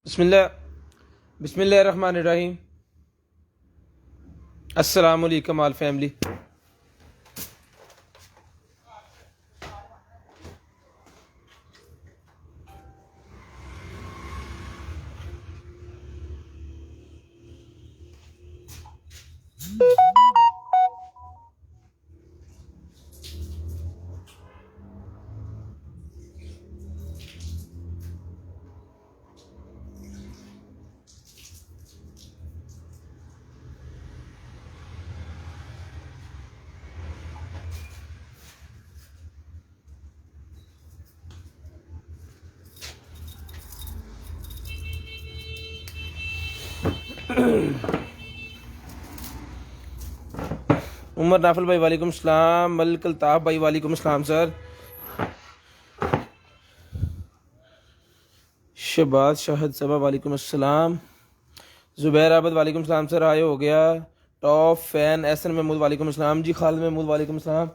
बिस्मिल्लाह बिस्मिल्लाहिर्रहमानिर्रहीम। अस्सलामु अलैकुम आल फैमिली। उमर नाफिल भाई वालेकुम सलाम। मलिक अल्ताफ़ भाई वालेकुम सलाम सर। शहबाज शाहद सबा वालेकुम अस्सलाम। ज़ुबैर आबद वालेकुम सलाम सर। आए हो गया। टॉप फैन एहसन महमूद वालेकुम अस्सलाम जी। खालिद महमूद वालेकुम सलाम।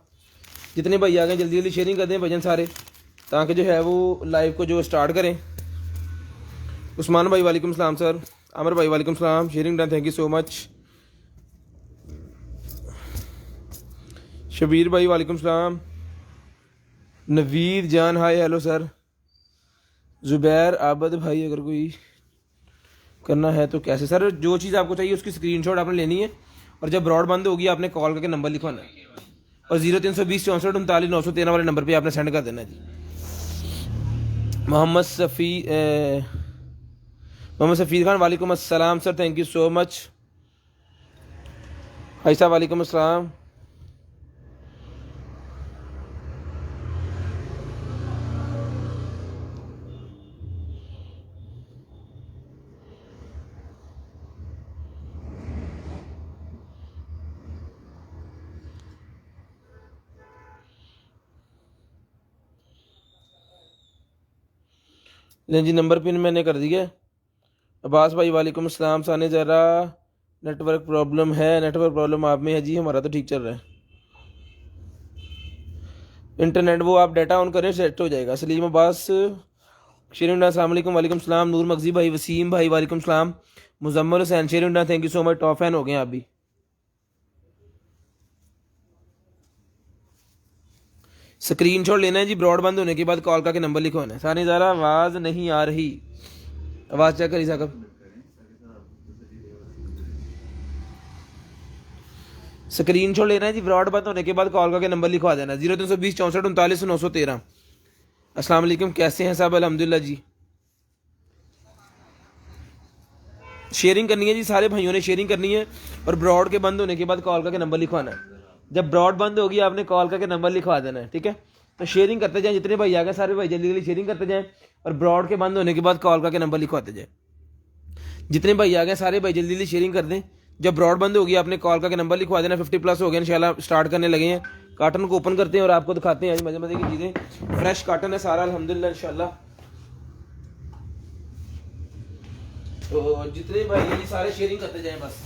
जितने भाई आ गए जल्दी जल्दी शेयरिंग कर दें भजन सारे, ताकि जो है वो लाइव को जो स्टार्ट करें। उस्मान भाई वालेकुम सलाम सर। अमर भाई वालेकुम सलाम। Sharing done, thank you so much. Shabir भाई वालेकुम सलाम। नवीद जान hi hello sir. Zubair Abad भाई अगर कोई करना है तो कैसे सर? जो चीज़ आपको चाहिए उसकी स्क्रीनशॉट आपने लेनी है, और जब ब्रॉड बंद होगी आपने कॉल करके नंबर लिखवाना है, और 0320 64 39 913 वाले नंबर पे आपने सेंड कर देना है जी। मोहम्मद सफ़ीर खान वालेकुम अस्सलाम sir, thank you so much. Ayesha वालेकुम अस्सलाम। लें जी, नंबर पिन मैंने कर दिया। अब्बास भाई वालेकुम अस्सलाम। साने ज़रा नेटवर्क प्रॉब्लम है। नेटवर्क प्रॉब्लम आप में है जी, हमारा तो ठीक चल रहा है इंटरनेट। वो आप डाटा ऑन करें सेट हो जाएगा। सलीम अब्बास शेरिंडा अस्सलाम वालेकुम। वालेकुम सलाम। नूर मगजी भाई, वसीम भाई वालेकुम सलाम। Muzammil Hussain Sherinda, thank you so much. Top fan हो गए आप भी। स्क्रीनशॉट लेना है जी, ब्रॉड बंद होने के बाद कॉल करके नंबर लिखवाना है। सानी ज़रा आवाज़ नहीं आ रही, आवाज़ चेक करी साहब। स्क्रीनशॉट लेना है जी, ब्रॉड बंद होने के बाद कॉल करके नंबर लिखवा देना। 0320 64 39 913। अस्सलाम वालेकुम, कैसे हैं साहब? अल्हम्दुलिल्लाह जी। शेयरिंग करनी है जी, सारे भाइयों ने शेयरिंग करनी है, और ब्रॉड के बंद होने के बाद कॉल करके नंबर लिखवाना है। जब ब्रॉड बंद होगी आपने कॉल करके नंबर लिखवा देना है, ठीक है? तो शेयरिंग करते जाएं, जितने भाई आ गए सारे भाई जल्दी जल्दी शेयरिंग करते जाएं, और ब्रॉड के बंद होने के बाद कॉल करके नंबर लिखवाते जाएं। जितने भाई आ गए सारे भाई जल्दी जल्दी शेयरिंग कर दें। जब ब्रॉड बंद होगी आपने कॉल करके नंबर लिखवा देना। 50+ हो गया इंशाल्लाह, स्टार्ट करने लगे हैं। कार्टन को ओपन करते हैं और आपको दिखाते हैं आज मजे मजे की चीज़ें। फ्रेश कार्टन है सारा अल्हम्दुलिल्लाह इंशाल्लाह। तो जितने भाई हैं सारे शेयरिंग करते जाएं बस।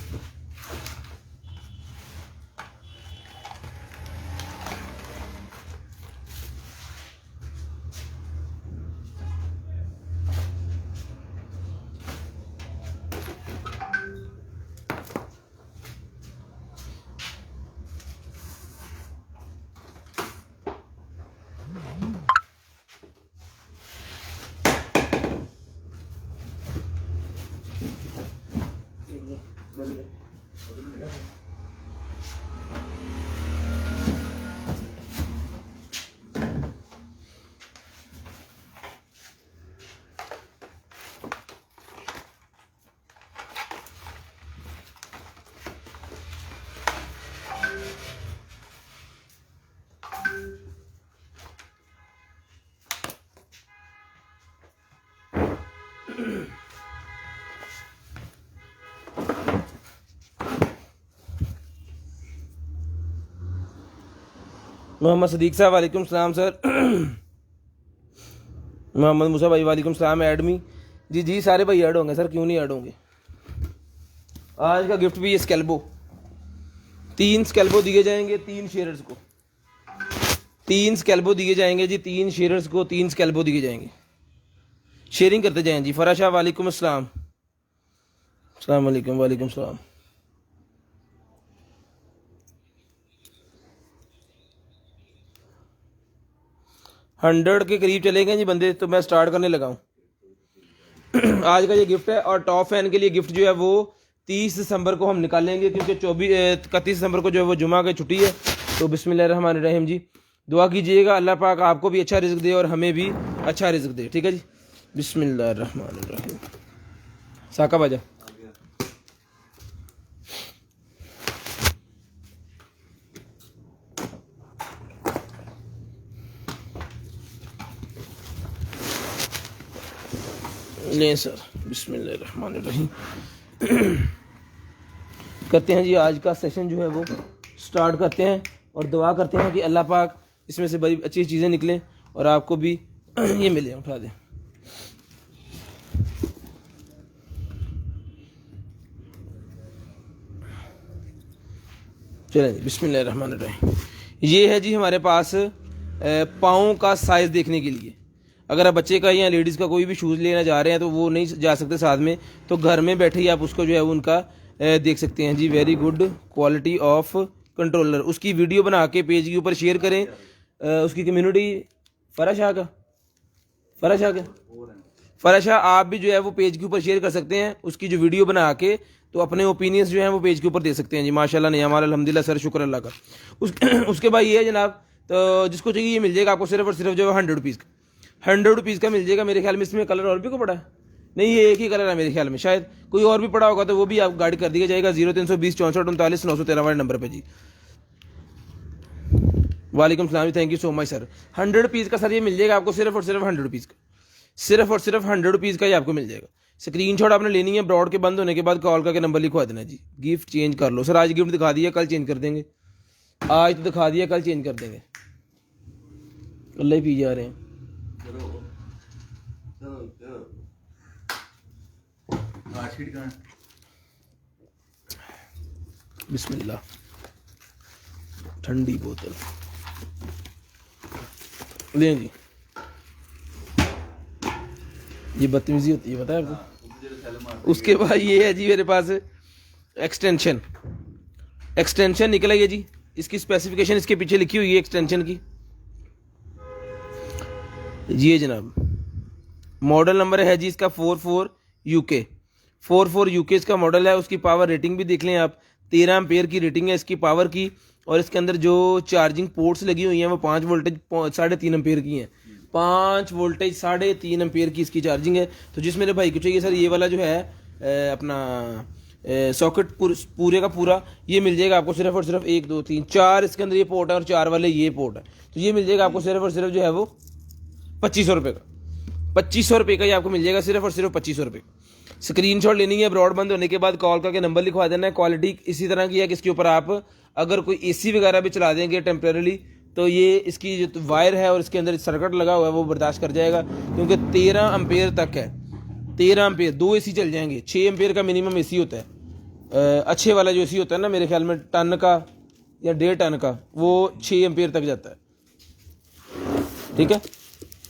मोहम्मद सदीक साहब वालेकुम सलाम सर। मोहम्मद मूसा भाई वालेकुम सलाम। ऐड मी जी जी, सारे भाई ऐड होंगे सर, क्यों नहीं ऐड होंगे। आज का गिफ्ट भी ये स्केल्बो, 3 स्केल्बो दिए जाएंगे 3 शेयरर्स को। 3 स्केल्बो दिए जाएंगे जी, 3 शेयरर्स को 3 स्केल्बो दिए जाएंगे। शेयरिंग करते जाएं जी। फराज शाह वालेकुम अस्सलाम। अस्सलाम वालेकुम। वालेकुम सलाम। हंड्रेड के करीब चलेंगे जी बंदे, तो मैं स्टार्ट करने लगा हूँ। आज का ये गिफ्ट है, और टॉप फैन के लिए गिफ्ट जो है वो 30 दिसंबर को हम निकालेंगे, क्योंकि 31 दिसंबर को जो है वो जुमा की छुट्टी है। तो बिस्मिल्लाहिर्रहमानिर्रहीम जी, दुआ कीजिएगा अल्लाह पाक आपको भी अच्छा रिज़्क दे और हमें भी अच्छा रिज़्क दे। ठीक है जी, बिस्मिल्लाहिर्रहमानिर्रहीम। साका बाजा लें सर। बिस्मिल्लाहिर्रहमानिर्रहीम। करते हैं जी आज का सेशन जो है वो स्टार्ट करते हैं, और दुआ करते हैं कि अल्लाह पाक इसमें से बड़ी अच्छी चीज़ें निकलें और आपको भी ये मिले। उठा दें। चलें जी, बिस्मिल्लाहिर्रहमानिर्रहीम। ये है जी हमारे पास पाँव का साइज़ देखने के लिए। अगर आप बच्चे का या लेडीज़ का कोई भी शूज़ लेना जा रहे हैं तो वो नहीं जा सकते साथ में, तो घर में बैठे ही आप उसको जो है वो उनका देख सकते हैं जी। Very good quality of controller, उसकी वीडियो बना के पेज के ऊपर शेयर करें। उसकी कम्युनिटी फराशाह का फराशाह आप भी जो है वो पेज के ऊपर शेयर कर सकते हैं उसकी जो वीडियो बना के, तो अपने ओपिनियंस जो हैं वो पेज के ऊपर दे सकते हैं जी। माशाल्लाह नहीं हमारा अल्हम्दुलिल्लाह सर, शुक्र अल्लाह का। उसके बाद ये है जनाब, तो जिसको चाहिए ये मिल जाएगा आपको सिर्फ और सिर्फ जो है 100 रुपीज़ का। 100 रुपीज़ का मिल जाएगा। मेरे ख्याल में इसमें कलर और भी को पड़ा है, नहीं ये एक ही कलर है मेरे ख्याल में, शायद कोई और भी पड़ा होगा तो वो भी आप गाइड कर दिया जाएगा। 0320 64 39 913 वाले नंबर पे जी। वालेकुम सलाम जी, thank you so much sir. 100 rupees का सर ये मिल जाएगा आपको सिर्फ और सिर्फ 100 रुपीज़ का, सिर्फ और सिर्फ 100 रुपीज़ का ही आपको मिल जाएगा। स्क्रीनशॉट आपने लेनी है, ब्रॉड के बंद होने के बाद कॉल करके नंबर लिखवा देना जी। गिफ्ट चेंज कर लो सर, आज गिफ्ट दिखा दिया कल चेंज कर देंगे, आज तो दिखा दिया कल चेंज कर देंगे। कल ही पी जा रहे हैं। बिस्मिल्लाह, ठंडी बोतल लें जी। ये बदतमीजी होती है पता है आपको। उसके बाद ये है जी मेरे पास एक्सटेंशन निकला है जी। इसकी स्पेसिफिकेशन इसके पीछे लिखी हुई है एक्सटेंशन की। ये जनाब मॉडल नंबर है जी इसका 44 UK 44 UK इसका मॉडल है। उसकी पावर रेटिंग भी देख लें आप, 13 एम्पेयर की रेटिंग है इसकी पावर की। और इसके अंदर जो चार्जिंग पोर्ट्स लगी हुई हैं वो 5 वोल्टेज 3.5 एम्पेयर की हैं। 5 वोल्टेज 3.5 एम्पेयर की इसकी चार्जिंग है। तो जिस मेरे भाई को चाहिए सर ये वाला जो है अपना सॉकेट पूरे का पूरा ये मिल जाएगा आपको सिर्फ और सिर्फ 1 2 3 4 इसके अंदर ये पोर्ट है और 4 वाले ये पोर्ट है। तो ये मिल जाएगा आपको सिर्फ और सिर्फ जो है वो 2500 रुपये का। 2500 रुपये का ये आपको मिल जाएगा सिर्फ और सिर्फ 2500 रुपये। स्क्रीनशॉट लेनी है, ब्रॉड बंद होने के बाद कॉल करके नंबर लिखवा देना है। क्वालिटी इसी तरह की है कि इसके ऊपर आप अगर कोई एसी वगैरह भी चला देंगे टेम्परेरी तो ये इसकी जो वायर है और इसके अंदर सर्किट लगा हुआ है वो बर्दाश्त कर जाएगा, क्योंकि 13 एम्पेयर तक है। 13 एम्पेयर 2 एसी चल जाएंगे। 6 एम्पेयर का मिनिमम एसी होता है। अच्छे वाला जो एसी होता है ना मेरे ख्याल में टन का या 1.5 टन का, वो 6 एम्पेयर तक जाता है। ठीक है,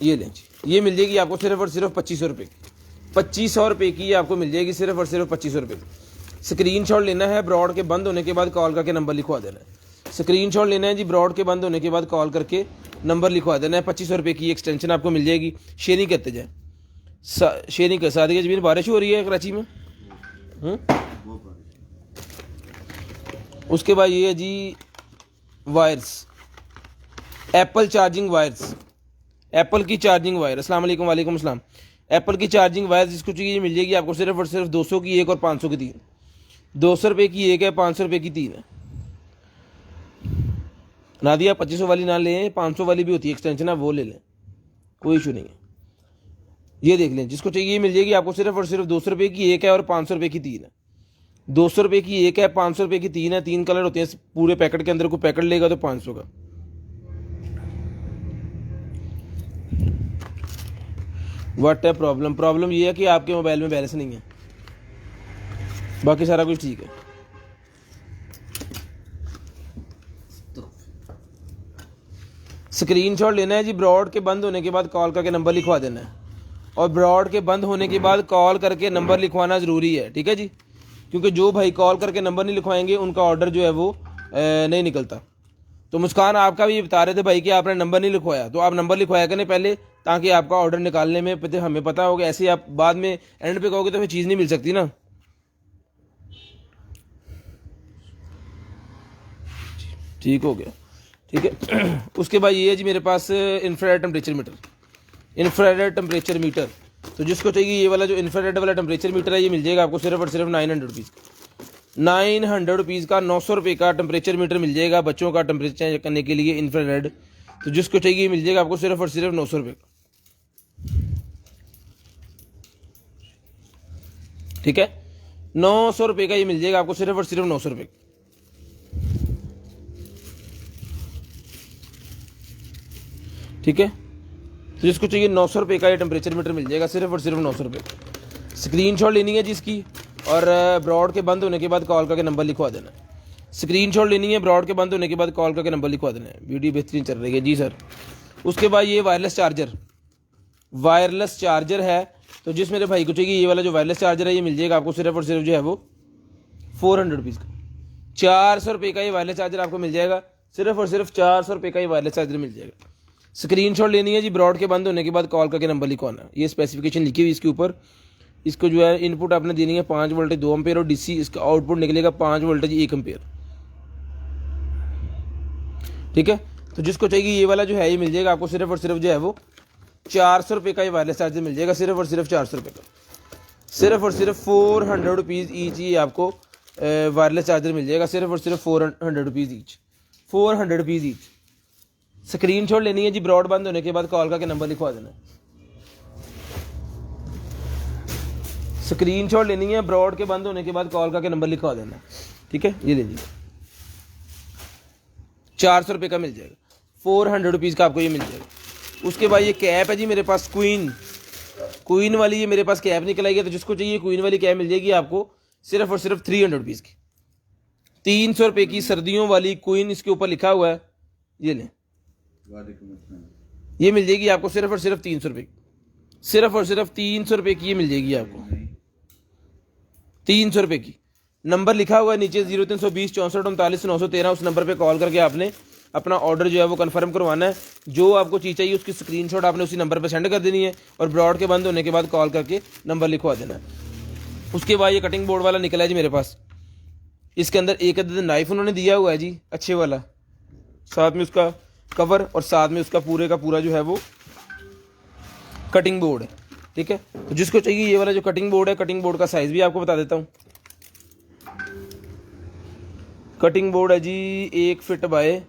ये लें जी। ये मिल जाएगी आपको सिर्फ और सिर्फ 2500 रुपये की। 2500 रुपये की आपको मिल जाएगी सिर्फ और सिर्फ 2500 रुपये की। स्क्रीनशॉट लेना है, ब्रॉड के बंद होने के बाद कॉल करके नंबर लिखवा देना है। स्क्रीनशॉट लेना है जी, ब्रॉड के बंद होने के बाद कॉल करके नंबर लिखवा देना है। 2500 रुपये की एक्सटेंशन आपको मिल जाएगी। शेयरिंग करते जाए, शेयरिंग कर साथ जमीन। बारिश हो रही है कराची में। उसके बाद ये है जी wires, Apple charging wires, Apple की चार्जिंग वायर। अस्सलाम वालेकुम। वालेकुम अस्सलाम। एप्पल की चार्जिंग वायर जिसको चाहिए मिल जाएगी आपको सिर्फ और सिर्फ 200 की एक और 500 की 3। 200 रुपये की एक है, 500 रुपये की 3 है। ना दिया 2500 वाली ना लें, 500 वाली भी होती है एक्सटेंशन, आप वो ले लें, कोई इशू नहीं है। ये देख लें, जिसको चाहिए मिल जाएगी आपको सिर्फ और सिर्फ 200 रुपये की एक है और 500 रुपये की 3 है। 200 रुपये की एक है, 500 रुपये की 3 है। 3 कलर होते हैं पूरे पैकेट के अंदर, कोई पैकेट लेगा तो 500 का। व्हाट है प्रॉब्लम? प्रॉब्लम ये है कि आपके मोबाइल में बैलेंस नहीं है, बाकी सारा कुछ ठीक है। स्क्रीनशॉट लेना है जी, ब्रॉड के बंद होने के बाद कॉल करके नंबर लिखवा देना है। और ब्रॉड के बंद होने के बाद कॉल करके नंबर लिखवाना ज़रूरी है, ठीक है जी, क्योंकि जो भाई कॉल करके नंबर नहीं लिखवाएंगे उनका ऑर्डर जो है वो नहीं निकलता। तो मुस्कान आपका भी ये बता रहे थे भाई कि आपने नंबर नहीं लिखवाया, तो आप नंबर लिखवाया करें पहले, ताकि आपका ऑर्डर निकालने में हमें पता होगा। ऐसे आप बाद में एंड पे कहोगे तो फिर चीज़ नहीं मिल सकती ना। ठीक हो गया, ठीक है। उसके बाद ये है जी मेरे पास infrared temperature meter, infrared temperature meter. तो जिसको चाहिए ये वाला जो इंफ्रारेड वाला टेम्परेचर मीटर है, ये मिल जाएगा आपको सिर्फ और सिर्फ 900 रुपीज़, 900 रुपीज़ का 900 रुपये का टेम्परेचर मीटर मिल जाएगा बच्चों का टेम्परेचर चेंज करने के लिए इंफ्रारेड। तो जिसको चाहिए मिल जाएगा आपको सिर्फ और सिर्फ 900 रुपये का, ठीक है। 900 रुपये का ये मिल जाएगा आपको सिर्फ और सिर्फ 900 रुपये, ठीक है। तो जिसको चाहिए 900 रुपये का ये टेम्परेचर मीटर मिल जाएगा सिर्फ और सिर्फ 900 रुपये का। स्क्रीनशॉट लेनी है जिसकी, और ब्रॉड के बंद होने के बाद कॉल करके नंबर लिखवा देना है। स्क्रीनशॉट लेनी है, ब्रॉड के बंद होने के बाद कॉल करके नंबर लिखवा देना है। वीडियो बेहतरीन चल रही है जी सर। उसके बाद ये वायरलेस चार्जर, वायरलेस चार्जर है। तो जिस मेरे भाई को चाहिए ये वाला जो वायरलेस चार्जर है, ये मिल जाएगा आपको सिर्फ और सिर्फ जो है वो 400 रुपीज़ का, 400 रुपये का ये वायरलेस चार्जर आपको मिल जाएगा। सिर्फ और सिर्फ 400 रुपये का ये वायरलेस चार्जर मिल जाएगा। स्क्रीनशॉट लेनी है जी, ब्रॉड के बंद होने के बाद कॉल करके नंबर लिखवाना। ये स्पेसिफिकेशन लिखी हुई इसके ऊपर। इसको जो है इनपुट आपने देनी है 5 वोल्टेज 2 एम्पेयर, और डीसी इसका आउटपुट निकलेगा 5 वोल्टेज 1 एम्पेयर, ठीक है। तो जिसको चाहिए ये वाला जो है ये मिल जाएगा आपको सिर्फ और सिर्फ जो है वो 400 रुपये का ये वायरलेस चार्जर मिल जाएगा, सिर्फ और सिर्फ 400 रुपये का, सिर्फ और सिर्फ 400 रुपीज़ ईच ही आपको वायरलेस चार्जर मिल जाएगा, सिर्फ और सिर्फ 400 rupees each, 400 rupees each. Screenshot लेनी है जी, ब्रॉड बंद होने के बाद कॉल करके नंबर लिखवा देना है। स्क्रीनशॉट लेनी है, ब्रॉड के बंद होने के बाद कॉल करके नंबर लिखवा देना है, ठीक है। ये ले लीजिए, 400 रुपये का मिल जाएगा, 400 रुपीज़ का आपको ये मिल जाएगा। उसके बाद ये कैप है जी मेरे पास, क्वीन वाली ये मेरे पास कैप निकल आएगी। तो जिसको चाहिए क्वीन वाली कैप मिल जाएगी आपको सिर्फ और सिर्फ 300 रुपीज़ की, 300 रुपये की सर्दियों वाली क्वीन, इसके ऊपर लिखा हुआ है, ये लें, ये मिल जाएगी आपको सिर्फ और सिर्फ 300 रुपये, सिर्फ और सिर्फ 300 रुपये की ये मिल जाएगी आपको, 300 रुपये की। नंबर लिखा हुआ है नीचे 0320 64 39 913, उस नंबर पे कॉल करके आपने अपना ऑर्डर जो है वो कंफर्म करवाना है। जो आपको चीज़ चाहिए उसकी स्क्रीनशॉट आपने उसी नंबर पे सेंड कर देनी है, और ब्रॉड के बंद होने के बाद कॉल करके नंबर लिखवा देना है। उसके बाद ये कटिंग बोर्ड वाला निकला है जी मेरे पास। इसके अंदर एक अदद नाइफ उन्होंने दिया हुआ है जी, अच्छे वाला, साथ में उसका कवर और साथ में उसका पूरे का पूरा जो है वो कटिंग बोर्ड है, ठीक है। तो जिसको चाहिए ये वाला जो कटिंग बोर्ड है, कटिंग बोर्ड का साइज़ भी आपको बता देता हूँ। कटिंग बोर्ड है जी 1 feet by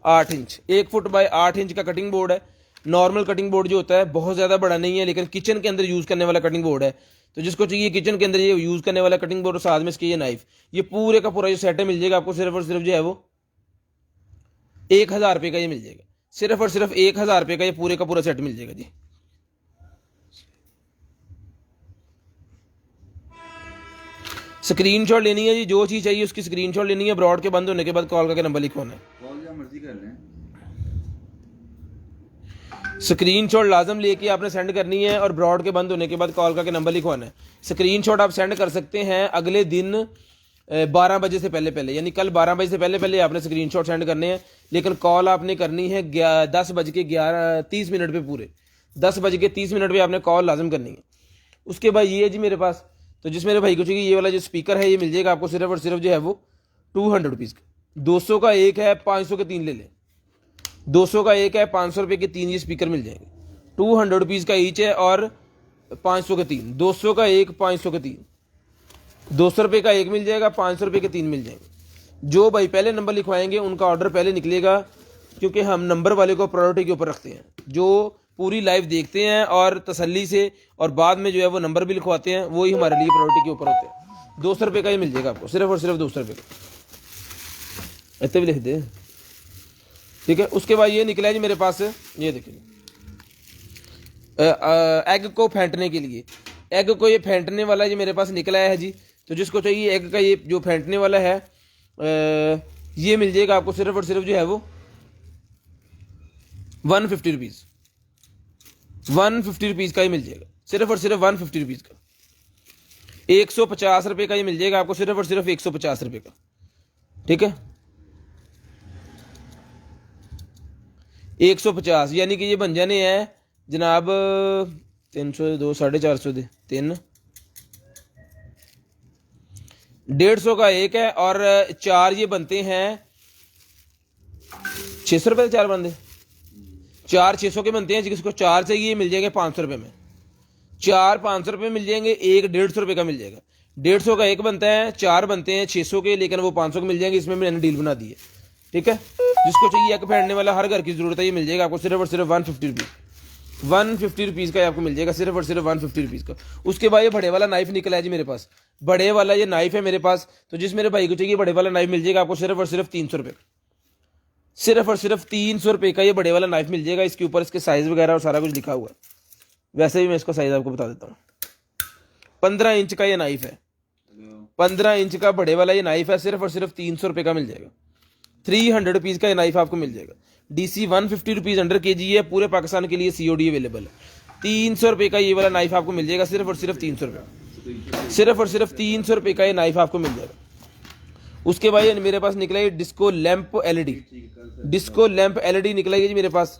8 inch, 1 foot by 8 inch का कटिंग बोर्ड है। नॉर्मल कटिंग बोर्ड जो होता है बहुत ज़्यादा बड़ा नहीं है, लेकिन किचन के अंदर यूज़ करने वाला कटिंग बोर्ड है। तो जिसको चाहिए किचन के अंदर ये यूज़ करने वाला कटिंग बोर्ड और साथ में इसकी ये नाइफ, ये पूरे का पूरा जो सेट है मिल जाएगा आपको सिर्फ और सिर्फ जो है वो 1000 रुपये का ये मिल जाएगा, सिर्फ और सिर्फ 1000 रुपये का ये पूरे का पूरा सेट मिल जाएगा जी। स्क्रीनशॉट लेनी है जी, जो चीज़ चाहिए उसकी स्क्रीनशॉट लेनी है, ब्रॉड के बंद होने के बाद कॉल करके नंबर लिखवाना है। कॉल या मर्जी कर लें, स्क्रीनशॉट लाजम लेके आपने सेंड करनी है, और ब्रॉड के बंद होने के बाद कॉल करके नंबर लिखवाना है। स्क्रीनशॉट आप सेंड कर सकते हैं अगले दिन 12 बजे से पहले पहले, यानी कल 12 बजे से पहले पहले आपने स्क्रीनशॉट सेंड करने हैं, लेकिन कॉल आपने करनी है 10:30 पे, पूरे 10:30 पे आपने कॉल लाजम करनी है। उसके बाद ये है जी मेरे पास, तो जिस मेरे भाई को चाहिए ये वाला जो स्पीकर है ये मिल जाएगा आपको सिर्फ और सिर्फ जो है वो 200 रुपीज़ का, 200 का एक है, 500 के 3 ले लें, 200 का एक है, 500 रुपये के 3 ये स्पीकर मिल जाएंगे, 200 रुपीज़ का ईच है और 500 के 3, 200 का एक, 500 के 3, 200 रुपये का एक मिल जाएगा, 500 रुपये के 3 मिल जाएंगे। जो भाई पहले नंबर लिखवाएंगे उनका ऑर्डर पहले निकलेगा, क्योंकि हम नंबर वाले को प्रायोरिटी के ऊपर रखते हैं। जो पूरी लाइव देखते हैं और तसल्ली से और बाद में जो है वो नंबर भी लिखवाते हैं, वो ही हमारे लिए प्रायोरिटी के ऊपर होते हैं। 200 रुपये का ही मिल जाएगा आपको, सिर्फ और सिर्फ 200 रुपये का, इतने भी लिख दे, ठीक है। उसके बाद ये निकला है जी मेरे पास, ये देखिए एग को फेंटने के लिए, एग को ये फेंटने वाला ये मेरे पास निकला है जी। तो जिसको चाहिए एग का ये जो फेंटने वाला है ये मिल जाएगा आपको सिर्फ और सिर्फ जो है वो 150 रुपीज़, 150 रुपीज़ का ही मिल जाएगा, सिर्फ और सिर्फ 150 रुपीज़ का। 150 रुपये का ये मिल जाएगा आपको, सिर्फ और सिर्फ 150 रुपये का, ठीक है। 150 यानी कि ये बन जाने हैं जनाब 300 2 450 दे 3 150 का एक है, और 4 ये बनते हैं 600 रुपये के 4 बनते, 4 600 के बनते हैं। जिसको 4 चाहिए मिल जाएंगे 500 रुपये में, 4 500 रुपये मिल जाएंगे, एक 150 रुपये का मिल जाएगा। 150 का एक बनता है, 4 बनते हैं 600 के, लेकिन वो 500 के मिल जाएंगे। इसमें मैंने डील बना दी है, ठीक है। जिसको चाहिए एक फेंटने वाला, हर घर की जरूरत है, ये मिल जाएगा आपको सिर्फ और सिर्फ 150 रुपीज़ का आपको मिल जाएगा, सिर्फ और सिर्फ 150 रुपीज़ का। उसके बाद ये बड़े वाला नाइफ निकला है जी मेरे पास, बड़े वाला ये नाइफ है मेरे पास। तो जिस मेरे भाई को चाहिए बड़े वाला नाइफ मिल जाएगा आपको सिर्फ और सिर्फ 300 रुपये, सिर्फ और सिर्फ 300 रुपये का ये बड़े वाला नाइफ मिल जाएगा। इसके ऊपर इसके साइज़ वगैरह और सारा कुछ लिखा हुआ है। वैसे भी मैं इसका साइज़ आपको बता देता हूँ। 15 इंच का ये नाइफ है, 15 इंच का बड़े वाला ये नाइफ है, सिर्फ और सिर्फ 300 रुपये का मिल जाएगा। 300 रुपीज़ का ये नाइफ आपको मिल जाएगा। DC 150 रुपीज़ अंडर KG है, पूरे पाकिस्तान के लिए COD अवेलेबल है। 300 रुपये का ये वाला नाइफ आपको मिल जाएगा, सिर्फ और सिर्फ 300 रुपये, सिर्फ और सिर्फ 300 रुपये का ये नाइफ आपको मिल जाएगा। उसके बाद मेरे पास निकला है disco lamp LED, disco lamp LED निकला है जी मेरे पास।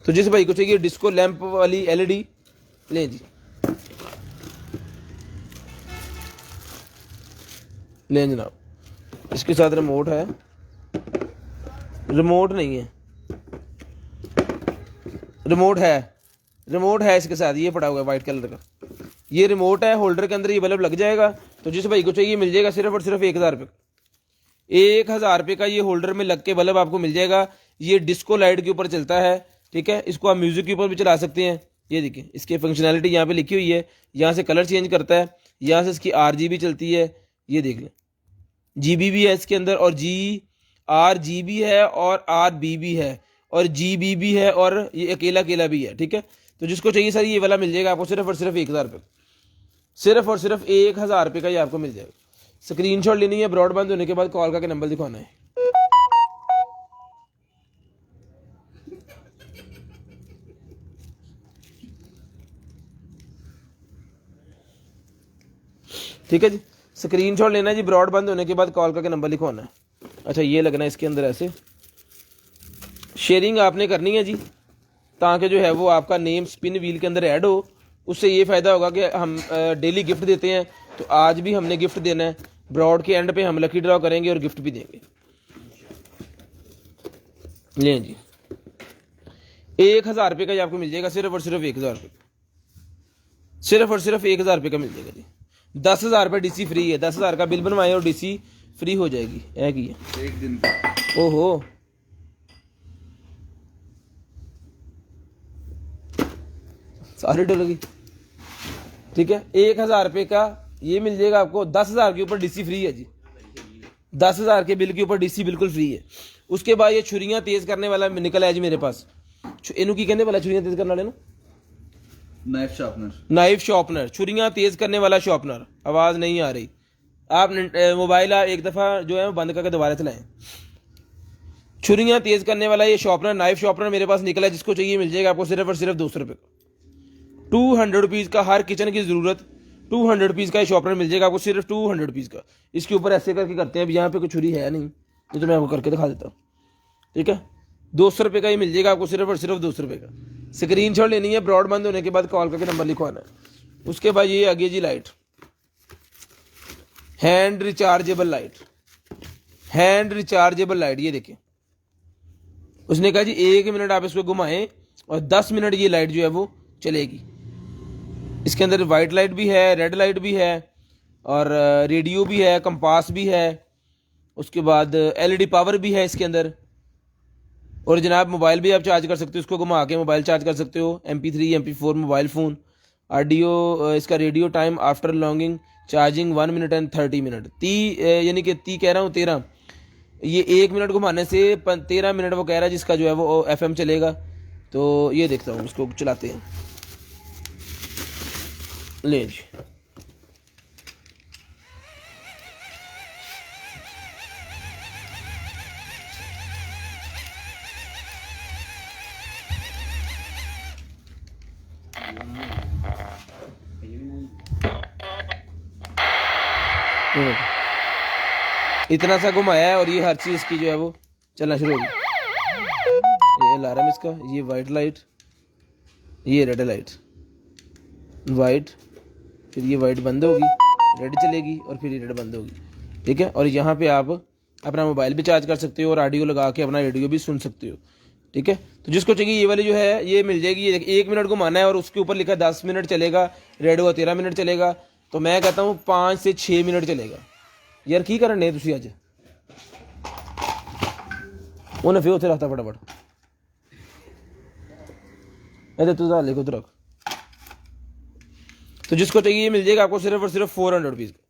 तो जिस भाई को चाहिए डिस्को लैंप वाली LED लें जी, लें जनाब। इसके साथ रिमोट है, रिमोट नहीं है, रिमोट है इसके साथ, ये पड़ा हुआ है वाइट कलर का, ये रिमोट है। होल्डर के अंदर ये बल्ब लग जाएगा। तो जिस भाई को चाहिए मिल जाएगा सिर्फ और सिर्फ 1000 रुपये, 1000 रुपये का ये होल्डर में लग के बल्ब आपको मिल जाएगा। ये डिस्को लाइट के ऊपर चलता है, ठीक है। इसको आप म्यूजिक के ऊपर भी चला सकते हैं। ये देखिए इसकी फंक्शनैलिटी यहाँ पे लिखी हुई है, यहाँ से कलर चेंज करता है, यहाँ से इसकी RGB चलती है, ये देख लें। GB भी है इसके अंदर, और RGB है, और RB भी है, और GB भी है, और ये अकेला भी है, ठीक है। तो जिसको चाहिए सर ये वाला मिल जाएगा आपको सिर्फ और सिर्फ 1000 रुपये, सिर्फ और सिर्फ 1000 रुपये का ये आपको मिल जाएगा। स्क्रीनशॉट लेनी है, ब्रॉडबैंड होने के बाद कॉल करके नंबर दिखाना है। ठीक है जी, स्क्रीनशॉट लेना है जी, ब्रॉडबैंड होने के बाद कॉल करके नंबर लिखवाना है। अच्छा ये लगना है इसके अंदर, ऐसे शेयरिंग आपने करनी है जी, ताकि जो है वो आपका नेम स्पिन व्हील के अंदर ऐड हो। उससे ये फ़ायदा होगा कि हम डेली गिफ्ट देते हैं, तो आज भी हमने गिफ्ट देना है। ब्रॉड के एंड पे हम लकी ड्रॉ करेंगे और गिफ्ट भी देंगे। लें जी, 1000 रुपये का ये आपको मिल जाएगा, सिर्फ और सिर्फ 1000 रुपये, सिर्फ और सिर्फ 1000 रुपये का मिल जाएगा जी। 10,000 रुपये DC फ्री है, 10,000 का बिल बनवाए और DC फ्री हो जाएगी। है कि एक दिन, ओहो सारी डल गई, ठीक है। 1000 रुपये का ये मिल जाएगा आपको, 10,000 के ऊपर DC फ्री है जी, 10,000 के बिल के ऊपर DC बिल्कुल फ्री है। उसके बाद ये छुरियां तेज करने वाला निकला है जी मेरे पास। इनू की कहने वाला छुरियां तेज करने वाले, नाइफ शार्पनर, नाइफ शार्पनर, छुरियां तेज करने वाला शार्पनर। आवाज नहीं आ रही, आप मोबाइल एक दफा जो है बंद करके दोबारा चलाएं। छुरियां तेज करने वाला ये शार्पनर, नाइफ शार्पनर मेरे पास निकला है। जिसको चाहिए मिल जाएगा आपको सिर्फ और सिर्फ 200 रुपये, 200 रुपीज़ का। हर किचन की जरूरत 200 रुपीज़ का शॉर्पनर मिल जाएगा आपको, सिर्फ 200 रुपीज़ का। इसके ऊपर ऐसे करके करते हैं, अब यहाँ पे कोई छुरी है नहीं, ये तो मैं आपको करके दिखा देता हूँ, ठीक है। 200 रुपये का ही मिल जाएगा आपको, सिर्फ और सिर्फ 200 रुपये का। स्क्रीनशॉट लेनी है, ब्रॉडबैंड होने के बाद कॉल करके नंबर लिखवाना है। उसके बाद ये आगे जी light, hand rechargeable light, hand rechargeable light. ये देखिए उसने कहा जी 1 मिनट आप इसको घुमाएं और 10 मिनट ये लाइट जो है वो चलेगी। इसके अंदर वाइट लाइट भी है, रेड लाइट भी है, और रेडियो भी है, कंपास भी है। उसके बाद LED पावर भी है इसके अंदर। और जनाब मोबाइल भी आप चार्ज कर सकते हो, इसको घुमा के मोबाइल चार्ज कर सकते हो। MP3 MP4 mobile phone. Audio, इसका radio time after longing charging 1 minute and 30 minute. यानी कि 30 कह रहा हूँ 13, ये 1 मिनट घुमाने से 13 मिनट वो कह रहा है जिसका जो है वो FM चलेगा। तो ये देखता हूँ, इसको चलाते हैं। ले जी, इतना सा घुमाया है और ये हर चीज़ की जो है वो चलना शुरू हो गई। ये अलार्म इसका, ये वाइट लाइट, ये रेड लाइट, वाइट, फिर ये वाइट बंद होगी, रेड चलेगी और फिर ये रेड बंद होगी, ठीक है। और यहाँ पे आप अपना मोबाइल भी चार्ज कर सकते हो और ऑडियो लगा के अपना रेडियो भी सुन सकते हो, ठीक है। तो जिसको चाहिए ये वाली जो है ये मिल जाएगी। ये 1 मिनट घुमाना है और उसके ऊपर लिखा है 10 मिनट चलेगा, रेडियो 13 मिनट चलेगा। तो मैं कहता हूँ 5 से 6 मिनट चलेगा। यार की करने तुसी अज उन्हें फिर उत्थे रखता फटाफट तू हाले को रख। तो जिसको चाहिए ये मिल जाएगा आपको सिर्फ और सिर्फ 400 रुपीज़ का।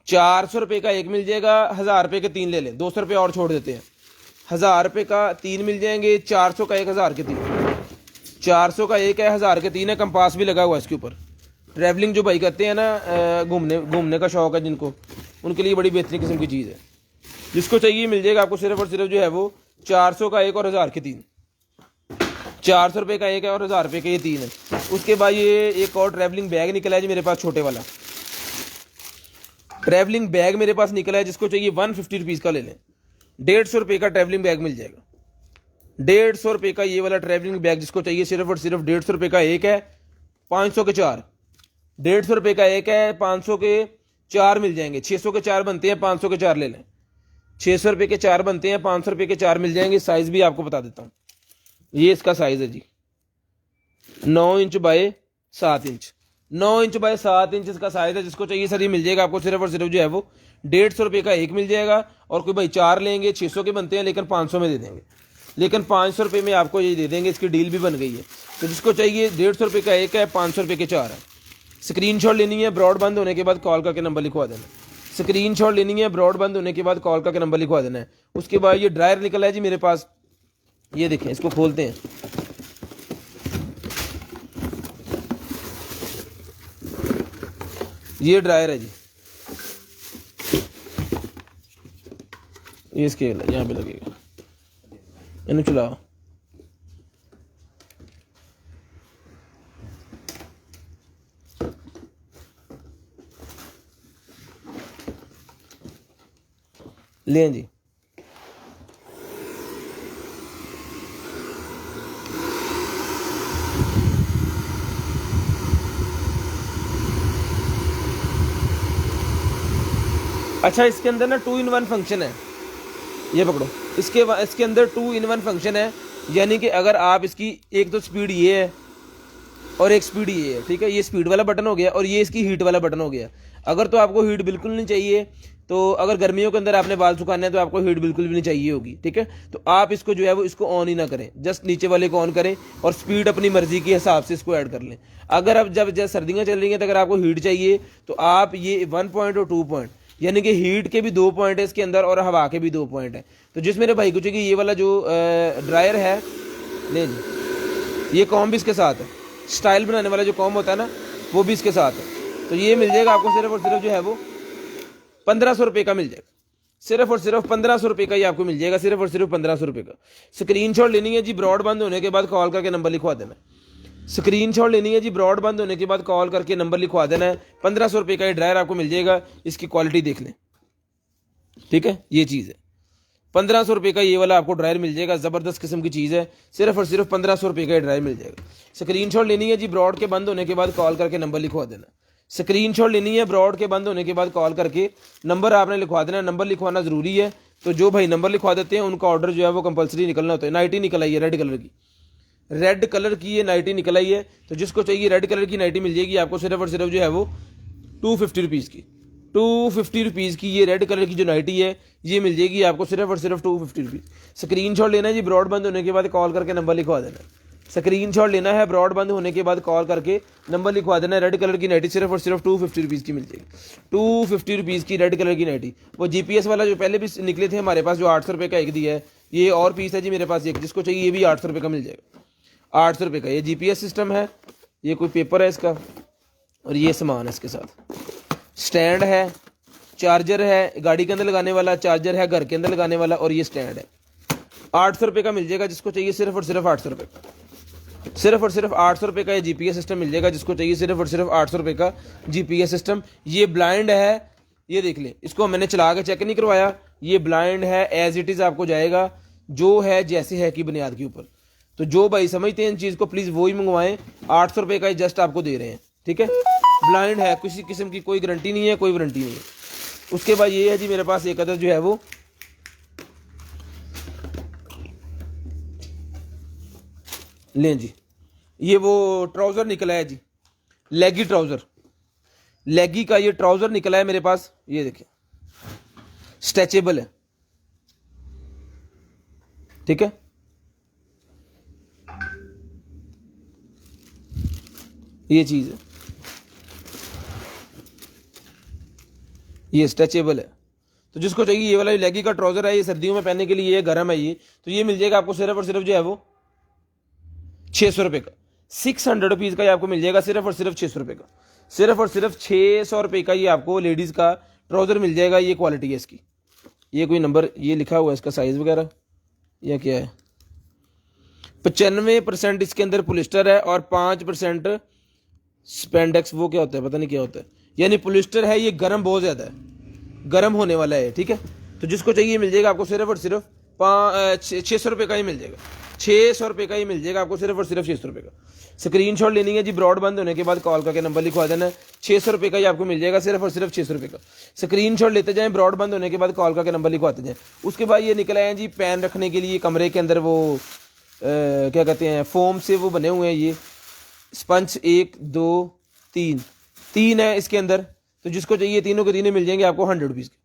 400 रुपये का एक मिल जाएगा, 1000 रुपये के 3 ले लें, 200 रुपये और छोड़ देते हैं। 1000 रुपये का 3 मिल जाएंगे, 400 का 1, 1000 के 3, 400 का 1 है, 1000 के 3 है। कंपास भी लगा हुआ है इसके ऊपर। ट्रैवलिंग जो भाई करते हैं ना, घूमने का शौक है जिनको, उनके लिए बड़ी बेहतरीन किस्म की चीज़ है। जिसको चाहिए मिल जाएगा आपको सिर्फ और सिर्फ जो है वो 400 का 1 और 1000 के 3। 400 रुपये का 1 है और 1000 रुपये के ये 3 है। उसके बाद ये एक और ट्रैवलिंग बैग निकला है जी मेरे पास, छोटे वाला ट्रैवलिंग बैग मेरे पास निकला है। जिसको चाहिए 150 रुपीज़ का ले लें। 150 रुपये का ट्रैवलिंग बैग मिल जाएगा। 150 रुपये का ये वाला ट्रैवलिंग बैग जिसको चाहिए सिर्फ और सिर्फ 150 रुपये का एक है, 500 के 4। 150 रुपये का एक है, 500 के 4 मिल जाएंगे। 600 के 4 बनते हैं, 500 के 4 ले लें। 600 रुपये के 4 बनते हैं, 500 रुपये के 4 मिल जाएंगे। साइज़ भी आपको बता देता हूँ, ये इसका साइज़ है जी 9 inch by 7 inch. 9 inch by 7 inch इसका साइज़ है। जिसको चाहिए सर ये मिल जाएगा आपको सिर्फ और सिर्फ जो है वो 150 रुपये का एक मिल जाएगा। और कोई भाई 4 लेंगे, 600 के बनते हैं लेकिन 500 में दे देंगे, लेकिन 500 रुपये में आपको ये दे देंगे। इसकी डील भी बन गई है। तो जिसको चाहिए 150 रुपये का एक है, 500 रुपये के 4 है। स्क्रीनशॉट लेनी है, ब्रॉड बंद होने के बाद कॉल करके नंबर लिखवा देना। स्क्रीनशॉट लेनी है, ब्रॉड बंद होने के बाद कॉल करके नंबर लिखवा देना है। उसके बाद ये ड्रायर निकला है जी मेरे पास, ये देखें, इसको खोलते हैं। ये ड्रायर है जी, ये स्केल है, यहाँ पे लगेगा, इन्हें चलाओ। लें जी, अच्छा इसके अंदर ना 2 in 1 फंक्शन है। ये पकड़ो, इसके अंदर 2 in 1 फंक्शन है। यानी कि अगर आप इसकी एक तो स्पीड ये है और एक स्पीड ये है, ठीक है। ये स्पीड वाला बटन हो गया और ये इसकी हीट वाला बटन हो गया। अगर तो आपको हीट बिल्कुल नहीं चाहिए, तो अगर गर्मियों के अंदर आपने बाल सुखाने हैं तो आपको हीट बिल्कुल भी नहीं चाहिए होगी, ठीक है। तो आप इसको जो है वो इसको ऑन ही ना करें, जस्ट नीचे वाले को ऑन करें और स्पीड अपनी मर्जी के हिसाब से इसको ऐड कर लें। अगर अब जब सर्दियाँ चल रही हैं तो अगर आपको हीट चाहिए तो आप ये 1 पॉइंट और 2 पॉइंट, यानी कि हीट के भी 2 पॉइंट है इसके अंदर और हवा के भी 2 पॉइंट है। तो जिस मेरे भाई को चाहिए ये वाला जो ड्रायर है, ले जी, ये कॉम भी इसके साथ है। स्टाइल बनाने वाला जो कॉम होता है ना, वो भी इसके साथ है। तो ये मिल जाएगा आपको सिर्फ और सिर्फ जो है वो 1500 रुपये का मिल जाएगा। सिर्फ और सिर्फ 1500 रुपये का ही आपको मिल जाएगा, सिर्फ और सिर्फ 1500 रुपये का। स्क्रीनशॉट लेनी है जी, ब्रॉड बंद होने के बाद कॉल करके नंबर लिखवा देना है। स्क्रीनशॉट लेनी है जी, ब्रॉड बंद होने के बाद कॉल करके नंबर लिखवा देना है। 1500 रुपये का ये ड्रायर आपको मिल जाएगा। इसकी क्वालिटी देख लें, ठीक है, ये चीज़ है। 1500 रुपये का ये वाला आपको ड्रायर मिल जाएगा। ज़बरदस्त किस्म की चीज़ है। सिर्फ और सिर्फ 1500 रुपये का ये ड्रायर मिल जाएगा। स्क्रीनशॉट लेनी है जी, ब्रॉड के बंद होने के बाद कॉल करके नंबर लिखवा देना। स्क्रीनशॉट लेनी है, ब्रॉड के बंद होने के बाद कॉल करके नंबर आपने लिखवा देना। नंबर लिखवाना ज़रूरी है। तो जो भाई नंबर लिखवा देते हैं उनका ऑर्डर जो है वो कंपलसरी निकलना होता है। नाइटी निकल आई है रेड कलर की, रेड कलर की ये नाइटी निकल आई है। तो जिसको चाहिए रेड कलर की नाइटी मिल जाएगी आपको सिर्फ और सिर्फ जो है वो 250 रुपीज़ की। 250 रुपीज़ की ये रेड कलर की जो नाइटी है ये मिल जाएगी आपको सिर्फ और सिर्फ 250 रुपीज़। स्क्रीनशॉट लेना है जी, ब्रॉड बंद होने के बाद कॉल करके नंबर लिखवा देना। स्क्रीनशॉट लेना है, ब्रॉड बंद होने के बाद कॉल करके नंबर लिखवा देना। रेड कलर की नाइटी सिर्फ और सिर्फ 250 रुपीज़ की मिल जाएगी। 250 रुपीज़ की रेड कलर की नाइटी। वो GPS वाला जो पहले भी निकले थे हमारे पास, जो 800 रुपये का एक दिया है, ये और पीस है जी मेरे पास एक। जिसको चाहिए ये भी 800 रुपये का मिल जाएगा। 800 रुपये का ये GPS सिस्टम है। ये कोई पेपर है इसका और ये सामान है इसके साथ। स्टैंड है, चार्जर है, गाड़ी के अंदर लगाने वाला चार्जर है, घर के अंदर लगाने वाला, और ये स्टैंड है। 800 रुपये का मिल जाएगा। जिसको चाहिए सिर्फ और सिर्फ 800 रुपये का, सिर्फ और सिर्फ 800 रुपये का ये GPS सिस्टम मिल जाएगा। जिसको चाहिए सिर्फ और सिर्फ 800 रुपये का GPS सिस्टम। ये ब्लाइंड है, ये देख लें, इसको मैंने चला के चेक नहीं करवाया, ये ब्लाइंड है, एज इट इज़ आपको जाएगा जो है जैसे है की बुनियाद के ऊपर। तो जो भाई समझते हैं इन चीज़ को प्लीज़ वही मंगवाएं। 800 रुपये का जस्ट आपको दे रहे हैं, ठीक है। ब्लाइंड है, किसी किस्म की कोई गारंटी नहीं है, कोई वारंटी नहीं है। उसके बाद ये है जी मेरे पास एक अदर जो है वो लें जी, ये वो ट्राउज़र निकला है जी, लेगी ट्राउज़र, लेगी का ये ट्राउज़र निकला है मेरे पास। ये देखिए स्ट्रेचेबल है, ठीक है। ये चीज़ है, ये स्ट्रेचेबल है। तो जिसको चाहिए ये वाला लेगी का ट्राउज़र है, ये सर्दियों में पहनने के लिए, ये गर्म है ये, तो ये मिल जाएगा आपको सिर्फ और सिर्फ जो है वो 600 रुपये का। 600 रुपीज़ का ये आपको मिल जाएगा सिर्फ और सिर्फ 600 रुपये का। सिर्फ और सिर्फ 600 रुपये का ये आपको लेडीज़ का ट्राउज़र मिल जाएगा। ये क्वालिटी है इसकी, ये कोई नंबर ये लिखा हुआ है इसका साइज़ वगैरह या क्या है। 95% इसके अंदर पोलिस्टर है और 5% स्पेंडेक्स, वो क्या होता है पता नहीं क्या होता है, यानी पोलिस्टर है। ये गर्म बहुत ज़्यादा है, गर्म होने वाला है, ठीक है। तो जिसको चाहिए मिल जाएगा आपको सिर्फ और सिर्फ 600 रुपये का ही मिल जाएगा। 600 रुपये का ही मिल जाएगा आपको सिर्फ और सिर्फ 600 रुपये का। स्क्रीनशॉट लेनी है जी, ब्रॉड बंद होने के बाद कॉल करके नंबर लिखवा देना है। 600 रुपये का ही आपको मिल जाएगा सिर्फ और सिर्फ 600 रुपये का। स्क्रीनशॉट लेते जाएं, ब्रॉड बंद होने के बाद कॉल करके नंबर लिखवाते जाएं। उसके बाद ये निकल आए जी पैन रखने के लिए कमरे के अंदर, वो क्या कहते हैं, फोम से वो बने हुए हैं ये स्पंज। 1 2 3 है इसके अंदर। तो जिसको चाहिए तीनों के तीनों मिल जाएंगे आपको 100 रुपीज़ के,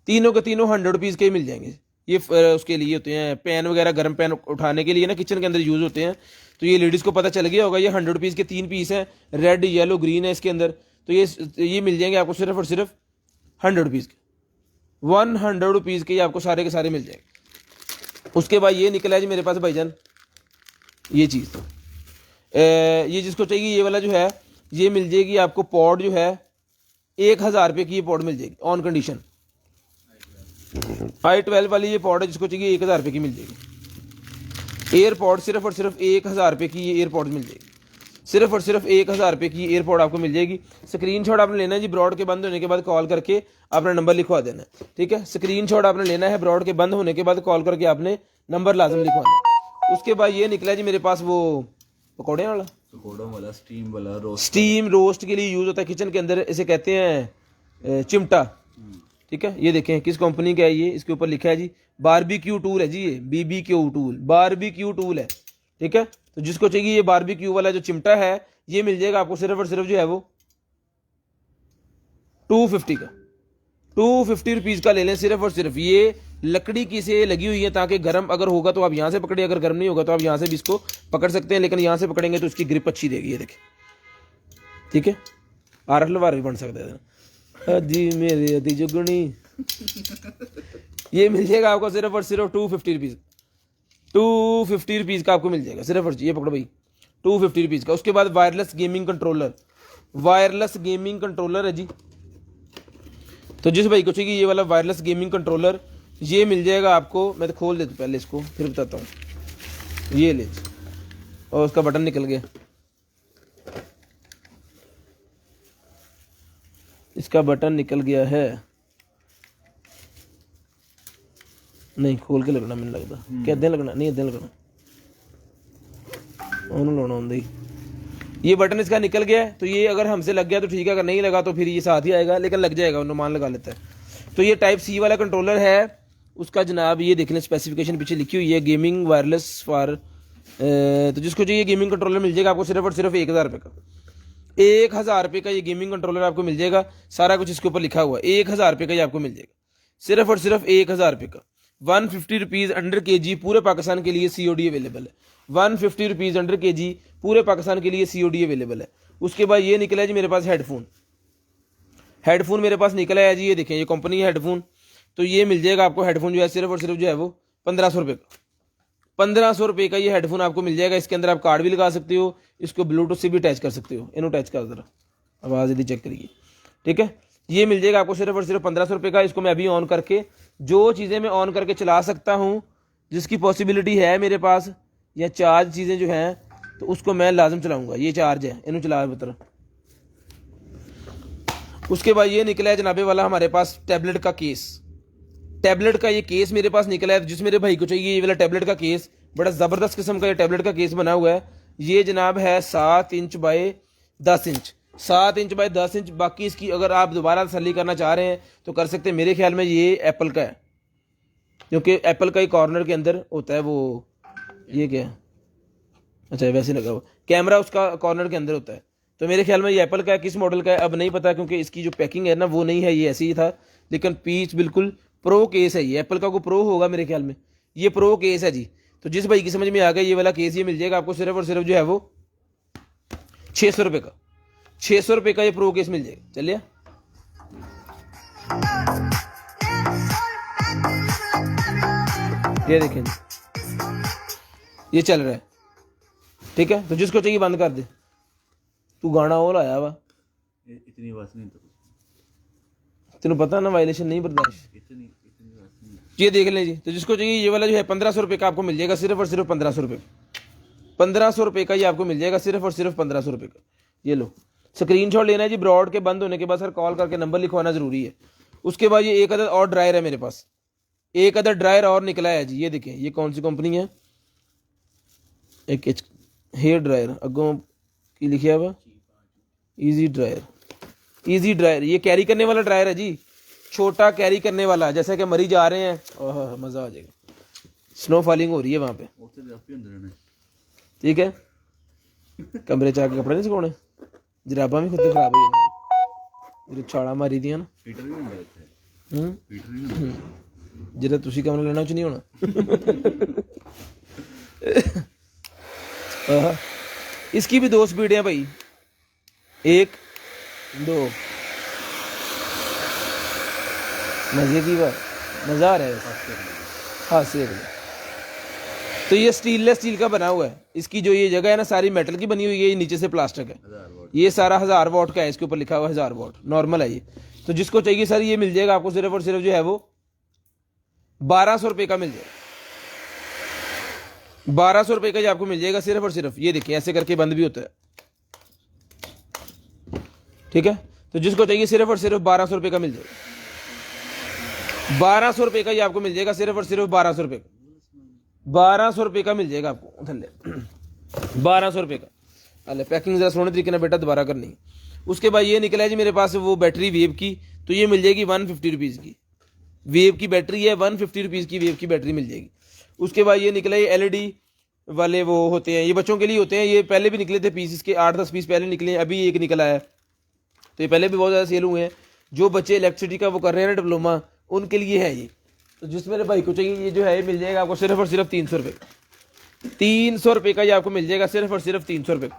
तीनों के तीनों 100 रुपीज़ के ही मिल जाएंगे। ये उसके लिए होते हैं पैन वगैरह, गर्म पैन उठाने के लिए ना, किचन के अंदर यूज़ होते हैं। तो ये लेडीज़ को पता चल गया होगा, ये 100 रुपीज़ के 3 पीस हैं, रेड येलो ग्रीन है इसके अंदर। तो ये मिल जाएंगे आपको सिर्फ और सिर्फ 100 रुपीज़ के। 100 रुपीज़ के ये आपको सारे के सारे मिल जाएंगे। उसके बाद ये निकला है जी मेरे पास भाईजान ये चीज़, ये जिसको चाहिए ये वाला जो है ये मिल जाएगी आपको। पॉड जो है 1000 रुपये की ये पॉड मिल जाएगी ऑन कंडीशन। i12 वाली ये पॉड है, जिसको चाहिए 1000 रुपये की मिल जाएगी। एयरपॉड सिर्फ और सिर्फ 1000 रुपये की ये एयरपॉड मिल जाएगी। सिर्फ और सिर्फ 1000 रुपये की एयरपॉड आपको मिल जाएगी। स्क्रीनशॉट आपने लेना है जी, ब्रॉड के बंद होने के बाद कॉल करके अपना नंबर लिखवा देना है, ठीक है। स्क्रीनशॉट आपने लेना है, ब्रॉड के बंद होने के बाद कॉल करके आपने नंबर लाजम लिखवाना है। उसके बाद ये निकला जी मेरे पास वो पकौड़े वाला, स्टीम रोस्ट के लिए यूज़ होता है किचन के अंदर, इसे कहते हैं चिमटा, ठीक है। ये देखें किस कंपनी का है ये, इसके ऊपर लिखा है जी बारबेक्यू टूल है जी, ये BBQ टूल, बारबेक्यू टूल है, ठीक है। तो जिसको चाहिए ये बारबेक्यू वाला जो चिमटा है ये मिल जाएगा आपको सिर्फ और सिर्फ जो है वो 250 का, 250 रुपीज़ का ले लें सिर्फ और सिर्फ। ये लकड़ी की से लगी हुई है ताकि गर्म अगर होगा तो आप यहाँ से पकड़े, अगर गर्म नहीं होगा तो आप यहाँ से भी इसको पकड़ सकते हैं, लेकिन यहाँ से पकड़ेंगे तो इसकी ग्रिप अच्छी देगी। ये देखें, ठीक है। आर हलवार भी बन सकते हैं जी मेरे अति जुगनी। ये मिल जाएगा आपको सिर्फ और सिर्फ 250 रुपीज़, 250 रुपीज़ का आपको मिल जाएगा सिर्फ और, ये पकड़ो भाई 250 रुपीज़ का। उसके बाद wireless gaming controller, wireless gaming controller है जी। तो जिस भाई को चाहिए ये वाला वायरलेस गेमिंग कंट्रोलर ये मिल जाएगा आपको। मैं तो खोल देता हूँ पहले इसको फिर बताता हूँ। ये ले, और उसका बटन निकल गया, इसका बटन निकल गया है। नहीं खोल के लगना मैंने लगता, क्या इदां लगना, नहीं इदां लगना, उन्होंने लाना होंगे। ये बटन इसका निकल गया है, तो ये अगर हमसे लग गया तो ठीक है, अगर नहीं लगा तो फिर ये साथ ही आएगा, लेकिन लग जाएगा, उन्होंने मान लगा लेता है। तो ये टाइप C वाला कंट्रोलर है उसका जनाब, ये देखने स्पेसिफिकेशन पीछे लिखी हुई है, गेमिंग वायरलेस फॉर। तो जिसको चाहिए गेमिंग कंट्रोलर मिल जाएगा आपको सिर्फ और सिर्फ 1000 रुपये का। 1000 रुपये का ये गेमिंग कंट्रोलर आपको मिल जाएगा, सारा कुछ इसके ऊपर लिखा हुआ है। 1000 रुपये का ये आपको मिल जाएगा सिर्फ और सिर्फ 1000 रुपये का। 150 रुपीज़ अंडर kg पूरे पाकिस्तान के लिए COD अवेलेबल है। 150 रुपीज़ अंडर kg पूरे पाकिस्तान के लिए COD अवेलेबल है। उसके बाद ये निकला है जी मेरे पास हेडफोन, हेडफोन मेरे पास निकला है जी, ये देखें ये कंपनी है हेडफोन। तो ये मिल जाएगा आपको हेडफोन जो है सिर्फ और सिर्फ जो है वो 1500 रुपये का। 1500 रुपये का ये हेडफोन आपको मिल जाएगा। इसके अंदर आप कार्ड भी लगा सकते हो, इसको ब्लूटूथ से भी अटैच कर सकते हो। इन्हों अटैच कर जरा, आवाज़ यदि चेक करिए, ठीक है। ये मिल जाएगा आपको सिर्फ और सिर्फ 1500 रुपये का। इसको मैं अभी ऑन करके, जो चीज़ें मैं ऑन करके चला सकता हूँ जिसकी पॉसिबिलिटी है मेरे पास, या चार्ज चीज़ें जो हैं तो उसको मैं लाजम चलाऊँगा। ये चार्ज है, इन्हों चला बतर। उसके बाद ये निकला है जनाबे वाला हमारे पास टैबलेट का केस। टैबलेट का ये केस मेरे पास निकला है, जिस मेरे भाई को चाहिए ये वाला टैबलेट का केस, बड़ा ज़बरदस्त किस्म का ये टैबलेट का केस बना हुआ है। ये जनाब है 7 inch by 10 inch, 7 inch by 10 inch. बाकी इसकी अगर आप दोबारा तसल्ली करना चाह रहे हैं तो कर सकते हैं। मेरे ख्याल में ये एप्पल का है, क्योंकि एप्पल का ही कॉर्नर के अंदर होता है वो, ये क्या है, अच्छा वैसे लगा हुआ कैमरा उसका कॉर्नर के अंदर होता है। तो मेरे ख्याल में ये एप्पल का है। किस मॉडल का है अब नहीं पता, क्योंकि इसकी जो पैकिंग है ना वो नहीं है, ये ऐसे ही था। लेकिन पीच बिल्कुल प्रो केस है, ये एप्पल का को प्रो होगा मेरे ख्याल में, ये प्रो केस है जी। तो जिस भाई की समझ में आ गया ये वाला केस, ये मिल जाएगा आपको सिर्फ और सिर्फ जो है वो 600 रुपये का, 600 रुपये का ये प्रो केस मिल जाएगा। चलिए ये देखें ये चल रहा है, ठीक है। तो जिसको चाहिए बंद कर दे। तू गाना और आया वा, इतनी बात नहीं तो तेन पता ना वायलेशन नहीं बर्दाश्त, इतनी बात नहीं। ये देख लें जी। तो जिसको चाहिए ये वाला जो है 1500 रुपये का आपको मिल जाएगा, सिर्फ और सिर्फ 1500 रुपये, 1500 रुपये का ये आपको मिल जाएगा, सिर्फ और सिर्फ 1500 रुपये का। ये लो स्क्रीनशॉट लेना है जी। ब्रॉड के बंद होने के बाद सर कॉल करके नंबर लिखवाना जरूरी है। उसके बाद ये एक अदर और ड्रायर है मेरे पास, एक अदर ड्रायर और निकला है जी। ये देखें ये कौन सी कंपनी है, एक हेयर ड्रायर अगों की लिखा हुआ इजी ड्रायर, इजी ड्रायर। ये कैरी करने वाला ड्रायर है जी, छोटा कैरी करने वाला। जैसे कि मरीज आ रहे हैं, ओह मज़ा आ जाएगा, स्नो फॉलिंग हो रही है वहाँ पे, ठीक है। कमरे च आके कपड़े नहीं सुखाने, जराबा भी खुद खराब हो जाए, छाड़ा मारी दिया ना। जिहड़ा तुसी कमरा लेना उच नहीं होना। इसकी भी 2 स्पीड है भाई, 1 2। मजे की बात, मजा आ रहा है हाथ से। तो ये स्टीनलेस स्टील का बना हुआ है। इसकी जो ये जगह है ना सारी मेटल की बनी हुई है, ये नीचे से प्लास्टिक है। ये सारा 1000 वॉट का है, इसके ऊपर लिखा हुआ 1000 वॉट, नॉर्मल है ये। तो जिसको चाहिए सर ये मिल जाएगा आपको सिर्फ और सिर्फ जो है वो 1200 रुपये का मिल जाएगा, 1200 रुपये का ये आपको मिल जाएगा सिर्फ और सिर्फ। ये देखिए ऐसे करके बंद भी होता है, ठीक है। तो जिसको चाहिए सिर्फ और सिर्फ 1200 रुपये का मिल जाएगा, 1200 रुपये का ये आपको मिल जाएगा, सिर्फ और सिर्फ 1200 रुपये का, 1200 रुपये का मिल जाएगा आपको थल्ले, 1200 रुपये का। अरे पैकिंग जरा सोने तरीके ना बेटा दोबारा करनी है। उसके बाद ये निकला है जी मेरे पास वो बैटरी वेव की, तो ये मिल जाएगी 150 रुपीज़ की। वेव की बैटरी है, 150 रुपीज़ की वेव की बैटरी मिल जाएगी। उसके बाद ये निकला है LED वाले वो होते हैं, ये बच्चों के लिए होते हैं। ये पहले भी निकले थे पीस, इसके 8-10 पीस पहले निकले हैं, अभी एक निकला है। तो ये पहले भी बहुत ज़्यादा सेल हुए हैं। जो बच्चे इलेक्ट्रिसिटी का वो कर रहे हैं ना डिप्लोमा, उनके लिए है ये। तो जिस मेरे भाई को चाहिए ये जो है मिल जाएगा आपको सिर्फ और सिर्फ 300 रुपये, 300 रुपये का ये आपको मिल जाएगा, सिर्फ और सिर्फ 300 रुपये।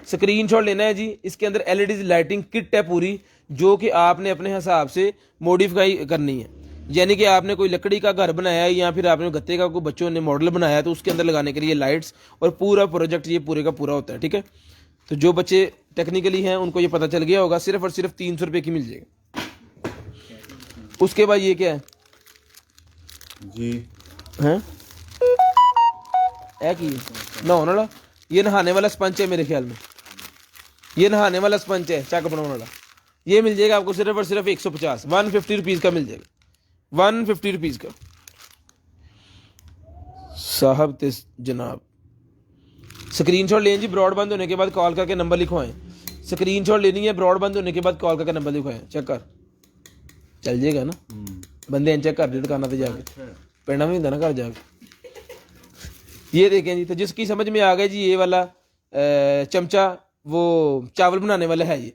स्क्रीनशॉट लेना है जी। इसके अंदर LED लाइटिंग किट है पूरी, जो कि आपने अपने हिसाब से मॉडिफाई करनी है। यानी कि आपने कोई लकड़ी का घर बनाया है या फिर आपने गत्ते का कोई बच्चों ने मॉडल बनाया है, तो उसके अंदर लगाने के लिए लाइट्स और पूरा प्रोजेक्ट ये पूरे का पूरा होता है, ठीक है। तो जो बच्चे टेक्निकली हैं उनको ये पता चल गया होगा, सिर्फ और सिर्फ 300 रुपये की मिल जाएगा। उसके बाद ये क्या है जी, हैं की नहाने वाला, ये नहाने वाला स्पंज है मेरे ख्याल में, ये नहाने वाला स्पंज है चक बनाने वाला। ये मिल जाएगा आपको सिर्फ और सिर्फ 150, 150 रुपीज़ का मिल जाएगा, 150 रुपीज़ का साहब तिस जनाब। स्क्रीनशॉट लें जी, ब्रॉडबैंड होने के बाद कॉल करके नंबर लिखवाएं। स्क्रीनशॉट लेनी है, ब्रॉडबैंड होने के बाद कॉल करके नंबर लिखवाएं। चेक कर चल जाएगा ना, बंदे चेक कर दे दुकाना पे जाके, पेड़ा भी होता ना घर जाके। ये देखें जी। तो जिसकी समझ में आ गया जी ये वाला चमचा वो चावल बनाने वाला है ये,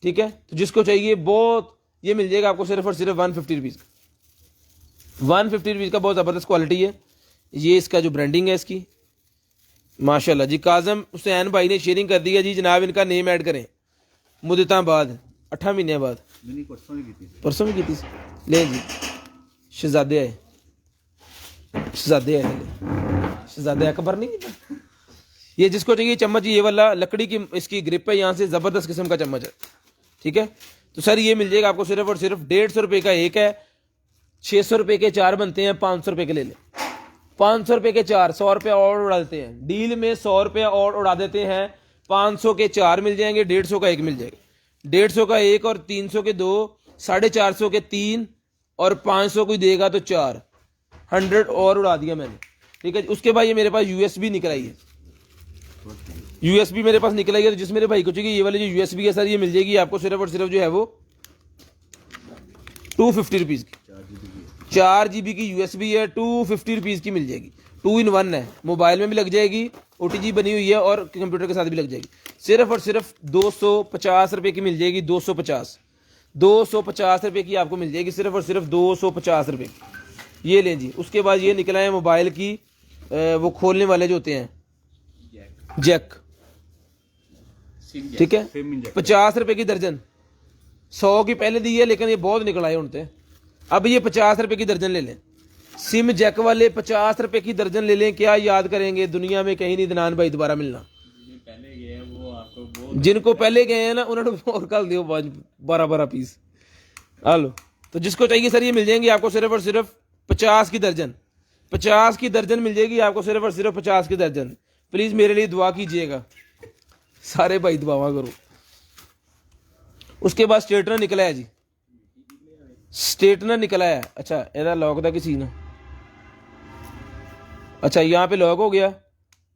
ठीक है। तो जिसको चाहिए बहुत ये मिल जाएगा आपको सिर्फ और सिर्फ 150 रुपीज़, 150 रुपीज़ का। बहुत ज़बरदस्त क्वालिटी है ये, इसका जो ब्रांडिंग है इसकी माशाल्लाह जी। काजम हुसैन भाई ने शेयरिंग कर दी है जी, जनाब इनका नेम ऐड करें मुद्दता बाद 8 महीने बाद, परसों भी की ले जी। शहजादे आए, शहजादे आए, शहजादे अकबर नहीं था ये। जिसको चाहिए चम्मच ये वाला लकड़ी की इसकी ग्रिप है, यहाँ से ज़बरदस्त किस्म का चम्मच है, ठीक है। तो सर ये मिल जाएगा आपको सिर्फ और सिर्फ 150 रुपये का एक है, 600 रुपये के 4 बनते हैं, 500 रुपये के ले लें, 500 रुपये के 4, 100 रुपया और उड़ा देते हैं डील में, 100 रुपया और उड़ा देते हैं, 500 के 4 मिल जाएंगे, 150 का एक मिल जाएगा। 150 का एक और 300 के दो, 450 के तीन और 500 कोई देगा तो 4, 100 और उड़ा दिया मैंने, ठीक है। उसके बाद ये मेरे पास यूएसबी निकल आई है, यूएसबी मेरे पास निकल आई है। तो जिस मेरे भाई को चाहिए ये वाली जो यूएसबी है सर, ये मिल जाएगी आपको सिर्फ और सिर्फ जो है वो 250 रुपीज़ की। 4 GB की यूएसबी है, 250 रुपीज़ की मिल जाएगी। 2 in 1 है, मोबाइल में भी लग जाएगी, OTG बनी हुई है और कंप्यूटर के साथ भी लग जाएगी। सिर्फ और सिर्फ 250 रुपये की मिल जाएगी। 250 रुपये की आपको मिल जाएगी, सिर्फ और सिर्फ 250 रुपये की। ये लें जी। उसके बाद ये निकला है मोबाइल की वो खोलने वाले जो होते हैं जैक, ठीक है, 50 रुपये की दर्जन। 100 की पहले दी है लेकिन ये बहुत निकल आए उनते। अब ये 50 रुपये की दर्जन ले लें, सिम जैक वाले 50 रुपये की दर्जन ले लें। क्या याद करेंगे, दुनिया में कहीं नहीं दनान भाई दोबारा मिलना। जिनको पहले गए हैं ना उन्होंने और कल दियो 12 पीस। हेलो, तो जिसको चाहिए सर ये मिल जाएंगे आपको सिर्फ और सिर्फ 50 की दर्जन। 50 की दर्जन मिल जाएगी आपको सिर्फ और सिर्फ 50 की दर्जन। प्लीज मेरे लिए दुआ कीजिएगा, सारे भाई दुआ करो। उसके बाद स्ट्रेटनर निकला है जी, स्ट्रेटनर निकला है। अच्छा एदा लॉक था किसी ने, अच्छा यहाँ पे लॉक हो गया,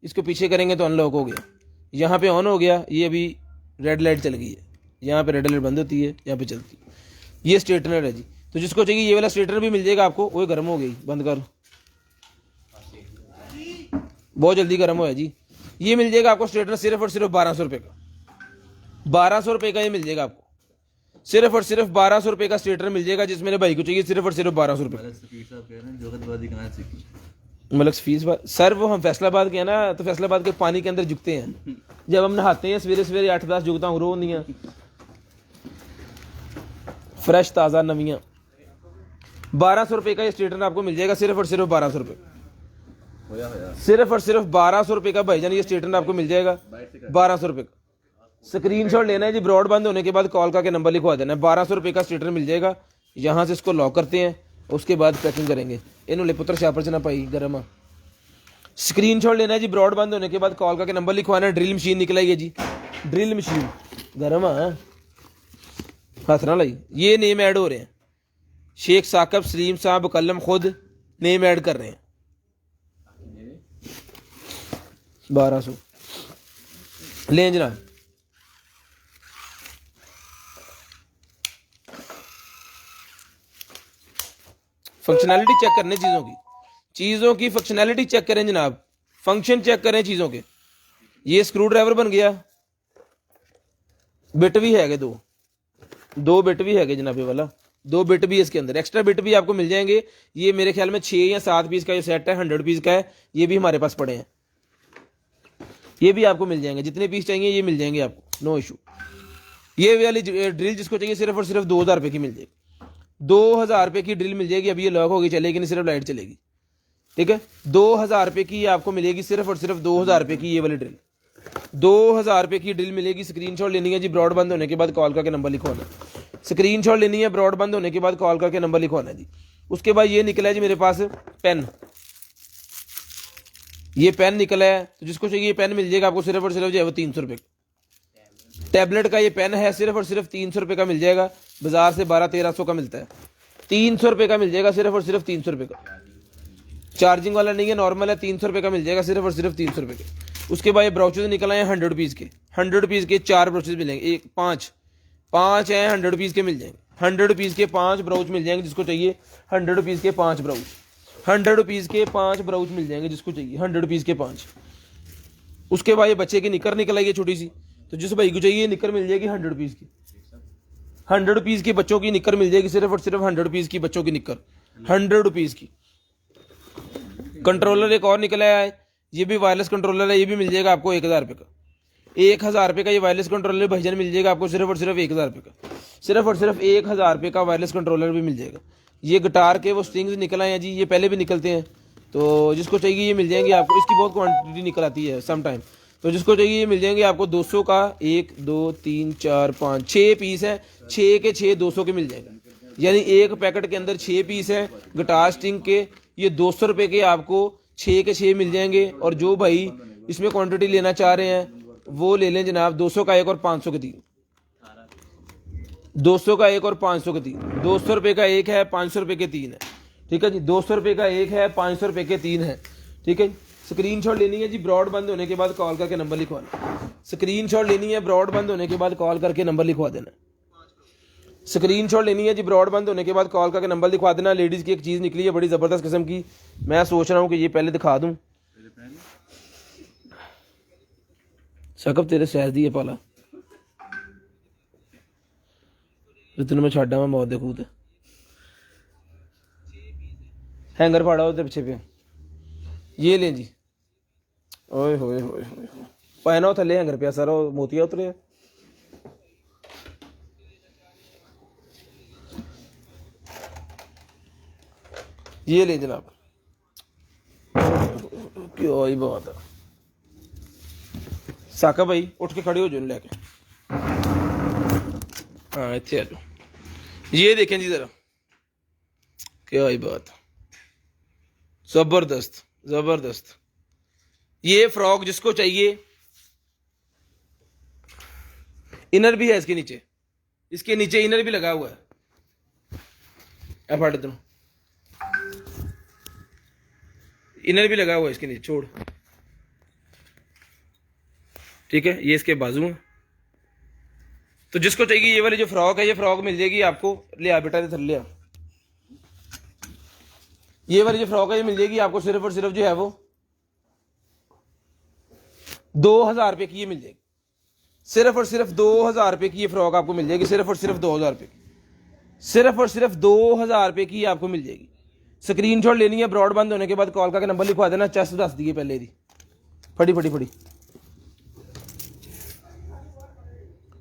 इसको पीछे करेंगे तो अनलॉक हो गया। यहाँ पे ऑन हो गया, ये अभी रेड लाइट चल गई है, यहाँ पे रेड लाइट बंद होती है, यहाँ पे चलती है। ये स्ट्रेटनर है जी। तो जिसको चाहिए ये वाला स्ट्रेटनर भी मिल जाएगा आपको। वो गर्म हो गई, बंद करो, बहुत जल्दी गर्म हो है जी। ये मिल जाएगा आपको स्ट्रेटनर सिर्फ और सिर्फ 1200 रुपये का। 1200 रुपये का ये मिल जाएगा आपको, सिर्फ और सिर्फ 1200 रुपये का स्ट्रेटनर मिल जाएगा। जिस मेरे भाई को चाहिए सिर्फ और सिर्फ 1200 रुपये। मलक फीस सर वो हम फैसलाबाद के हैं ना, तो फैसलाबाद के पानी के अंदर झुकते हैं। जब हम नहाते हैं सवेरे सवेरे 8-10 झुकता हूँ, रो नहीं फ्रेश ताज़ा नवियाँ। 1200 रुपये का ये स्ट्रेटनर आपको मिल जाएगा सिर्फ और सिर्फ 1200 रुपये। सिर्फ और सिर्फ 1200 रुपये का भाईजान ये स्ट्रेटनर आपको मिल जाएगा 1200 रुपये का। स्क्रीनशॉट लेना है जी, ब्रॉड बंद होने के बाद कॉल करके नंबर लिखवा देना है। 1200 रुपये का स्ट्रेटनर मिल जाएगा। यहाँ से इसको लॉक करते हैं, उसके बाद पैकिंग करेंगे। इन्हों ले पुत्र शापर से ना पाई गर्म। स्क्रीनशॉट लेना है जी, ब्रॉड बंद होने के बाद कॉल करके नंबर लिखवाना है। ड्रिल मशीन निकलाई है जी, ड्रिल मशीन गर्म है, हाथ ना लाई। ये नेम ऐड हो रहे हैं, शेख साकब सलीम साहब कलम खुद नेम ऐड कर रहे हैं। 1200 लें जनाब। फंक्शनैलिटी चेक करने चीज़ों की फंक्शनैलिटी चेक करें जनाब, फंक्शन चेक करें चीज़ों के। ये स्क्रू ड्राइवर बन गया, बिट भी है, दो बिट भी है जनाब, ये वाला 2 बिट भी है इसके अंदर। एक्स्ट्रा बिट भी आपको मिल जाएंगे। ये मेरे ख्याल में 6 या 7 पीस का ये सेट है, 100 पीस का है। ये भी हमारे पास पड़े हैं, ये भी आपको मिल जाएंगे। जितने पीस चाहिए ये मिल जाएंगे आपको, नो इशू। ये वाली ड्रिल जिसको चाहिए सिर्फ और सिर्फ 2000 रुपये की मिल जाएगी। 2000 रुपये की ड्रिल मिल जाएगी। अभी ये लॉक होगी, चलेगी नहीं, सिर्फ लाइट चलेगी, ठीक है। 2000 रुपये की आपको मिलेगी सिर्फ और सिर्फ 2000 रुपये की ये वाली ड्रिल। 2000 रुपये की ड्रिल मिलेगी। स्क्रीनशॉट लेनी है जी, ब्रॉड बंद होने के बाद कॉल करके नंबर लिखवाना। स्क्रीनशॉट लेनी है, ब्रॉड बंद होने के बाद कॉल करके नंबर लिखवाना जी। उसके बाद ये निकला है जी मेरे पास पेन, ये पेन निकला है। तो जिसको चाहिए ये पेन मिल जाएगा आपको सिर्फ और सिर्फ जो है वो 300 रुपये। टैबलेट का ये पेन है, सिर्फ और सिर्फ 300 रुपये का मिल जाएगा। बाजार से 1200-1300 का मिलता है, 300 रुपये का मिल जाएगा सिर्फ और सिर्फ 300 रुपये का। चार्जिंग वाला नहीं है, नॉर्मल है, 300 रुपये का मिल जाएगा सिर्फ और सिर्फ 300 रुपये के। उसके बाद ये ब्राउचेज निकल आए हैं 100 रुपीज़ के। 100 रुपीज़ के 4 ब्राउचेज मिलेंगे, 5 हैं 100 रुपीज़ के मिल जाएंगे। 100 रुपीज़ के 5 ब्राउच मिल जाएंगे जिसको चाहिए। 100 रुपीज़ के 5 ब्राउच, 100 रुपीज़ के 5 ब्राउच मिल जाएंगे जिसको चाहिए, 100 रुपीज़ के 5। उसके बाद ये बच्चे की निकर निकल आई है छोटी सी, तो जिस भाई को चाहिए निकर मिल जाएगी 100 रुपीज़ की। 100 रुपीज़ की बच्चों की निकर मिल जाएगी सिर्फ और सिर्फ 100 रुपीज़ की बच्चों की निकर, 100 रुपीज़ की। कंट्रोलर एक और निकला है, ये भी वायरलेस कंट्रोलर है, ये भी मिल जाएगा आपको 1000 रुपये का। 1000 रुपये का ये वायरलेस कंट्रोलर भाईजान मिल जाएगा आपको सिर्फ और सिर्फ 1000 रुपये का। सिर्फ और सिर्फ 1000 रुपये का वायरलेस कंट्रोलर भी मिल जाएगा। ये गिटार के वो स्ट्रिंग्स निकल आए हैं जी, ये पहले भी निकलते हैं, तो जिसको चाहिए ये मिल जाएंगे आपको। इसकी बहुत क्वांटिटी निकल आती है सम टाइम, तो जिसको चाहिए ये मिल जाएंगे आपको 200 का 1 2 3 4 5 6 पीस है, 6 के 6 200 के मिल जाएंगे। यानी एक पैकेट के अंदर 6 पीस है गिटार स्ट्रिंग के। ये 200 रुपये के आपको 6 के 6 मिल जाएंगे। और जो भाई इसमें क्वांटिटी लेना चाह रहे हैं वो ले लें जनाब, 200 का 1 और 500 के 3, 200 का एक और 500 के 3, 200 रुपये का एक है, 500 रुपये के 3 है, ठीक है जी। 200 रुपये का एक है, 500 रुपये के 3 है, ठीक है। स्क्रीनशॉट लेनी है जी, ब्रॉड बंद होने के बाद कॉल करके नंबर लिखवाना। स्क्रीनशॉट लेनी है, ब्रॉड बंद होने के बाद कॉल करके नंबर लिखवा देना। स्क्रीनशॉट लेनी है जी, ब्रॉड बंद होने के बाद कॉल करके नंबर लिखवा देना। लेडीज़ की एक चीज़ निकली है बड़ी ज़बरदस्त किस्म की, मैं सोच रहा हूँ कि ये पहले दिखा दूँ। सकब तेरे सैज दी है पाला तेन मैं छाड़ा मैं मौत देखू तो हैंगर फाड़ा होते पीछे पे ये लें जी। ओए होए होए होए पैना थले हैंगर पिया सारा मोतिया उतरे। ये ले जनाब, क्यों ही बात है। साका भाई उठ के खड़े हो जाओ लेके, हाँ इतने आ जाओ। ये देखें जी जरा, क्या ही बात, जबरदस्त जबरदस्त। ये फ्रॉक जिसको चाहिए, इनर भी है इसके नीचे, इसके नीचे इनर भी लगा हुआ है। फट दो, इनर भी लगा हुआ है इसके नीचे, छोड़, ठीक है। ये इसके बाजू हैं। तो जिसको चाहिए ये वाली जो फ्रॉक है, ये फ्रॉक मिल जाएगी आपको। ले आ बेटा, इधर ले आ। ये वाली जो फ्रॉक है ये मिल जाएगी आपको सिर्फ और सिर्फ जो है वो 2000 रुपये की ये मिल जाएगी। सिर्फ और सिर्फ 2000 रुपये की ये फ्रॉक आपको मिल जाएगी, सिर्फ और सिर्फ 2000 रुपये की, सिर्फ और सिर्फ 2000 रुपये की आपको मिल जाएगी। स्क्रीनशॉट लेनी है, ब्रॉड बंद होने के बाद कॉल करके नंबर लिखवा देना। चेस्ट दस दिए पहले दी, फड़ी फड़ी फड़ी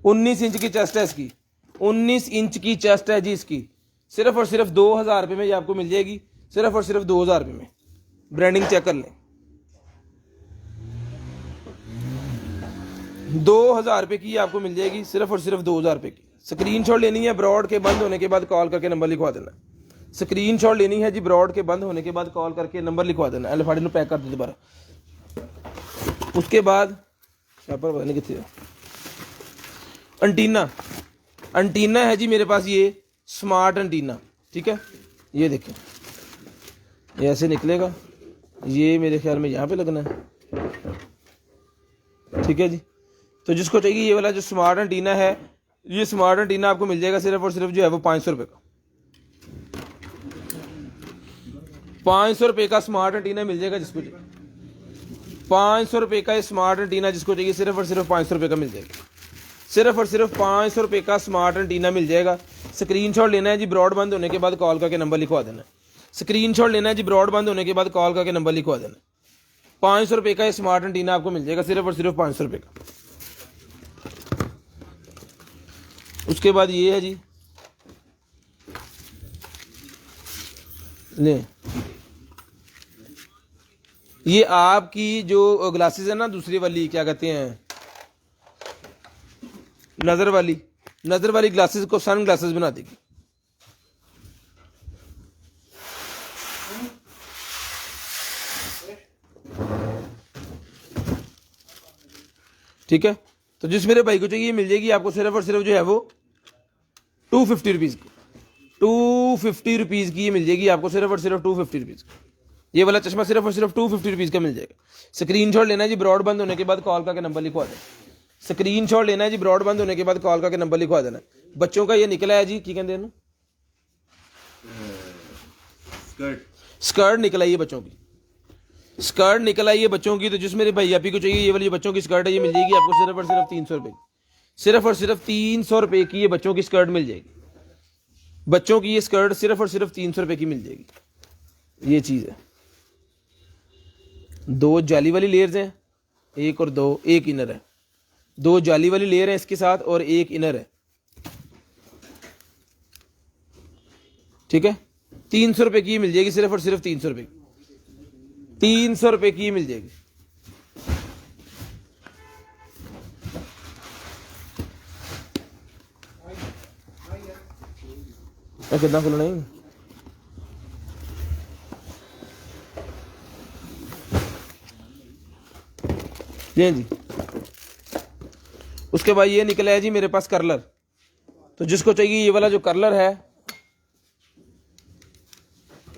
19 इंच की चेस्ट है इसकी, 19 इंच की चेस्ट है जी इसकी। सिर्फ और सिर्फ 2000 रुपये में ये आपको मिल जाएगी, सिर्फ और सिर्फ 2000 रुपये में। ब्रांडिंग चेक कर लें, 2000 रुपये की आपको मिल जाएगी, सिर्फ और सिर्फ 2000 रुपये की। स्क्रीनशॉट लेनी है, ब्रॉड के बंद होने के बाद कॉल करके नंबर लिखवा देना। स्क्रीनशॉट लेनी है जी, ब्रॉड के बंद होने के बाद कॉल करके नंबर लिखवा देना। एलिफाड़ी में पैक कर दो दोबारा। उसके बाद शापर पता नहीं कितने अंटीना, अंटीना है जी मेरे पास, ये स्मार्ट अंटीना, ठीक है। ये देखें, ये ऐसे निकलेगा, ये मेरे ख्याल में यहाँ पे लगना है, ठीक है जी। तो जिसको चाहिए ये वाला जो स्मार्ट एंटीना है, ये स्मार्ट एंटीना आपको मिल जाएगा सिर्फ और सिर्फ जो है वो 500 रुपये का। 500 रुपये का स्मार्ट एंटीना मिल जाएगा जिसको चाहिए। 500 रुपये का ये स्मार्ट एंटीना जिसको चाहिए सिर्फ और सिर्फ 500 रुपये का मिल जाएगा। सिर्फ और सिर्फ 500 रुपये का स्मार्ट एंटीना मिल जाएगा। स्क्रीनशॉट लेना है जी, ब्रॉड बंद होने के बाद कॉल करके नंबर लिखवा देना। स्क्रीनशॉट लेना है जी, ब्रॉड बंद होने के बाद कॉल करके नंबर लिखवा देना। 500 रुपये का ये स्मार्ट एंटीना आपको मिल जाएगा, सिर्फ और सिर्फ 500 रुपये का। उसके बाद ये है जी, ले ये आपकी जो ग्लासेस है ना, दूसरी वाली क्या कहते हैं, नजर वाली ग्लासेस को सन ग्लासेस बना देगी। ठीक है। तो जिस मेरे भाई को चाहिए मिल जाएगी आपको सिर्फ और सिर्फ जो है वो 250 रुपीज़ की, 250 रुपीज़ की ये मिल जाएगी आपको, सिर्फ और सिर्फ 250 रुपीज़ की। ये वाला चश्मा सिर्फ और सिर्फ 250 रुपीज़ का मिल जाएगा। स्क्रीनशॉट लेना है जी, ब्रॉड बंद होने के बाद कॉल करके नंबर लिखवा देना। स्क्रीनशॉट लेना है जी, ब्रॉड बंद होने के बाद कॉल करके नंबर लिखवा देना। बच्चों का ये निकला है जी, की कहते हैं स्कर्ट निकला है, ये बच्चों की स्कर्ट निकल आई है बच्चों की। तो जिस मेरे भाई आपी को चाहिए ये वाली बच्चों की स्कर्ट है, ये मिल जाएगी आपको सिर्फ और सिर्फ 300 रुपये की। सिर्फ और सिर्फ 300 रुपये की ये बच्चों की स्कर्ट मिल जाएगी। बच्चों की ये स्कर्ट सिर्फ और सिर्फ 300 रुपये की मिल जाएगी। ये चीज़ है। 2 जाली वाली लेयर्स हैं, 1 और 2, 1 इनर है। 2 जाली वाली लेयर है इसके साथ और 1 इनर है, ठीक है। 300 रुपये की मिल जाएगी, सिर्फ और सिर्फ 300 रुपये की। 300 रुपये की मिल जाएगी। कितना खुलना नहीं जी। उसके बाद ये निकला है जी मेरे पास कर्लर। तो जिसको चाहिए ये वाला जो कलर है,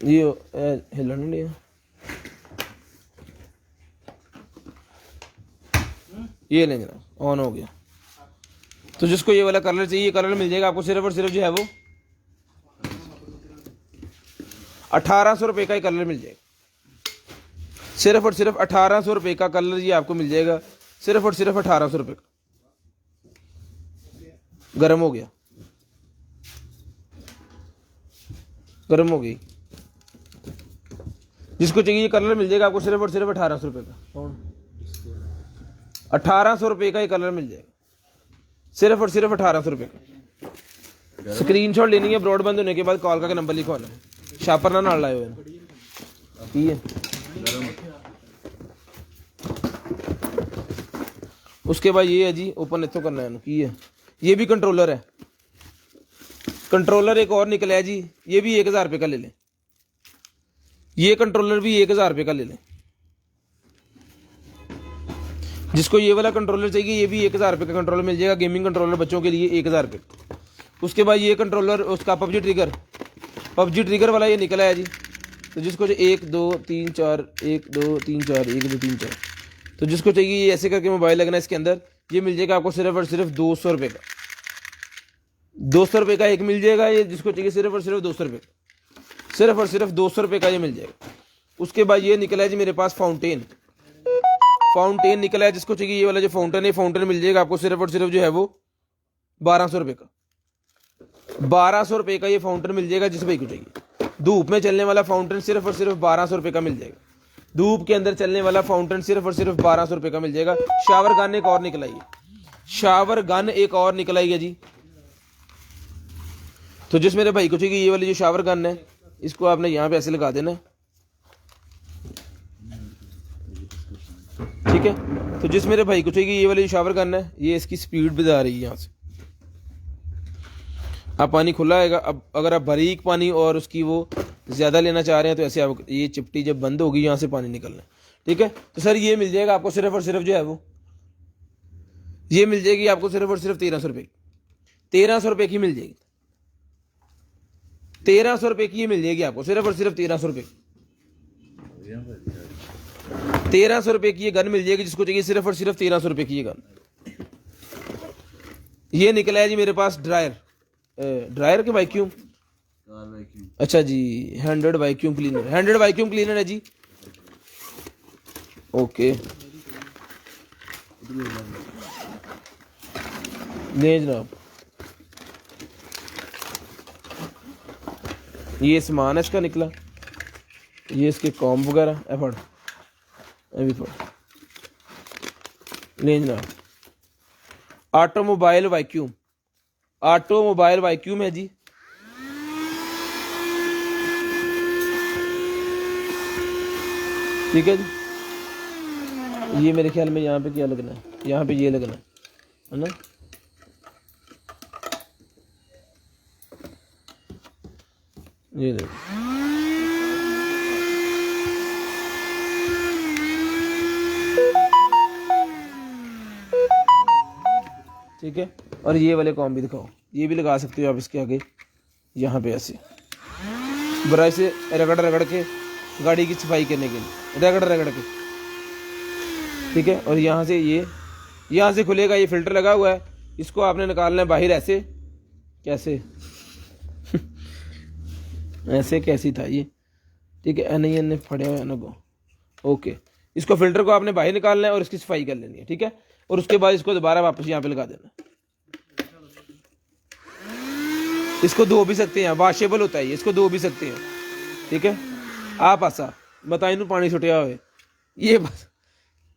ये हिलने नहीं दिया, ये लेंगे ना, ऑन हो गया। तो जिसको ये वाला कलर चाहिए, ये कलर मिल जाएगा आपको सिर्फ और सिर्फ जो है वो 1800 रुपये का ही कलर मिल जाएगा। सिर्फ और सिर्फ 1800 रुपये का कलर ये आपको मिल जाएगा, सिर्फ और सिर्फ 1800 रुपये का। गर्म हो गया, गर्म हो गई। जिसको चाहिए ये कलर मिल जाएगा आपको सिर्फ और सिर्फ 1800 रुपये का। 1800 रुपये का ये कलर मिल जाएगा, सिर्फ और सिर्फ 1800 रुपये का। स्क्रीनशॉट लेनी है, ब्रॉड बंद होने के बाद कॉल का नंबर लिखवाना है। शापर ना नाल लाए हुए ठीक है। उसके बाद ये है जी, ओपन इतो करना है की है। ये भी कंट्रोलर है, कंट्रोलर एक और निकला है जी, ये भी 1000 रुपये का ले लें। ये कंट्रोलर भी 1000 रुपये का ले लें। जिसको ये वाला कंट्रोलर चाहिए, ये भी 1000 रुपये का कंट्रोलर मिल जाएगा, गेमिंग कंट्रोलर बच्चों के लिए 1000 रुपये। उसके बाद ये कंट्रोलर, उसका पबजी ट्रिगर वाला ये निकला है जी। तो जिसको 1 2 3 4 1 2 3 4 1 2 3 4, तो जिसको चाहिए ये ऐसे करके मोबाइल लगना है इसके अंदर, ये मिल जाएगा आपको सिर्फ और सिर्फ 200 रुपये का। 200 रुपये का एक मिल जाएगा ये, जिसको चाहिए सिर्फ और सिर्फ 200 रुपये, सिर्फ और सिर्फ 200 रुपये का ये मिल जाएगा। उसके बाद ये निकला है जी मेरे पास फाउंटेन निकला है। जिसको चाहिए ये वाला जो फाउंटेन है, फाउंटेन मिल जाएगा आपको सिर्फ और सिर्फ जो है वो 1200 रुपये का। 1200 रुपये का ये फाउंटेन मिल जाएगा जिस भाई को चाहिए। धूप में चलने वाला फाउंटेन सिर्फ और सिर्फ 1200 रुपये का मिल जाएगा। धूप के अंदर चलने वाला फाउंटेन सिर्फ और सिर्फ 1200 रुपये का मिल जाएगा। शावर गन एक और निकल आई है, शावर गन एक और निकल आई है जी। तो जिस मेरे भाई को चाहिए ये वाली जो शावर गन है, इसको आपने यहाँ पे ऐसे लगा देना, ठीक है। तो जिस मेरे भाई को चाहिए ये वाली जो शावर गन है, ये इसकी स्पीड बता रही है यहाँ से। आप पानी खुला आएगा, अब अगर आप बारीक पानी और उसकी वो ज़्यादा लेना चाह रहे हैं तो ऐसे आप ये चिपटी जब बंद होगी यहाँ से पानी निकलना है, ठीक है। तो सर ये मिल जाएगा आपको सिर्फ और सिर्फ जो है वो, ये मिल जाएगी आपको सिर्फ और सिर्फ 1300 रुपये, 1300 रुपये की मिल जाएगी। 1300 रुपये की ये मिल जाएगी आपको सिर्फ और सिर्फ 1300 रुपये, 1300 रुपये की ये गन मिल जाएगी। जिसको चाहिए सिर्फ और सिर्फ 1300 रुपये की ये गन। ये निकला है जी मेरे पास ड्रायर के वैक्यूम, अच्छा जी, 100 वैक्यूम क्लीनर, 100 वैक्यूम क्लीनर है जी, ओके। नहीं जनाब, ये सामान है इसका निकला, ये इसके कॉम्ब वगैरह एफर्ड अभी पढ़ नहीं जनाब। ऑटोमोबाइल वैक्यूम है जी। ठीक है जी। ये मेरे ख्याल में यहाँ पे क्या लगना है, यहाँ पे ये लगना है ना। ये देखो, ठीक है। और ये वाले कॉम भी दिखाओ, ये भी लगा सकते हो आप इसके आगे, यहाँ पे ऐसे ब्रश से रगड़ के गाड़ी की सफाई करने के लिए, रगड़ के, ठीक है। और यहाँ से ये, यहाँ से खुलेगा, ये फिल्टर लगा हुआ है, इसको आपने निकालना है बाहर ऐसे, कैसे ऐसे कैसी था ये, ठीक है। नहीं फड़े हुए ना को, ओके। इसको फिल्टर को आपने बाहर निकालना है और इसकी सफाई कर लेनी है, ठीक है। और उसके बाद इसको दोबारा वापस यहाँ पे लगा देना। इसको धो भी सकते हैं, वॉशेबल होता है ये, इसको धो भी सकते हैं, ठीक है। आप ऐसा बताए नू पानी छुटिया हुए ये बस,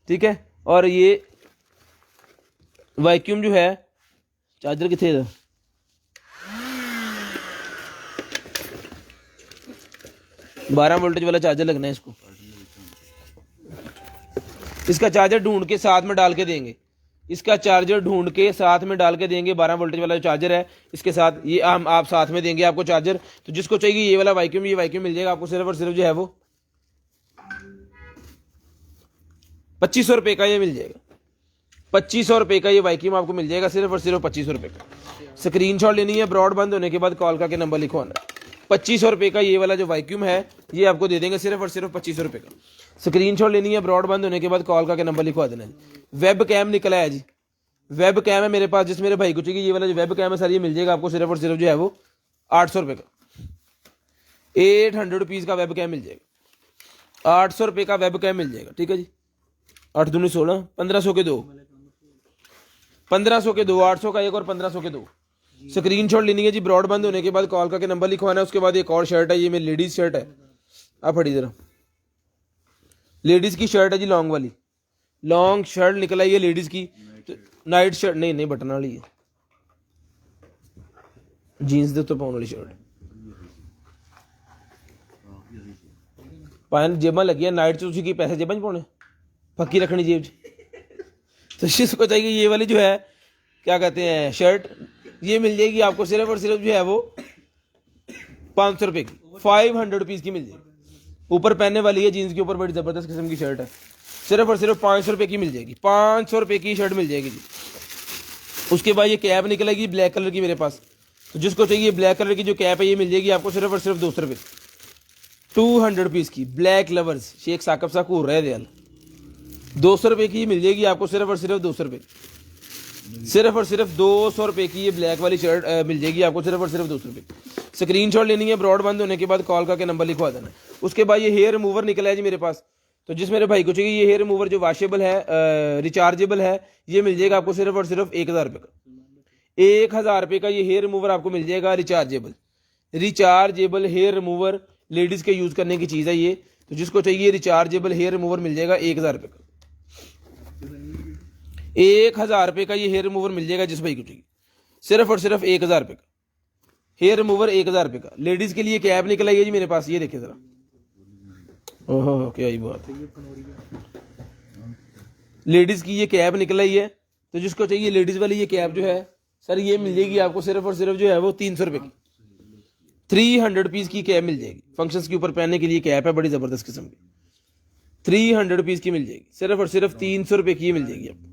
ठीक है। और ये वैक्यूम जो है, चार्जर कितने था, बारह वोल्टेज वाला चार्जर लगना है इसको। इसका चार्जर ढूंढ के साथ में डाल के देंगे, इसका चार्जर ढूंढ के साथ में डाल के देंगे। 12 वोल्टेज वाला जो चार्जर है, इसके साथ ये हम आप साथ में देंगे आपको चार्जर। तो जिसको चाहिए ये वाला वैक्यूम, ये वैक्यूम मिल जाएगा आपको सिर्फ और सिर्फ जो है वो 2500 रुपये का ये मिल जाएगा। 2500 रुपये का ये वैक्यूम आपको मिल जाएगा सिर्फ और सिर्फ 2500 रुपये का। स्क्रीनशॉट लेनी है, ब्रॉड बंद होने के बाद कॉल करके नंबर लिखवाना है। 2500 रुपये का ये वाला जो वैक्यूम है ये आपको दे देंगे सिर्फ और सिर्फ 2500 रुपये का। स्क्रीनशॉट लेनी है, ब्रॉड बंद होने के बाद कॉल करके नंबर लिखवा देना जी। वेब कैम निकला है जी, वेब कैम है मेरे पास, जिस मेरे भाई को चाहिए ये वाला जो वेब कैम है सर ये मिल जाएगा आपको सिर्फ और सिर्फ जो है वो 800 रुपये का। 800 रुपीज़ का वेब कैम मिल जाएगा, 800 रुपये का वेब कैम मिल जाएगा। ठीक है जी, 8 दूनी 16, 1500 के दो, 1500 के दो, 800 का एक और 1500 के दो। स्क्रीनशॉट लेनी है जी, ब्रॉड बंद होने के बाद कॉल करके नंबर लिखवाना है। उसके बाद एक और शर्ट है, ये मेरी लेडीज शर्ट है, आप फटी जरा, लेडीज की शर्ट है जी, लॉन्ग वाली, लॉन्ग शर्ट निकला ये लेडीज की, नाइट शर्ट नहीं बटन वाली है, जीन्स दे तो पाउन वाली शर्ट, पायन जेबा लगी है नाइट च उसी की पैसे जेबा च पाने, पक्की रखनी जेब च। तो जिसको चाहिए ये वाली जो है क्या कहते हैं शर्ट, ये मिल जाएगी आपको सिर्फ और सिर्फ जो है वो 500 रुपये की, 500 रुपीज़ की मिल जाएगी। ऊपर पहनने वाली है जीन्स के ऊपर, बड़ी ज़बरदस्त किस्म की शर्ट है, सिर्फ और सिर्फ 500 रुपये की मिल जाएगी, 500 रुपये की शर्ट मिल जाएगी जी। उसके बाद ये कैप निकलेगी ब्लैक कलर की मेरे पास, तो जिसको चाहिए ब्लैक कलर की जो कैप है ये मिल जाएगी आपको सिर्फ और सिर्फ 200 रुपये, 200 रुपीज़ की। ब्लैक लवर्स शेख साकब सा घूर रहे दयाल, 200 रुपये की मिल जाएगी आपको सिर्फ और सिर्फ 200 रुपये, सिर्फ और सिर्फ 200 रुपये की ये ब्लैक वाली शर्ट मिल जाएगी आपको सिर्फ और सिर्फ 200 रुपये। स्क्रीनशॉट लेनी है, ब्रॉड बंद होने के बाद कॉल करके नंबर लिखवा देना है। उसके बाद ये हेयर रिमूवर निकला है जी मेरे पास, तो जिस मेरे भाई को चाहिए ये हेयर रिमूवर जो वॉशेबल है, रिचार्जेबल है, ये मिल जाएगा आपको सिर्फ और सिर्फ 1000 रुपये का। 1000 रुपये का ये हेयर रिमूवर आपको मिल जाएगा, rechargeable, rechargeable hair remover, ladies के यूज़ करने की चीज़ है ये, तो जिसको चाहिए रिचार्जेबल हेयर रिमूवर मिल जाएगा 1000 रुपये का। 1000 रुपये का ये हेयर रिमूवर मिल जाएगा जिस भाई को चाहिए, सिर्फ और सिर्फ 1000 रुपये का हेयर रिमूवर, 1000 रुपये का। लेडीज़ के लिए कैप निकल आई है जी मेरे पास, ये देखिए ज़रा, ओहो क्या ही बात, लेडीज़ की ये कैप निकल आई है, तो जिसको चाहिए लेडीज़ वाली ये कैप जो है सर ये मिल जाएगी आपको सिर्फ और सिर्फ जो है वो 300 रुपये की, 300 रुपीज़ की कैप मिल जाएगी। फंक्शंस के ऊपर पहनने के लिए कैप है, बड़ी ज़बरदस्त किस्म की, 300 रुपीज़ की मिल जाएगी, सिर्फ और सिर्फ 300 रुपये की मिल जाएगी आपको।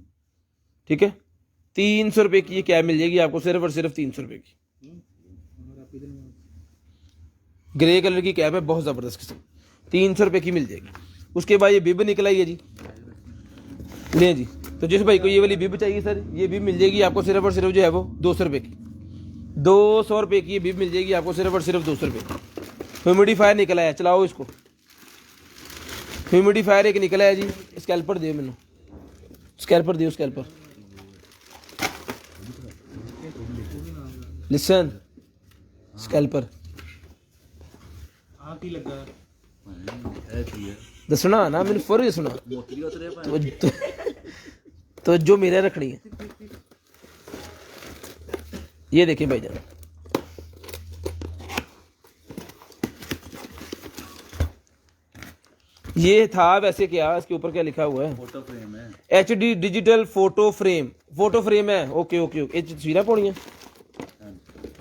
ठीक है, 300 रुपये की ये कैप मिल जाएगी आपको सिर्फ और सिर्फ 300 रुपये की। ग्रे कलर की कैप है, बहुत ज़बरदस्त किस्म, 300 रुपये की मिल जाएगी। उसके बाद ये बिब निकला ही है जी, ले जी, तो जिस भाई को ये वाली बिब चाहिए सर ये बिब मिल जाएगी आपको सिर्फ और सिर्फ जो है वो 200 रुपये की, 200 रुपये की ये बिब मिल जाएगी आपको सिर्फ और सिर्फ 200 रुपये की। ह्यूमिडिफायर निकला है, चलाओ इसको, ह्यूमिडिफायर एक निकला है जी, स्कैल्पर दे मैनू, स्कैल्पर दियो, स्कैल्पर, लिसन, स्कैल्पर दसना ना मैंने फौरी दसना, तो जो मेरे रखनी है। ये देखिए भाईजान, ये था वैसे क्या, इसके ऊपर क्या लिखा हुआ है, फोटो फ्रेम है, HD digital photo frame, photo frame है, ओके ओके ओके, तस्वीरें पानी है,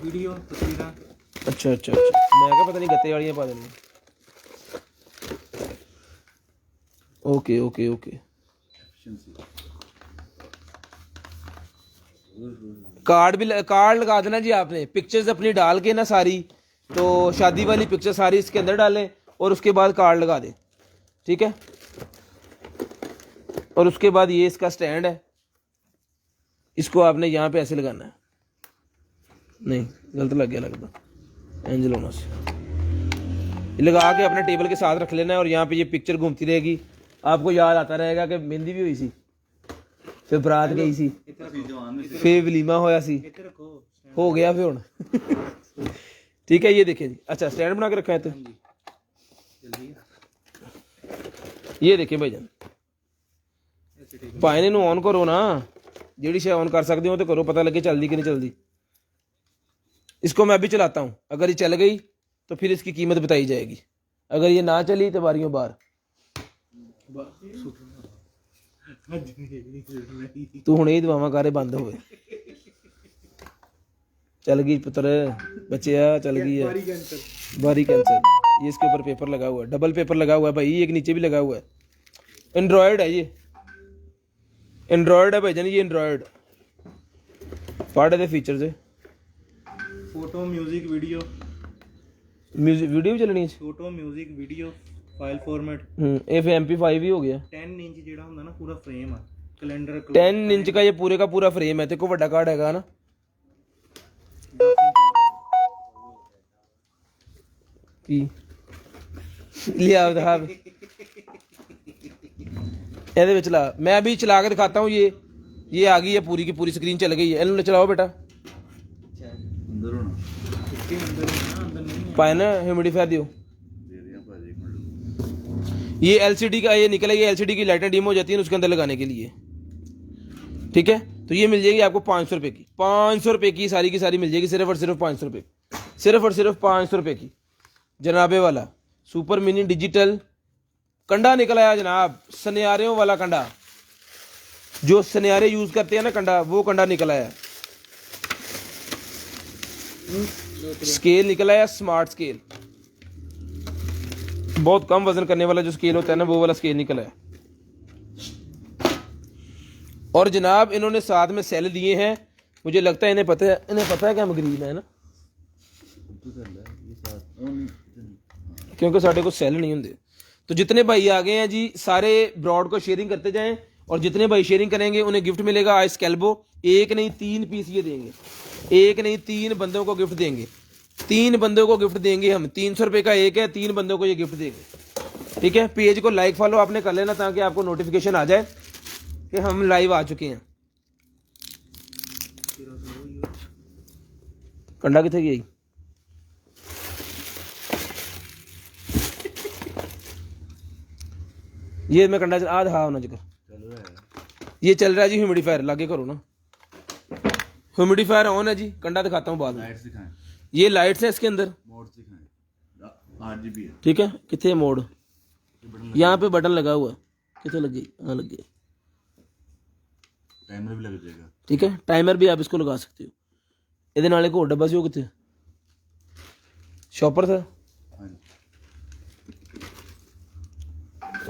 वीडियो तस्वीरें, अच्छा अच्छा अच्छा, मैं क्या पता नहीं गत्ते वालियां पा देनी, ओके ओके ओके। कार्ड भी कार्ड लगा देना जी आपने, पिक्चर्स अपनी डाल के ना सारी, तो शादी वाली पिक्चर सारी इसके अंदर डालें और उसके बाद कार्ड लगा दें। ठीक है, और उसके बाद ये इसका स्टैंड है, इसको आपने यहाँ पे ऐसे लगाना है, नहीं गलत लग गया लगता, एंजल होना से लगा के अपने टेबल के साथ रख लेना है, और यहाँ पे ये पिक्चर घूमती रहेगी, आपको याद आता रहेगा कि मेहंदी भी हुई सी, फिर बरात गई सी, फिर वलीमा होया सी, हो गया फिर हुण। ठीक है, ये देखिए जी, अच्छा स्टैंड बना के रखा है, तो ये देखिए भाईजान, भाई इन्हू ऑन करो ना, जी शे ऑन कर सकते हो तो करो, पता लगे चलती कि नहीं चलती। इसको मैं अभी चलाता हूँ, अगर ये चल गई तो फिर इसकी कीमत बताई जाएगी, अगर ये ना चली तो बारियों बार। तू हुणे ही दुआवां करे बंद होवे, चल गई पुत्र बच्चिया, चल गई है, बारी कैंसर। ये इसके ऊपर पेपर लगा हुआ है, डबल पेपर लगा हुआ है भाई, एक नीचे भी लगा हुआ है, एंड्रॉयड है ये, एंड्रॉयड है भाईजान, ये एंड्रॉयड पार्ट है फीचर्स है। Photo music video, music video भी चलनी है। Photo music video file format. ये फिर MP5 ही हो गया। 10 इंच ਜਿਹੜਾ ਹੁੰਦਾ ਨਾ ਪੂਰਾ ਫਰੇਮ ਆ कैलेंडर 10 इंच का ये पूरे का पूरा फ्रेम है। देखो बड़ा कार्ड हैगा ना, की लिया दिखा ਇਹਦੇ ਵਿੱਚ ਲਾ। मैं अभी चला के दिखाता हूँ। ये आ गई है, पूरी की पूरी स्क्रीन चल गई है। इन्होंने चलाओ बेटा, अंदर होना इसके अंदर है ना, अंदर नहीं है। पाए ना ह्यूमिडिफायर दियो। दे रहे हैं भाजी, एक मिनट। ये LCD का ये निकला, ये LCD की लाइटें डिम हो जाती हैं उसके अंदर लगाने के लिए, ठीक है। तो ये मिल जाएगी आपको 500 रुपये की। 500 रुपये की सारी मिल जाएगी, सिर्फ और सिर्फ 500 रुपये, सिर्फ और सिर्फ 500 रुपये की। जनाबे वाला सुपर मिनी डिजिटल कंडा निकला है जनाब, सनियारों वाला कंडा, जो सनियारे यूज करते हैं ना कंडा, वो कंडा निकला है। स्केल निकला है स्मार्ट स्केल, बहुत कम वजन करने वाला जो स्केल होता है ना, वो वाला स्केल निकला है। और जनाब इन्होंने साथ में सेल दिए हैं। मुझे लगता है इन्हें पता है कि हम गरीब हैं ना, क्योंकि साढ़े को सेल नहीं होंगे। तो जितने भाई आ गए हैं जी, सारे ब्रॉड को शेयरिंग करते जाएं, और जितने भाई शेयरिंग करेंगे उन्हें गिफ्ट मिलेगा आइस कैल्बो। एक नहीं 3 पीस ये देंगे, एक नहीं 3 बंदों को गिफ्ट देंगे। 3 बंदों को गिफ्ट देंगे हम। 300 रुपये का एक है, 3 बंदों को ये गिफ्ट देंगे, ठीक है। पेज को लाइक फॉलो आपने कर लेना ताकि आपको नोटिफिकेशन आ जाए कि हम लाइव आ चुके हैं। कंडा कितने गई? ये मैं कंडा आज हाँ होना जिक्र चल रहा है। ये चल रहा है जी ह्यूमिडिफायर। लागे करो ना, ह्यूमिडिफायर ऑन है जी। कंडा दिखाता हूँ बाद में। लाइट्स दिखाएं, ये लाइट्स है इसके अंदर, मोड्स दिखाएं। RGB है। ठीक है। कितने मोड? यहाँ पे बटन लगा हुआ है, कितने लग गई? हाँ लग गई। टाइमर भी लग जाएगा, ठीक है। टाइमर भी आप इसको लगा सकते हो। ਇਹਦੇ ਨਾਲ ਇੱਕ ਹੋਰ ਡੱਬਾ ਸੀ, ਉਹ ਕਿੱਥੇ? शॉपर था हाँ जी।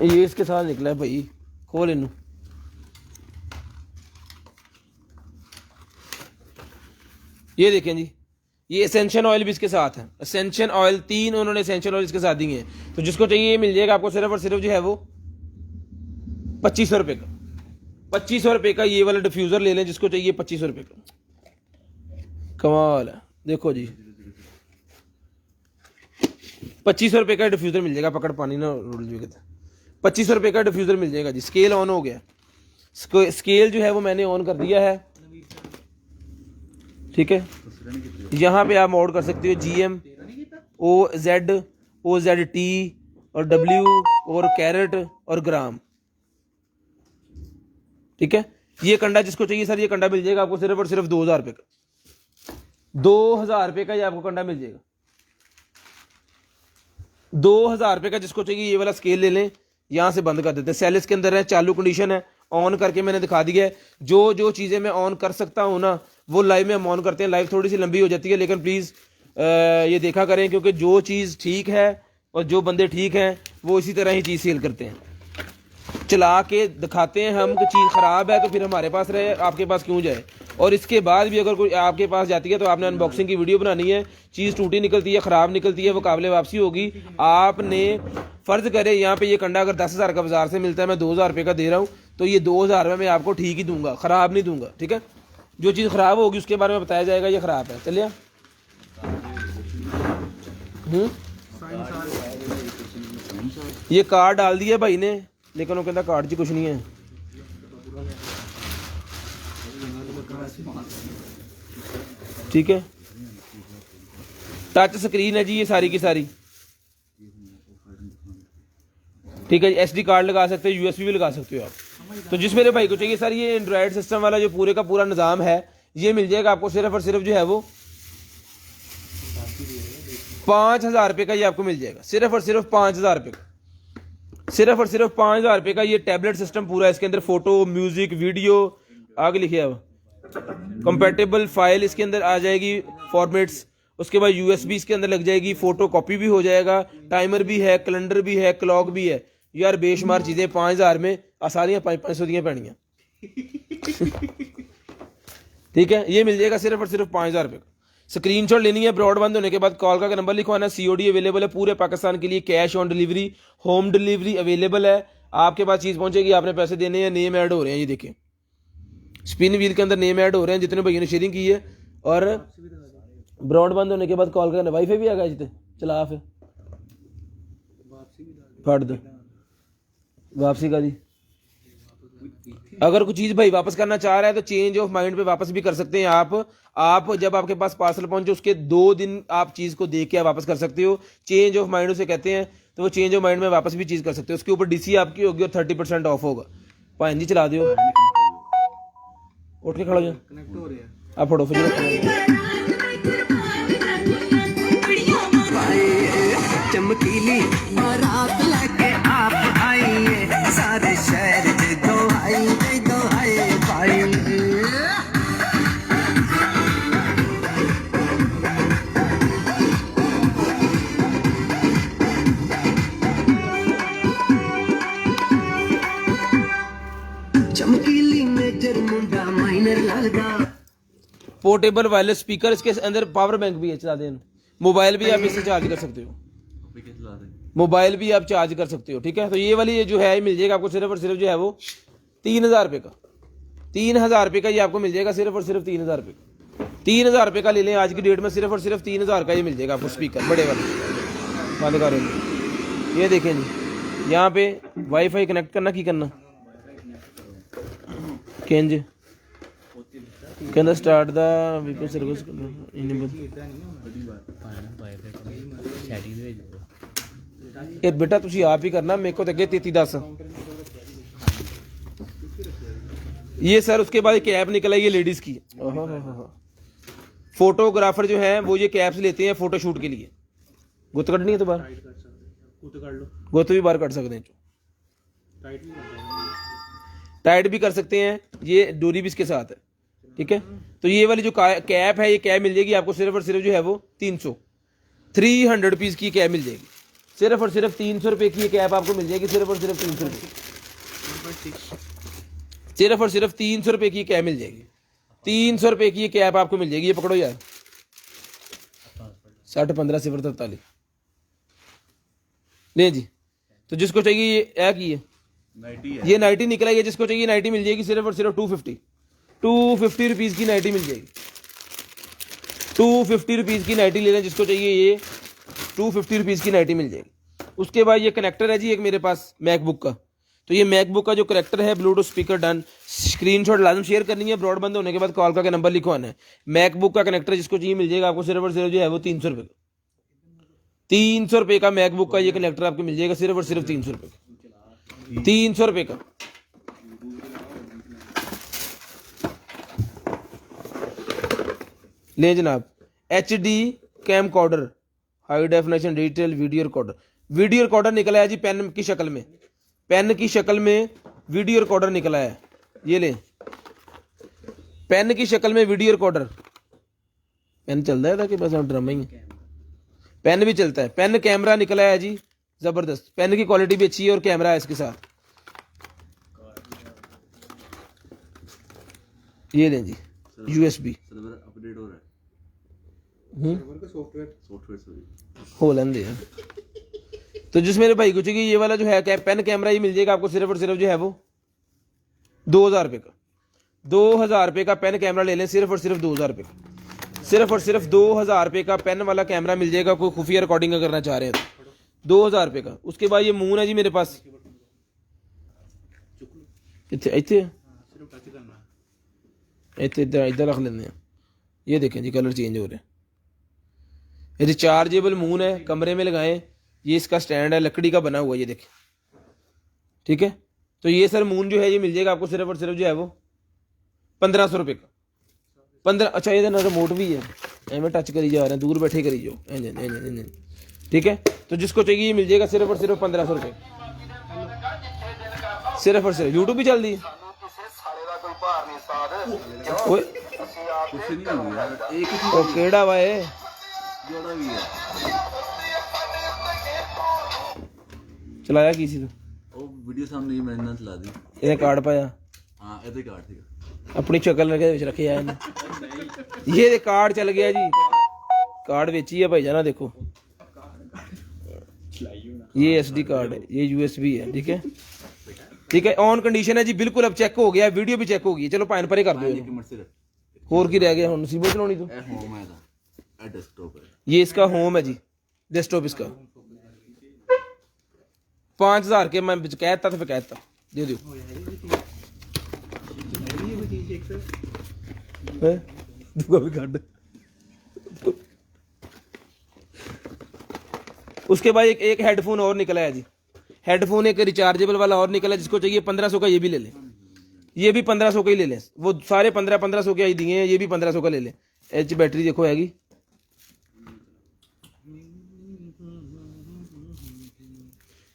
ये इसके साथ निकला है भाई, खोल इनू। ये देखें जी, ये एसेंशियल ऑयल भी इसके साथ है। एसेंशियल ऑयल 3 उन्होंने एसेंशियल ऑयल इसके साथ दिए हैं। तो जिसको चाहिए ये मिल जाएगा आपको सिर्फ और सिर्फ जो है वो 2500 रुपये का। 2500 रुपये का ये वाला डिफ्यूज़र ले लें जिसको चाहिए 2500 रुपये का। कमाल है। देखो जी 2500 रुपये का डिफ्यूज़र मिल जाएगा। पकड़ पानी ना रुल जाएगा। 2500 रुपये का डिफ्यूज़र मिल जाएगा जी। स्केल ऑन हो गया। स्केल जो है वो मैंने ऑन कर दिया है, ठीक है। यहाँ पे आप मोड कर सकते हो GM, OZ, OZT और W और कैरेट और ग्राम, ठीक है। ये कंडा जिसको चाहिए सर, ये कंडा मिल जाएगा आपको सिर्फ और सिर्फ 2000 रुपये का। 2000 रुपये का ये आपको कंडा मिल जाएगा। 2000 रुपये का जिसको चाहिए ये वाला स्केल ले लें। यहाँ से बंद कर देते हैं। सेल इसके अंदर है, चालू कंडीशन है। ऑन करके मैंने दिखा दिया है। जो जो चीज़ें मैं ऑन कर सकता हूँ ना, वो लाइव में हम ऑन करते हैं। लाइव थोड़ी सी लंबी हो जाती है, लेकिन प्लीज़ ये देखा करें, क्योंकि जो चीज़ ठीक है और जो बंदे ठीक हैं वो इसी तरह ही चीज़ सेल करते हैं। चला के दिखाते हैं हम कि चीज़ ख़राब है तो फिर हमारे पास रहे, आपके पास क्यों जाए। और इसके बाद भी अगर कोई आपके पास जाती है तो आपने अनबॉक्सिंग की वीडियो बनानी है। चीज़ टूटी निकलती है, ख़राब निकलती है, वो काबिल वापसी होगी। आपने फ़र्ज़ करे यहाँ पे ये कंडा अगर 10,000 का बाजार से मिलता है, मैं 2000 रुपये का दे रहा हूँ, तो ये 2000 में मैं आपको ठीक ही दूंगा, ख़राब नहीं दूंगा, ठीक है। जो चीज़ ख़राब होगी उसके बारे में बताया जाएगा ये ख़राब है। चलिए ये कार्ड डाल दिया भाई ने, लेकिन वो कहता कार्ड जी कुछ नहीं है। ठीक है, टच स्क्रीन है जी ये सारी की सारी, ठीक है। SD कार्ड लगा सकते हो, USB भी लगा सकते हो आप। तो जिस मेरे भाई को चाहिए सर, ये एंड्रॉयड सिस्टम वाला जो पूरे का पूरा निज़ाम है, ये मिल जाएगा आपको सिर्फ और सिर्फ जो है वो 5000 रुपये का। ये आपको मिल जाएगा सिर्फ और सिर्फ 5000 रुपये का। सिर्फ और सिर्फ 5000 रुपये का ये टैबलेट सिस्टम पूरा है। इसके अंदर फोटो, म्यूजिक, वीडियो आगे लिखे है, कंपैटिबल फाइल इसके अंदर आ जाएगी, फॉर्मेट्स। उसके बाद USB इसके अंदर लग जाएगी, फोटो कॉपी भी हो जाएगा, टाइमर भी है, कैलेंडर भी है, क्लॉक भी है। यार बेशुमार चीज़ें 5000 में आसानियाँ 500 दियाँ पैनियाँ। ठीक है, ये मिल जाएगा सिर्फ और सिर्फ 5,000 रुपये का। स्क्रीनशॉट लेनी है, ब्रॉडबैंड होने के बाद कॉल का नंबर लिखवाना है। COD अवेलेबल है पूरे पाकिस्तान के लिए, cash on delivery, home delivery available है। आपके पास चीज़ पहुंचेगी, आपने पैसे देने हैं। नेम ऐड हो रहे हैं, ये देखिए स्पिन व्हील के अंदर नेम ऐड हो रहे हैं जितने भैया ने शेयरिंग की है। और ब्रॉडबैंड होने के बाद कॉल करना, वाईफाई भी आ गया जितने चला, फिर फट दो वापसी का जी। अगर कुछ चीज़ भाई वापस करना चाह रहा है तो चेंज ऑफ माइंड पे वापस भी कर सकते हैं आप जब आपके पास पार्सल पहुंचे उसके 2 दिन आप चीज़ को देख के आप वापस कर सकते हो। चेंज ऑफ माइंड उसे कहते हैं, तो वो चेंज ऑफ माइंड में वापस भी चीज़ कर सकते हो। उसके ऊपर DC आपकी होगी और 30% ऑफ होगा। भाई जी चला दियो, उठ के खड़ा हो जाओ, कनेक्ट हो रहा है। आप फोटो चमकीली बारात लेके आप आइए, सारे शहर दे दो हाय भाई। चमकीली मेजर मुंडा माइनर लगदा। पोर्टेबल वायरलेस स्पीकर, इसके अंदर पावर बैंक भी है, चला दें। मोबाइल भी आप इससे चार्ज कर सकते हो, मोबाइल भी आप चार्ज कर सकते हो। ठीक है, तो ये वाली ये जो है ये मिल जाएगा आपको सिर्फ और सिर्फ जो है वो 3,000 रुपये का। 3,000 रुपये का ये आपको मिल जाएगा सिर्फ और सिर्फ 3,000 रुपये का। 3,000 रुपये का ले लें आज की डेट में, सिर्फ और सिर्फ 3,000 का ये मिल जाएगा आपको स्पीकर बड़े वाले। बंद करो, ये देखें जी, यहाँ पे वाईफाई कनेक्ट करना की करना केंज कहना स्टार्ट द वीपीएन सर्विस ये बेटा तुसी आप ही करना, मेरे को तो अगे 3310। ये सर उसके बाद एक ऐप निकला है ये लेडीज की। फोटोग्राफर जो है वो ये कैप्स लेते हैं फोटो शूट के लिए। गुत कटनी है तो बाहर गुत भी बाहर कट सकते हैं, टाइट भी कर सकते हैं, ये डोरी भी इसके साथ है। ठीक है, तो ये वाली जो कैप है ये कैप मिल जाएगी आपको सिर्फ और सिर्फ जो है वो 300 रुपीज़ की कैप मिल जाएगी। सिर्फ और सिर्फ 300 रुपये की ये कैप आपको मिल जाएगी, सिर्फ और सिर्फ 300 रुपये, सिर्फ और सिर्फ 300 रुपये की कैप मिल जाएगी। 300 रुपये की ये कैप आपको मिल जाएगी। ये पकड़ो यार, 60 15 0 43 ले जी। तो जिसको चाहिए ये ऐ की है, ये नाइटी निकला है, जिसको चाहिए नाइटी मिल जाएगी सिर्फ और सिर्फ 250 रुपीज़ की नाइटी मिल जाएगी। 250 रुपीज़ की नाइटी ले लें जिसको चाहिए, ये 250 रुपीज़ की नाइटी मिल जाएगी। उसके बाद ये कनेक्टर है जी एक मेरे पास मैकबुक का, तो ये मैकबुक का जो कनेक्टर है ब्लूटूथ स्पीकर डन। स्क्रीनशॉट लाजम शेयर करनी है, ब्रॉडबैंड होने के बाद कॉल का नंबर लिखवाना है। मैकबुक का कनेक्टर जिसको चाहिए मिल जाएगा आपको सिर्फ और सिर्फ जो है वो 300 रुपये का। 300 रुपये का मैकबुक का ये कनेक्टर आपको मिल जाएगा सिर्फ और सिर्फ 300 रुपये का। 300 रुपये का। ले जनाब, HD camcorder high definition digital video recorder. Video recorder निकला है जी पेन की शक्ल में, पेन की शक्ल में वीडियो रिकॉर्डर निकला है। ये ले, पेन की शक्ल में वीडियो रिकॉर्डर। पेन चलता है था कि बस ड्रामा ही है, पेन भी चलता है। पेन कैमरा निकला है जी जबरदस्त, पेन की क्वालिटी भी अच्छी है और कैमरा है इसके साथ। ये लें जी USB अपडेट हो रहा है, हो लेंदे हैं। तो जिस मेरे भाई को चाहिए ये वाला जो है पेन कैमरा ये मिल जाएगा आपको सिर्फ और सिर्फ जो है वो 2,000 रुपये का। 2,000 रुपये का पेन कैमरा ले लें, सिर्फ और सिर्फ 2,000 रुपये का। सिर्फ और सिर्फ 2,000 रुपये का पेन वाला कैमरा मिल जाएगा, कोई खुफिया रिकॉर्डिंग करना चाह रहे हैं तो 2,000 रुपये का। उसके बाद ये मून है जी मेरे पास, इधर रख लेते हैं। ये देखें जी कलर चेंज हो रहे हैं। रिचार्जेबल मून है, कमरे में लगाएं। ये इसका स्टैंड है, लकड़ी का बना हुआ, ये देखें। ठीक है, तो ये सर मून जो है ये मिल जाएगा आपको सिर्फ और सिर्फ जो है वो 1,500 रुपये का। 15। अच्छा ये ना रिमोट भी है, एवं टच करी जा रहे हैं, दूर बैठे करी जाओ। ठीक है, तो जिसको चाहिए ये मिल जाएगा सिर्फ और सिर्फ 1,500 रुपये, सिर्फ और सिर्फ। यूट्यूब भी चल दी है। कुछ नहीं हो यार, एक ही ओ केड़ा वा है, जोड़ा भी है। चलाया की सी तो वो वीडियो सामने ही मैंने चला दी। ये कार्ड पाया। हाँ ਇਹਦੇ ਕਾਰਡ ਸੀਗਾ अपनी शक्ल लगे विच रखे आए ने ये कार्ड चल गया जी कार्ड बेची है भाई जाना देखो ये SD कार्ड है ये USB है ठीक है ऑन कंडीशन है जी बिल्कुल अब चेक हो गया वीडियो भी चेक हो गई चलो पाइन परे कर दो ਇੱਕ ਮਿੰਟ ਸਿਰ होर की रह गया हुन नसीबत चलानी तो ਇਹ ਹੋਮ ਹੈ ਦਾ ਇਹ ਡੈਸਕਟਾਪ ਹੈ ये इसका होम है जी डेस्कटॉप इसका 5000 के मैं कहता था फिर कहता दे दो दूंगा भी काट उसके बाद एक हेडफोन और निकला है जी हेडफोन एक रिचार्जेबल वाला और निकला है जिसको चाहिए 1500 का ये भी ले लें ये भी 1500 का ही ले लें वो सारे 1500 के ही दिए हैं ये भी 1500 का ले लें एच बैटरी देखो आएगी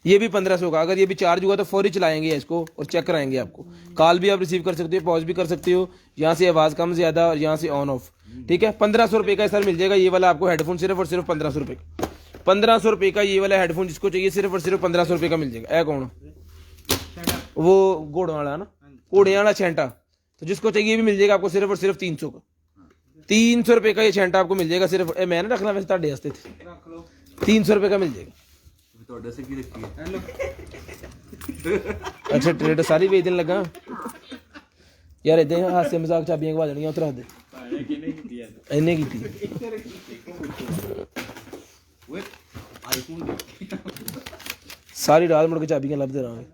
ये भी 1500 का अगर ये भी चार्ज हुआ तो फौरी चलाएंगे इसको और चेक कराएंगे आपको कॉल भी आप रिसीव कर सकते हो पॉज भी कर सकते हो यहाँ से आवाज़ कम ज़्यादा और यहाँ से ऑन ऑफ ठीक है 1500 रुपये का सर मिल जाएगा ये वाला आपको हेडफोन सिर्फ और सिर्फ 1500 रुपये 1500 रुपये का ये वाला हेडफोन जिसको चाहिए सिर्फ और सिर्फ 1500 रुपये का मिल जाएगा ए कौन वो घोड़ों वाला ना घोड़े वाला छेंटा तो जिसको चाहिए ये भी मिल जाएगा आपको सिर्फ और सिर्फ 300 का 300 रुपये का ये छेंटा आपको मिल जाएगा सिर्फ मैं ना रखना वैसे ताड़े हस्ते थे 300 रुपये का मिल जाएगा ਤੁਹਾਡੇ ਸੇ ਕੀ ਰੱਖੀ ਹੈ अच्छा ट्रेड सारी बेच देने लगा यार इदां हास्य मजाक चाबियां गवा देनियां उतरा दे इन्ने कीती ਓਏ ਆਈਫੋਨ सारी डाल मुड़ के चाबियां लभदे रहांगे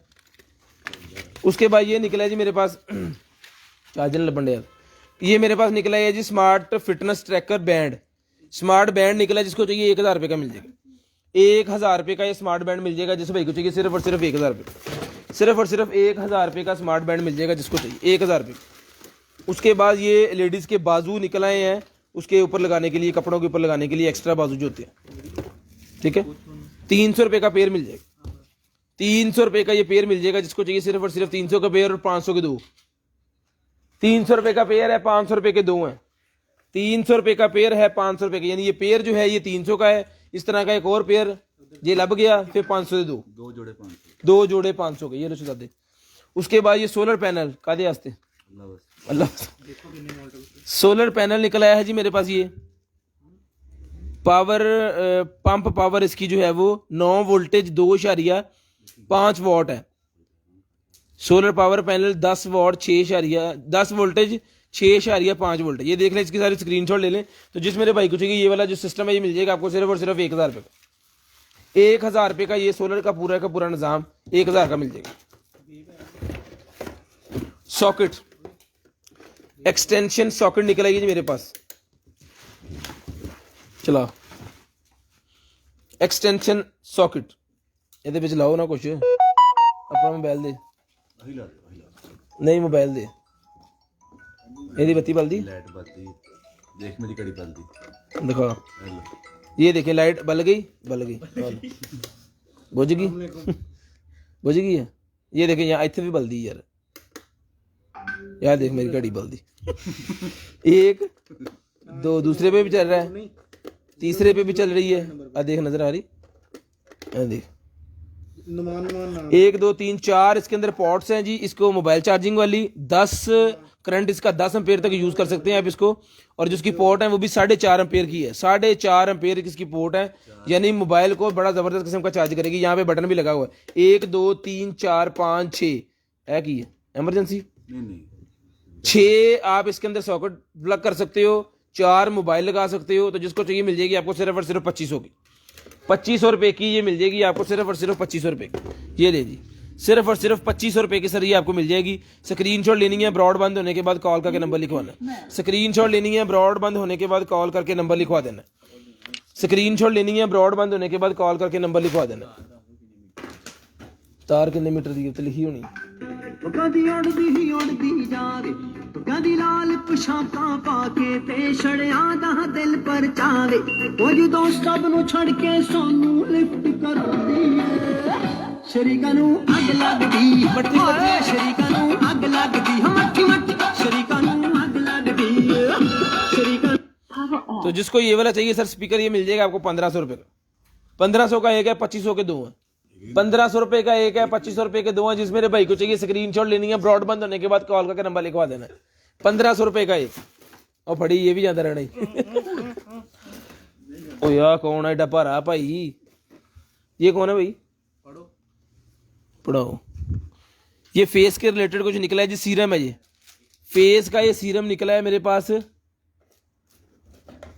उसके बाद ये निकला है जी मेरे पास चार्जर लबन यार ये मेरे पास निकला है जी smart fitness tracker band smart band निकला है जिसको चाहिए 1000 रुपये का मिल जाएगा 1000 रुपये का ये स्मार्ट बैंड मिल जाएगा जिस भाई को चाहिए सिर्फ और सिर्फ 1000 रुपये सिर्फ और सिर्फ 1000 रुपये का स्मार्ट बैंड मिल जाएगा जिसको चाहिए 1000 रुपये उसके बाद ये लेडीज़ के बाजू निकल आए हैं उसके ऊपर लगाने के लिए कपड़ों के ऊपर लगाने के लिए एक्स्ट्रा बाजू जो होते हैं ठीक है 300 रुपये का पेयर मिल जाएगा 300 रुपये का ये पेयर मिल जाएगा जिसको चाहिए सिर्फ और सिर्फ 300 का पेयर और 500 के दो 300 रुपये का पेयर है 500 रुपये के दो हैं 300 रुपये का पेयर है 500 रुपये का यानी ये पेयर जो है ये 300 का है इस तरह का एक और पेयर ये लब गया फिर 500 से दो जोड़े 500 दो जोड़े 500 के ये लो सुधा दे उसके बाद ये सोलर पैनल कादे वास्ते अल्लाह सोलर पैनल निकल आया है जी मेरे पास ये पावर पंप पावर इसकी जो है वो 9 वोल्टेज 2.5 वॉट है solar power panel 10 what 10 voltage 6.5 volt ये देख लें इसकी सारी स्क्रीनशॉट ले लें तो जिस मेरे भाई को चाहिए ये वाला जो सिस्टम है ये मिल जाएगा आपको सिर्फ और सिर्फ 1000 रुपये का 1000 रुपये का ये सोलर का पूरा निज़ाम 1000 का मिल जाएगा सॉकेट एक्सटेंशन सॉकेट निकल आएगी जी मेरे पास चला एक्सटेंशन सॉकेट ये लाओ ना कुछ अपना मोबाइल दे नहीं मोबाइल दे ਇਹਦੀ ਬੱਤੀ ਬਲਦੀ लाइट बत्ती देख मेरी कड़ी बल्दी दिखा ये देखिए लाइट बल गई बुझ गई है ये देखिए यहाँ इतने भी बल्दी यार देख मेरी घड़ी बल्दी एक दो दूसरे पे भी चल रहा है तीसरे पे भी चल रही है देख नजर आ रही देख 1 2 3 4 इसके अंदर पॉट्स हैं जी इसको मोबाइल चार्जिंग वाली 10 करंट इसका 10 एम्पेयर तक यूज कर सकते हैं आप इसको और जिसकी पोर्ट है वो भी 4.5 एम्पेयर की है 4.5 एम्पेयर की इसकी पोर्ट है यानी मोबाइल को बड़ा जबरदस्त किस्म का चार्ज करेगी यहाँ पे बटन भी लगा हुआ है 1 2 3 4 5 6 है की है इमरजेंसी नहीं 6 आप इसके अंदर सॉकेट प्लग कर सकते हो 4 मोबाइल लगा सकते हो तो जिसको चाहिए मिल जाएगी आपको सिर्फ और सिर्फ 2500 की 2500 रुपये की ये मिल जाएगी आपको सिर्फ और सिर्फ 2500 रुपये की ये ले जी सिर्फ और सिर्फ 2500 रुपये की सर ये आपको मिल जाएगी स्क्रीनशॉट लेनी है ब्रॉड बंद होने के बाद कॉल करके नंबर लिखवाना स्क्रीनशॉट लेनी है ब्रॉड बंद होने के बाद कॉल करके नंबर लिखवा देना स्क्रीनशॉट लेनी है ब्रॉड बंद होने के बाद कॉल करके नंबर लिखवा देना तार कितने मीटर की उत्ते लिखी होनी कदी उड़दी जावे कदी लाल पोशाकां पाके ते छड़िया दा दिल पर चावे ओ जदों सब नूं छड़ के सोनू लिफ्ट करदी शरीकां नूं अग लगदी शरीकां नूं अग लगदी मट्ठी शरीकां नूं अग लगदी शरीकां तो जिसको ये वाला चाहिए सर स्पीकर ये मिल जाएगा आपको 1500 रुपये का 1500 का एक है 2500 के दो हैं 1500 रुपए का एक है, 2500 रुपए के दो हैं। जिस मेरे भाई को चाहिए स्क्रीनशॉट लेनी है, ब्रॉड बंद होने के बाद कॉल करके नंबर लिखवा देना है। 1500 रुपए का एक। और फड़ी ये भी जाता रहना ही। ओ यार कौन है एडा भारा भाई? ये कौन है भाई? पढ़ाओ। ये फेस के रिलेटेड कुछ निकला है जी, सीरम है ये फेस का। ये सीरम निकला है मेरे पास,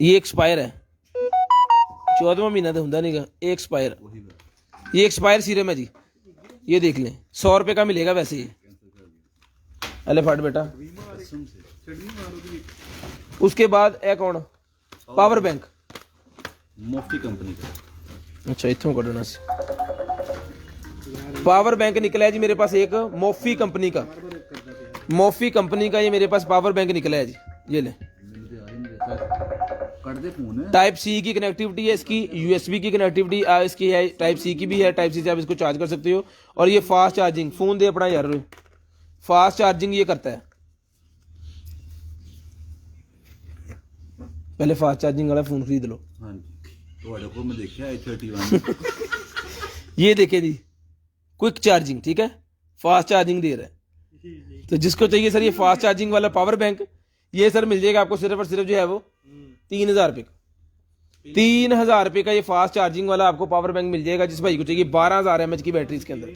ये एक्सपायर है। 14वां महीना तो होंगे नहीं गा, ये एक्सपायर। ये एक्सपायर सीरम है जी, ये देख लें। 100 रुपए का मिलेगा वैसे ये। अले फट बेटा। उसके बाद एक कौन? पावर बैंक, मोफी कंपनी का। अच्छा इतों कटना से। पावर बैंक निकला है जी मेरे पास एक, मोफी कंपनी का। मोफी कंपनी का ये मेरे पास पावर बैंक निकला है जी, ये ले। कर दे फोन है। टाइप सी की कनेक्टिविटी है इसकी, यूएसबी की कनेक्टिविटी इसकी है, टाइप सी की भी है। टाइप सी से आप इसको चार्ज कर सकते हो। और ये फास्ट चार्जिंग, फोन दे अपना यार, फास्ट चार्जिंग ये करता है। पहले फास्ट चार्जिंग वाला फोन खरीद लो। हाँ जी, तो को मैं देखा i31। ये देखे जी, क्विक चार्जिंग, ठीक है, फास्ट चार्जिंग दे रहा है। तो जिसको चाहिए सर ये फास्ट चार्जिंग वाला पावर बैंक, ये सर मिल जाएगा आपको सिर्फ और सिर्फ जो है वो 3000 रुपये का। 3000 रुपये का ये फास्ट चार्जिंग वाला आपको पावर बैंक मिल जाएगा। जिस भाई को चाहिए 12000 mAh की बैटरी इसके अंदर,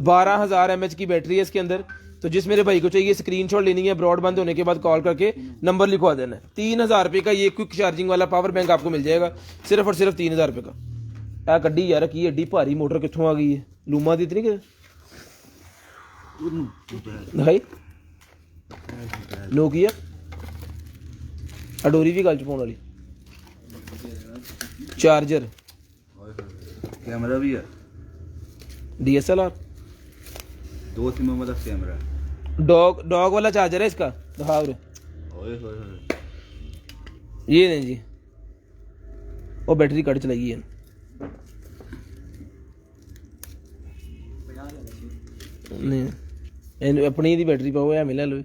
12000 mAh की बैटरी है इसके अंदर। तो जिस मेरे भाई को चाहिए स्क्रीनशॉट लेनी है, ब्रॉड बंद होने के बाद कॉल करके नंबर लिखवा देना है। 3000 रुपये का ये क्विक चार्जिंग वाला पावर बैंक आपको मिल जाएगा सिर्फ और सिर्फ 3000 रुपये का। गड्डी यार की एडी भारी मोटर कितों आ गई है? लूमा दी इतनी कि भाई नोकिया अडोरी भी गल च पाने वाली। चार्जर, कैमरा भी है, DSLR, 2 सिम वाला कैमरा। डॉग वाला चार्जर है इसका, दिखाओ रे। ओए होए होए, ये नहीं जी, वो बैटरी कट चलाई है। नहीं अपनी दी बैटरी पाओ, है मिला लो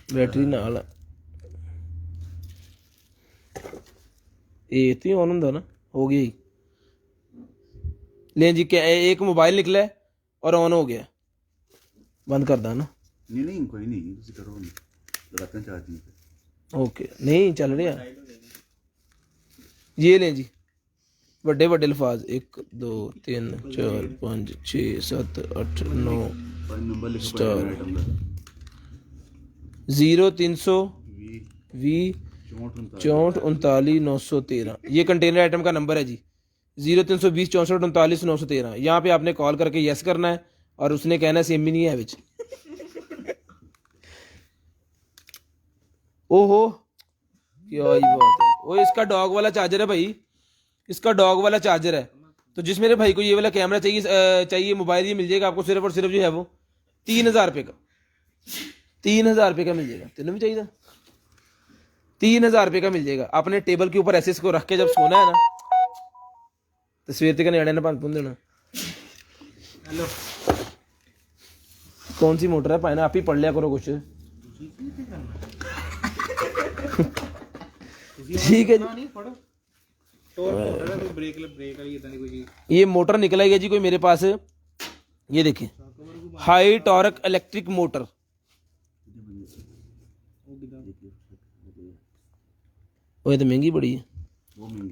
बैटरी नाल। ये तो ऑन होंगे ना, हो गया ही। ले जी क्या एक मोबाइल निकला है और ऑन हो गया, बंद कर दा ना। नहीं नहीं कोई नहीं, तुम करो लगाते हैं चार्जिंग पे। ओके नहीं चल रहा। ये लें जी ਵੱਡੇ ਵੱਡੇ लफाज 1 2 3 4 5 6 7 8 9 नंबर लिखो स्टार आइटम का 0320 64 64 39 913। ये कंटेनर आइटम का नंबर है जी, 0320 64 39 913। यहाँ पे आपने कॉल करके यस करना है और उसने कहना है सेम ही नहीं है विच। ओहो क्या ही बात है। वो इसका डॉग वाला चार्जर है भाई, इसका डॉग वाला चार्जर है। तो जिस मेरे भाई को ये वाला कैमरा चाहिए मोबाइल, ये मिल जाएगा आपको सिर्फ और सिर्फ जो है वो 3000 रुपये का। 3000 रुपये का मिल जाएगा। तेनों भी चाहिए 3000 रुपये का मिल जाएगा। आपने टेबल के ऊपर ऐसे इसको रख के जब सोना है ना, तो सवेर तक नियाने ने भन भुन देना। हेलो, कौन सी मोटर है भाई ना, आप ही पढ़ लिया करो कुछ। ठीक है जी, नहीं पढ़ो। तो ब्रेक वाली इतनी कोई चीज। ये मोटर निकला है जी कोई मेरे पास, ये देखिए हाई टॉर्क इलेक्ट्रिक मोटर। वो तो महंगी बड़ी है।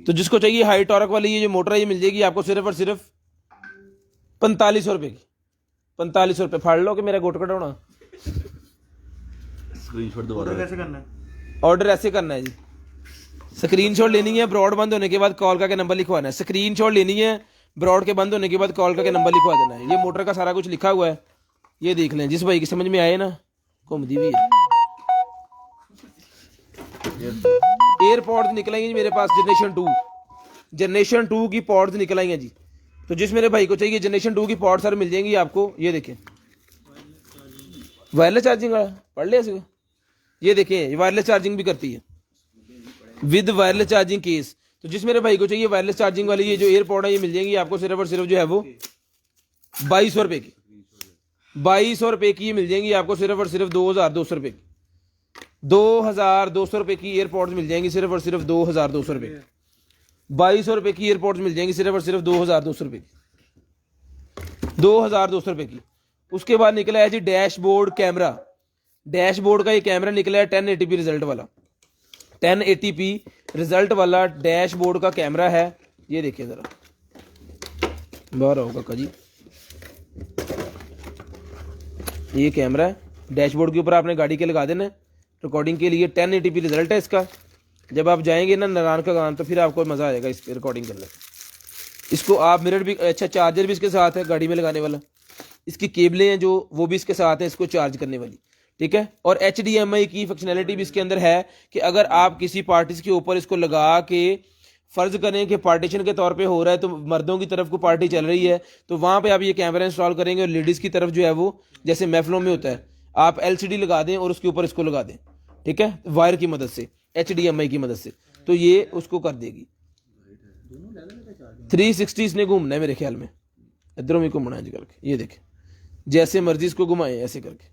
तो जिसको चाहिए हाई टॉर्क वाली ये जो मोटर है, ये मिल जाएगी आपको सिर्फ और सिर्फ 4500 रुपये की। 4500 रुपये फाड़ लो कि मेरा गोट कटाना। स्क्रीनशॉट दोबारा कैसे करना है? ऑर्डर ऐसे करना है जी, स्क्रीनशॉट लेनी है, ब्रॉड बंद होने के बाद कॉल करके नंबर लिखवाना है। स्क्रीनशॉट लेनी है, ब्रॉड के बंद होने के बाद कॉल करके नंबर लिखवा देना है। ये मोटर का सारा कुछ लिखा हुआ है, ये देख लें। जिस भाई की समझ में आए ना, घूमती भी है। एयरपॉड्स निकल आई हैं मेरे पास जनरेशन 2 की पॉड्स निकल आई हैं जी। तो जिस मेरे भाई को चाहिए जनरेशन 2 की पॉड सर मिल जाएंगी आपको। ये देखें वायरलेस चार्जिंग वाला पढ़ लिया इसको। ये देखें ये वायरलेस चार्जिंग भी करती है विद वायरलेस चार्जिंग केस। तो जिस मेरे भाई को चाहिए वायरलेस चार्जिंग वाली ये जो एयरपॉड है, ये मिल जाएंगी आपको सिर्फ और सिर्फ जो है वो 2200 रुपये की। 2200 रुपये की ये मिल जाएंगी आपको सिर्फ और सिर्फ 2200 रुपये की। 2200 रुपये की एयरपॉड्स मिल जाएंगी सिर्फ और सिर्फ 2200 रुपये की। 2200 रुपए की एयरपोर्ट्स मिल जाएंगी सिर्फ और सिर्फ 2200 रुपए की, 2200 रुपए की। उसके बाद निकला है जी डैशबोर्ड कैमरा। डैशबोर्ड का ये कैमरा निकला है 1080p रिजल्ट वाला, 1080p रिजल्ट वाला डैशबोर्ड का कैमरा है। ये देखिए जरा बाहर होगा का जी, ये कैमरा है डैशबोर्ड के ऊपर, आपने गाड़ी के लगा देना है रिकॉर्डिंग के लिए। 1080p रिजल्ट है इसका। जब आप जाएंगे ना नारायण का गांव तो फिर आपको मज़ा आएगा इस पर रिकॉर्डिंग करने में। इसको आप मिरर भी, अच्छा चार्जर भी इसके साथ है गाड़ी में लगाने वाला, इसकी केबलें हैं जो वो भी इसके साथ हैं इसको चार्ज करने वाली, ठीक है। और HDMI की फंक्शनैलिटी भी इसके अंदर है कि अगर आप किसी पार्टी के ऊपर इसको लगा के फर्ज करें कि पार्टीशन के तौर पे हो रहा है, तो मर्दों की तरफ को पार्टी चल रही है तो वहां पे आप ये कैमरा इंस्टॉल करेंगे, और लेडीज़ की तरफ जो है वो जैसे महफिलों में होता है आप LCD लगा दें और उसके ऊपर इसको लगा दें, ठीक है, वायर की मदद से, HDMI की मदद से, तो ये उसको कर देगी। 360 इसने घूमना है मेरे ख्याल में, इधरों में घूमना है आजकल के। ये देखें जैसे मर्जी इसको घुमाएं ऐसे करके,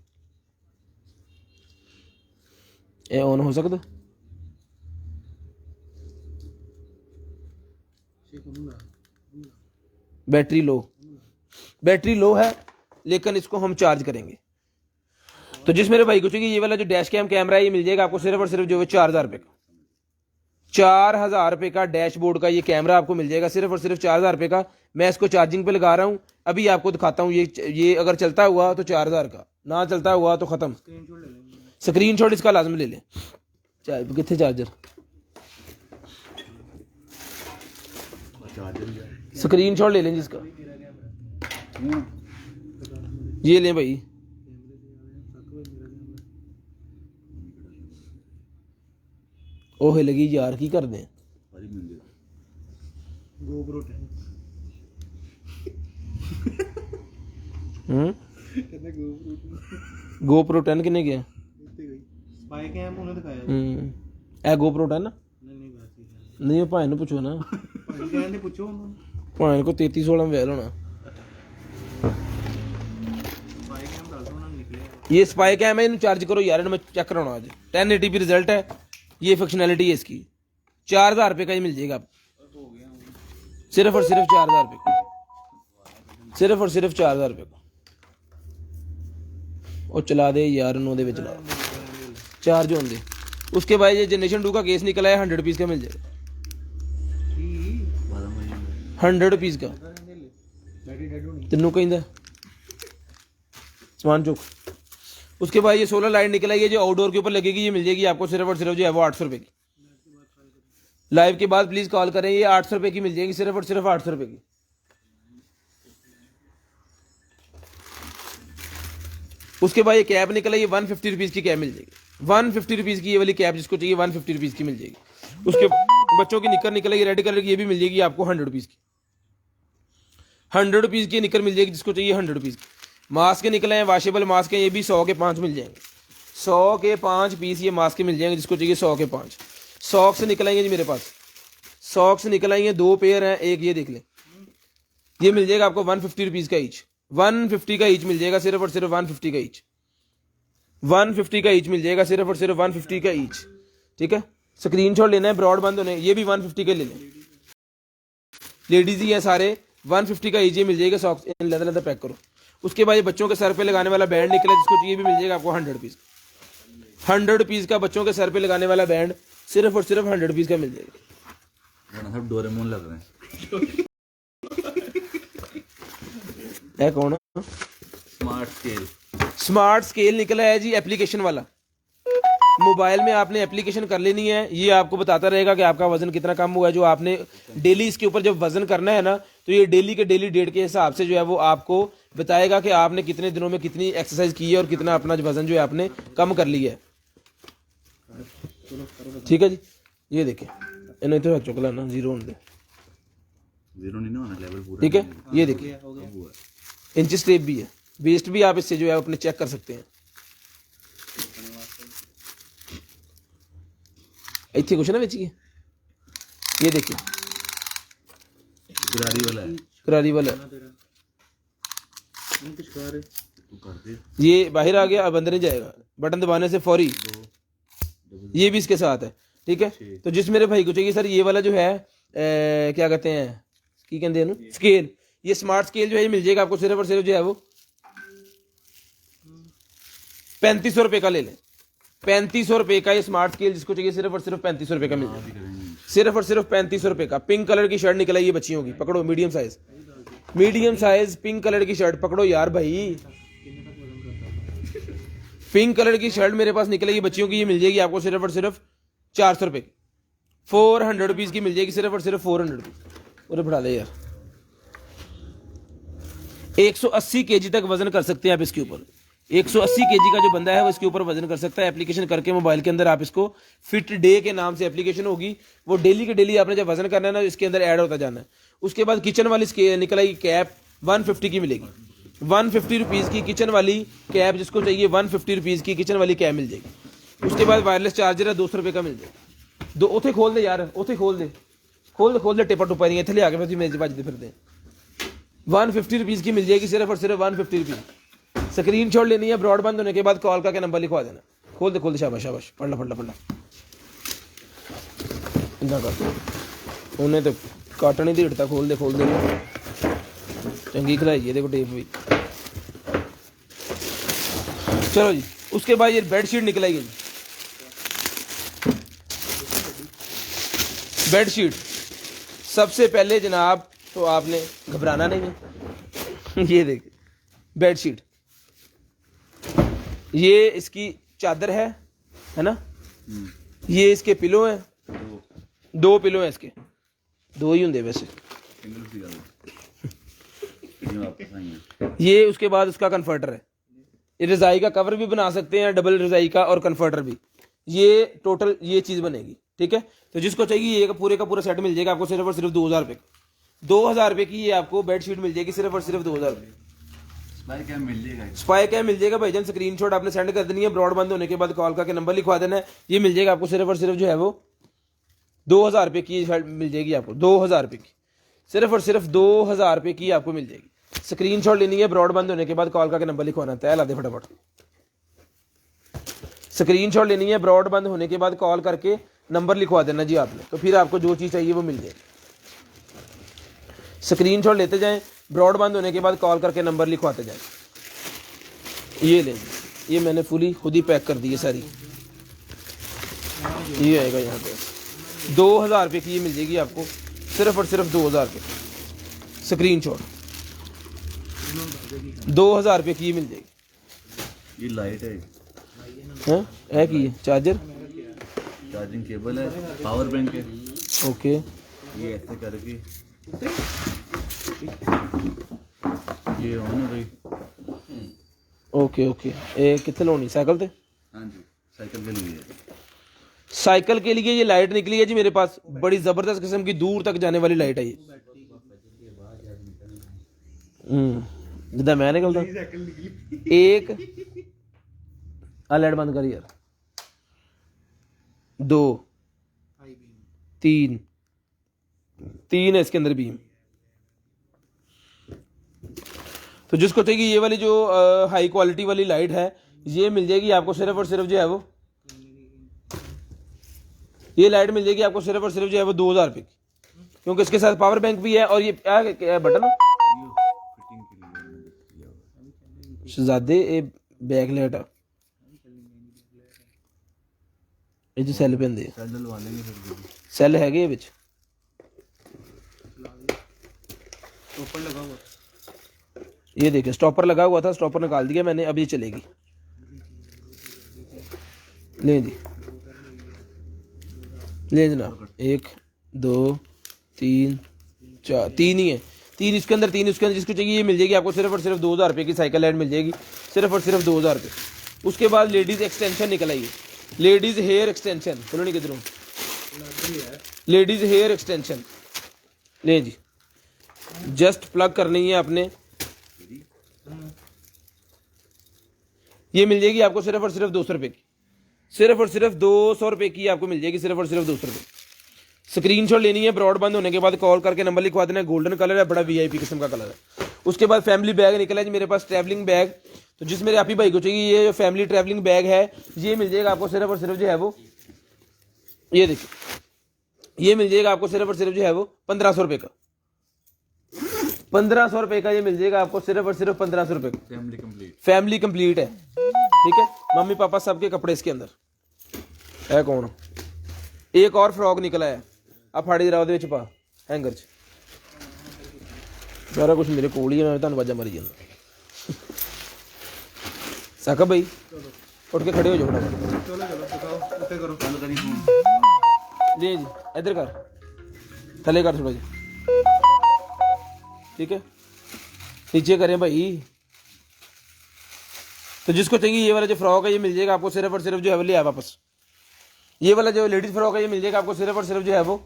ये ऑन हो सकता। बैटरी लो है लेकिन इसको हम चार्ज करेंगे। तो जिस मेरे भाई को चाहिए ये वाला जो डैश कैम कैमरा है ये मिल जाएगा आपको सिर्फ और सिर्फ जो है 4000 रुपये का, 4000 रुपये का डैशबोर्ड का ये कैमरा आपको मिल जाएगा सिर्फ और सिर्फ 4000 रुपये का। मैं इसको चार्जिंग पे लगा रहा हूँ, अभी आपको दिखाता हूँ। ये अगर चलता हुआ तो 4000 का, ना चलता हुआ तो खत्म। स्क्रीनशॉट इसका लाजम ले लें। कितने चार्जर, स्क्रीनशॉट ले लें जिसका, ये लें भाई। ओहे लगी यार की कर दें। GoPro 10 किन्ने गया? स्पाई कैम ਉਹਨੇ ਦਿਖਾਇਆ ਇਹ GoPro 10 ਨਾ? ਨਹੀਂ ਭਾਈ ਨੂੰ ਪੁੱਛੋ ਨਾ, ਭਾਈ ਕਹਿੰਦੇ ਪੁੱਛੋ ਉਹਨੂੰ, ਭਾਈ ਕੋ 3316 ਵੈਲ ਹੋਣਾ। स्पाई कैम ਦੱਸ ਉਹਨਾਂ ਨੂੰ ਨਿਕਲਿਆ। ये स्पाई कैम है, इन्हें चार्ज करो यार, मैं चेक कराना आज। 1080p रिजल्ट है, ये फंक्शनैलिटी है इसकी। 4000 रुपये का ही मिल जाएगा आप, सिर्फ और सिर्फ 4000 रुपये का, सिर्फ और सिर्फ 4000 रुपये का। और चला दे यार नो दे चला चार्ज होने दे। उसके बाद ये जनरेशन 2 का केस निकला है 100 रुपीज़ का मिल जाएगा, 100 रुपीज़ का। तेनों कहीं समान चौक। उसके बाद ये सोलर लाइट निकला है, ये जो आउटडोर के ऊपर लगेगी ये मिल जाएगी आपको सिर्फ और सिर्फ जो है वो 800 रुपये की। लाइव के बाद प्लीज़ कॉल करें, ये 800 रुपये की मिल जाएगी, सिर्फ और सिर्फ 800 रुपये की। उसके बाद ये कैप निकला, ये 150 रुपीज़ की कैप मिल जाएगी, 150 रुपीज़ की ये वाली कैप जिसको चाहिए 150 रुपीज़ की मिल जाएगी। उसके बच्चों की निकर निकला, ये रेड कलर की, ये भी मिल जाएगी आपको 100 रुपीज़ की, 100 रुपीज़ की निकर मिल जाएगी जिसको चाहिए 100 रुपीज़ की। मास्क निकले हैं, वॉशेबल मास्क हैं, ये भी 100 के 5 मिल जाएंगे, 100 के 5 पीस ये मास्क मिल जाएंगे जिसको चाहिए 100 के 5। सॉक्स निकलाएंगे जी मेरे पास, सॉक्स निकलाएंगे 2 पेयर हैं, एक ये देख लें, ये मिल जाएगा आपको 150 रुपीज़ का ईच, 150 का ईच मिल जाएगा, सिर्फ और सिर्फ 150 का ईच, 150 का ईच मिल जाएगा, सिर्फ और सिर्फ 150 का ईच, ठीक है। स्क्रीनशॉट लेना है, ब्रॉड बंद होने, ये भी 150 के ले लें, लेडीज ही हैं सारे, 150 का ईच ये मिल जाएगा। सॉक्स लदा लदा पैक करो। उसके बाद ये बच्चों के सर पे लगाने वाला बैंड निकला जिसको चाहिए भी मिल जाएगा आपको 100 रुपीज़, 100 रुपीज़ का बच्चों के सर पे लगाने वाला बैंड सिर्फ और सिर्फ 100 रुपीज़ का मिल जाएगा। सब डोरेमोन लग रहे हैं। है कौन? स्मार्ट स्केल निकला है जी, एप्लीकेशन वाला। मोबाइल में आपने एप्लीकेशन कर लेनी है, ये आपको बताता रहेगा कि आपका वजन कितना कम हुआ है। जो आपने डेली इसके ऊपर जब वजन करना है ना, तो ये डेली के डेली डेट के हिसाब से जो है वो आपको बताएगा कि आपने कितने दिनों में कितनी एक्सरसाइज की है और कितना अपना वजन जो है आपने कम कर लिया है, ठीक है जी। ये देखें इन्हें तो चुकला ना जीरो होने, जीरो नहीं होना, लेवल पूरा, ठीक है। ये देखिए इंच टेप भी है, वेस्ट भी आप इससे जो है अपने चेक कर सकते हैं। इतने कुछ ना बेचिए, ये देखिए गरारी वाला है, करारी वाला, ये बाहर आ गया अब अंदर नहीं जाएगा, बटन दबाने से फौरी, ये भी इसके साथ है, ठीक है। तो जिस मेरे भाई को चाहिए सर ये वाला जो है क्या कहते हैं की कहते हैं स्केल, ये स्मार्ट स्केल जो है ये मिल जाएगा आपको सिर्फ और सिर्फ जो है वो 3500 रुपए का ले लें। 3500 रुपए का ये स्मार्ट स्केल जिसको चाहिए सिर्फ और सिर्फ 3500 रुपए का मिल जाएगा, सिर्फ और सिर्फ 3500 रुपए का। पिंक कलर की शर्ट निकल आई है बच्चियों की, पकड़ो मीडियम साइज पिंक कलर की शर्ट पकड़ो यार भाई। पिंक कलर की शर्ट मेरे पास निकलेगी बच्चियों की, ये मिल जाएगी आपको सिर्फ और सिर्फ 400 रुपए की, 400 रुपीज की मिल जाएगी सिर्फ और सिर्फ 400 रुपीज। और बढ़ा दे यार, 180 केजी तक वजन कर सकते हैं आप इसके ऊपर। 180 केजी का जो बंदा है वो इसके ऊपर वजन कर सकता है। एप्लीकेशन करके मोबाइल के अंदर आप इसको फिट डे के नाम से एप्लीकेशन होगी, वो डेली के डेली आपने जब वजन करना है ना इसके अंदर ऐड होता जाना है। उसके बाद किचन वाली निकल आई कैप 150 की मिलेगी, 150 रुपीज़ की किचन वाली कैप, जिसको चाहिए 150 रुपीज़ की किचन वाली कैप मिल जाएगी। उसके बाद वायरलेस चार्जर है 200 रुपये का मिल जाएगा। दो उथे खोल दे यार, उथे खोल दे टिपा टुपा नहीं इतने आके फिर मेज बजते फिरते। 150 रुपीज़ की मिल जाएगी सिर्फ और सिर्फ 150 रुपीज़। स्क्रीन शॉट लेनी है, ब्रॉडबैंड होने के बाद कॉल करके नंबर लिखवा देना। खोल दे शाबाश पढ़ ला इतना कर उन्हें तो काटन ही देड़ता। खोल दे चंगी खिलाई है, देखो टेप भी। चलो जी, उसके बाद ये बेडशीट निकल आएगी जी। बेडशीट सबसे पहले जनाब तो आपने घबराना नहीं है। ये देखिए बेडशीट, ये इसकी चादर है ना, ये इसके पिलो हैं, 2 पिलो हैं इसके, 2 ही होंगे वैसे। ये उसके बाद उसका कन्फर्टर है, ये रजाई का कवर भी बना सकते हैं, डबल रजाई का और कन्फर्टर भी। ये टोटल ये चीज़ बनेगी, ठीक है। तो जिसको चाहिए ये पूरे का पूरा सेट मिल जाएगा आपको सिर्फ और सिर्फ 2000 रुपये का। 2000 रुपये की ये आपको बेडशीट मिल जाएगी सिर्फ और सिर्फ 2000 रुपये। स्पाई कैम मिल जाएगा भाईजान, स्क्रीनशॉट आपने सेंड कर देनी है, ब्रॉडबैंड होने के बाद कॉल करके नंबर लिखवा देना है। ये मिल जाएगा आपको सिर्फ और सिर्फ जो है वो 2000 रुपये की शर्ट मिल जाएगी आपको, 2000 रुपये की, सिर्फ और सिर्फ 2000 रुपये की आपको मिल जाएगी। स्क्रीनशॉट लेनी है, ब्रॉडबैंड होने के बाद कॉल करके नंबर लिखवाना है। ला दे फटाफट, स्क्रीनशॉट लेनी है, ब्रॉडबैंड होने के बाद कॉल करके नंबर लिखवा देना जी आपने, तो फिर आपको जो चीज़ चाहिए वो मिल जाएगी। स्क्रीनशॉट लेते जाएं, ब्रॉडबैंड होने के बाद कॉल करके नंबर लिखवाते जाएं। ये ले, ये मैंने फुली खुद ही पैक कर दी है सारी। ये आएगा यहाँ पे 2000 रुपये की ये मिल जाएगी आपको सिर्फ और सिर्फ 2000 रुपये। स्क्रीनशॉट 2000 रुपये की ये मिल जाएगी। ये लाइट है की है चार्जर, चार्जिंग केबल है, पावर बैंक है। ओके, ये ऐसे करके ये ऑन हो गई। ओके ये कितने लोनी साइकिल थे? हाँ जी, साइकिल के लिए। साइकिल के लिए ये लाइट निकली है जी मेरे पास, बड़ी जबरदस्त किस्म की दूर तक जाने वाली लाइट है ये। जिदा मैं निकलता एक लाइट बंद कर यार, 2 3 है इसके अंदर बीम। तो जिसको चाहिए ये वाली जो हाई क्वालिटी वाली लाइट है ये मिल जाएगी आपको सिर्फ और सिर्फ जो है वो, ये लाइट मिल जाएगी आपको सिर्फ और सिर्फ जो है वो 2000 रुपये की, क्योंकि इसके साथ पावर बैंक भी है। और ये क्या बटन शहजादे ये बैक लाइट है, ये जो सेल पे आंदे सेल हैगे ये विच ऊपर लगा हुआ, ये देखिए स्टॉपर लगा हुआ था, स्टॉपर निकाल दिया मैंने, अब ये चलेगी। ले जी ले जनाब, 1 2 3 4 3 ही है, 3 इसके अंदर 3 उसके अंदर। जिसको चाहिए ये मिल जाएगी आपको सिर्फ और सिर्फ 2000 रुपये की साइकिल लाइट मिल जाएगी सिर्फ और सिर्फ 2000 रुपये। उसके बाद लेडीज एक्सटेंशन निकल आई है, लेडीज हेयर एक्सटेंशन, बोलो नहीं किधरों, लेडीज हेयर एक्सटेंशन ले जी, जस्ट प्लग करनी है आपने, ये मिल जाएगी आपको सिर्फ और सिर्फ 200 रुपये की, सिर्फ और सिर्फ 200 रुपये की आपको मिल जाएगी सिर्फ और सिर्फ 200 रुपये। स्क्रीनशॉट लेनी है, ब्रॉडबैंड होने के बाद कॉल करके नंबर लिखवा देना है। गोल्डन कलर है, बड़ा वीआईपी किस्म का कलर है। उसके बाद फैमिली बैग निकला है जी मेरे पास, ट्रैवलिंग बैग। तो जिस मेरे आप ही भाई को चाहिए ये जो फैमिली ट्रैवलिंग बैग है ये मिल जाएगा आपको सिर्फ और सिर्फ जो है वो, ये देखिए ये मिल जाएगा आपको सिर्फ और सिर्फ जो है वो 1500 रुपये का। 1500 रुपये का ये मिल जाएगा आपको सिर्फ और सिर्फ 1500 रुपये का। फैमिली कंप्लीट, फैमिली कंप्लीट है, ठीक है। मम्मी पापा सबके कपड़े इसके अंदर है। कौन एक और फ्रॉक निकला है, आप फाड़ी दराव दे पा हैंगर च सारा कुछ मेरे कोल ही है, मैं तुहानू वाजा मारी जाना। साकब भाई उठ के खड़े हो जाओ फटाफट। चलो चलो बताओ उत्ते करो। कल करी फोन ले जी इधर कर, थले कर थोड़ा जी, ठीक है, नीचे करें भाई। तो जिसको चाहिए ये वाला जो फ्रॉक है ये मिल जाएगा आपको सिर्फ और सिर्फ जो है वो ले आया वापस। ये वाला जो लेडीज फ्रॉक है ये मिल जाएगा आपको सिर्फ और सिर्फ जो है वो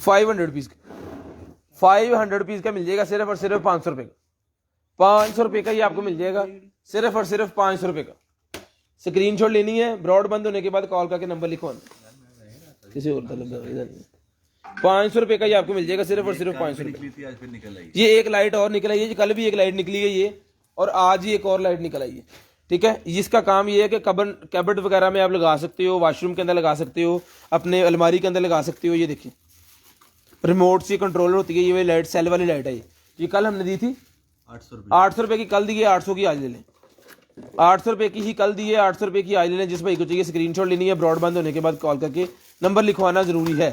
500 रुपीज का। 500 रुपीज का मिल जाएगा सिर्फ और सिर्फ 500 रुपये का। 500 रुपये का ये आपको मिल जाएगा सिर्फ और सिर्फ 500 रुपये का। स्क्रीनशॉट लेनी है, ब्रॉड बंद होने के बाद कॉल करके नंबर लिखवाना, किसी और मतलब इधर नहीं। 500 रुपये का ये आपको मिल जाएगा सिर्फ और सिर्फ 500 रुपये। निकली थी, आज फिर निकल आई। ये एक लाइट और निकल आई है, कल भी एक लाइट निकली है ये, और आज ही एक और लाइट निकल आई है, ठीक है। इसका काम ये है कि कैबिनेट वगैरह में आप लगा सकते हो, वॉशरूम के अंदर लगा सकते हो, अपने अलमारी के अंदर लगा सकते हो। ये देखिए रिमोट से कंट्रोलर होती है ये लाइट, सेल वाली लाइट है ये कल हमने दी थी 800 रुपये की, कल दी है 800 की, आज ले लें। 800 रुपये की ही कल दी है, 800 रुपये की आज ले लें। जिस भाई को चाहिए स्क्रीनशॉट लेनी है, ब्रॉड बंद होने के बाद कॉल करके नंबर लिखवाना जरूरी है।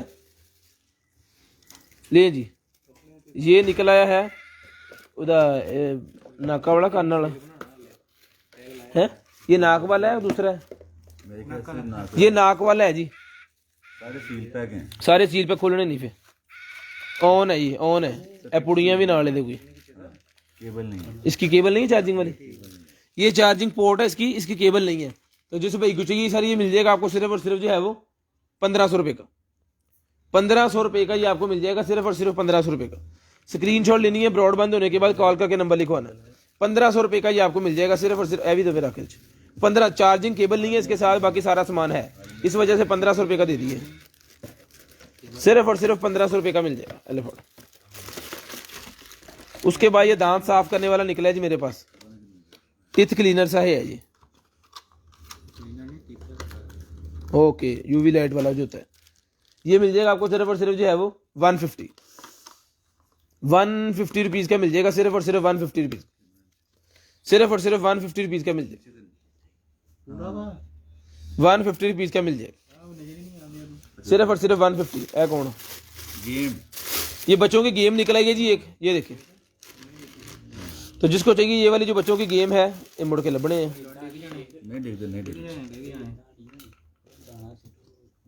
ले जी ये निकल आया है उधर नाका वाला, कान वाला है, ये नाक वाला है, दूसरा है मेरे ख्याल से नाक ये नाक वाला है जी। सारे सील पैक हैं। सारे सील पे खोलने नहीं, फिर ऑन है, ये ऑन है। ए पुड़ियाँ भी नाले दे, कोई केबल नहीं है, इसकी केबल नहीं है चार्जिंग वाली, ये चार्जिंग पोर्ट है इसकी, इसकी केबल नहीं है। तो जिस भाई को चाहिए सर ये मिल जाएगा आपको सिर्फ और सिर्फ जो है वो 1500 रुपये का। 1500 रुपये का ये आपको मिल जाएगा सिर्फ और सिर्फ 1500 रुपये का। स्क्रीनशॉट लेनी है, ब्रॉड बंद होने के बाद कॉल करके नंबर लिखवाना। 1500 रुपये का ये आपको मिल जाएगा सिर्फ और सिर्फ। अभी तो मेरा 15 चार्जिंग केबल नहीं है इसके साथ, बाकी सारा सामान है, इस वजह से 1500 रुपये का दे दिए। सिर्फ और सिर्फ 1500 रुपये का मिल जाएगा। एलिफोन उसके बाद ये दांत साफ करने वाला निकला है जी मेरे पास, टीथ क्लीनर सा है ये, ओके यूवी लाइट वाला जो होता है, ये मिल जाएगा आपको सिर्फ और सिर्फ जो है वो 150 रुपीज़ का मिल जाएगा। सिर्फ और सिर्फ 150 रुपीज़, सिर्फ और सिर्फ 150 रुपीज़ का मिल जाएगा। 150 रुपीज़ का मिल जाएगा सिर्फ और सिर्फ 150। है कौन गेम, ये बच्चों की गेम निकल आई है जी एक, ये देखिए। तो जिसको चाहिए ये वाली जो बच्चों की गेम है, ये मुड़ के लबने हैं, नहीं देखते, नहीं देखते,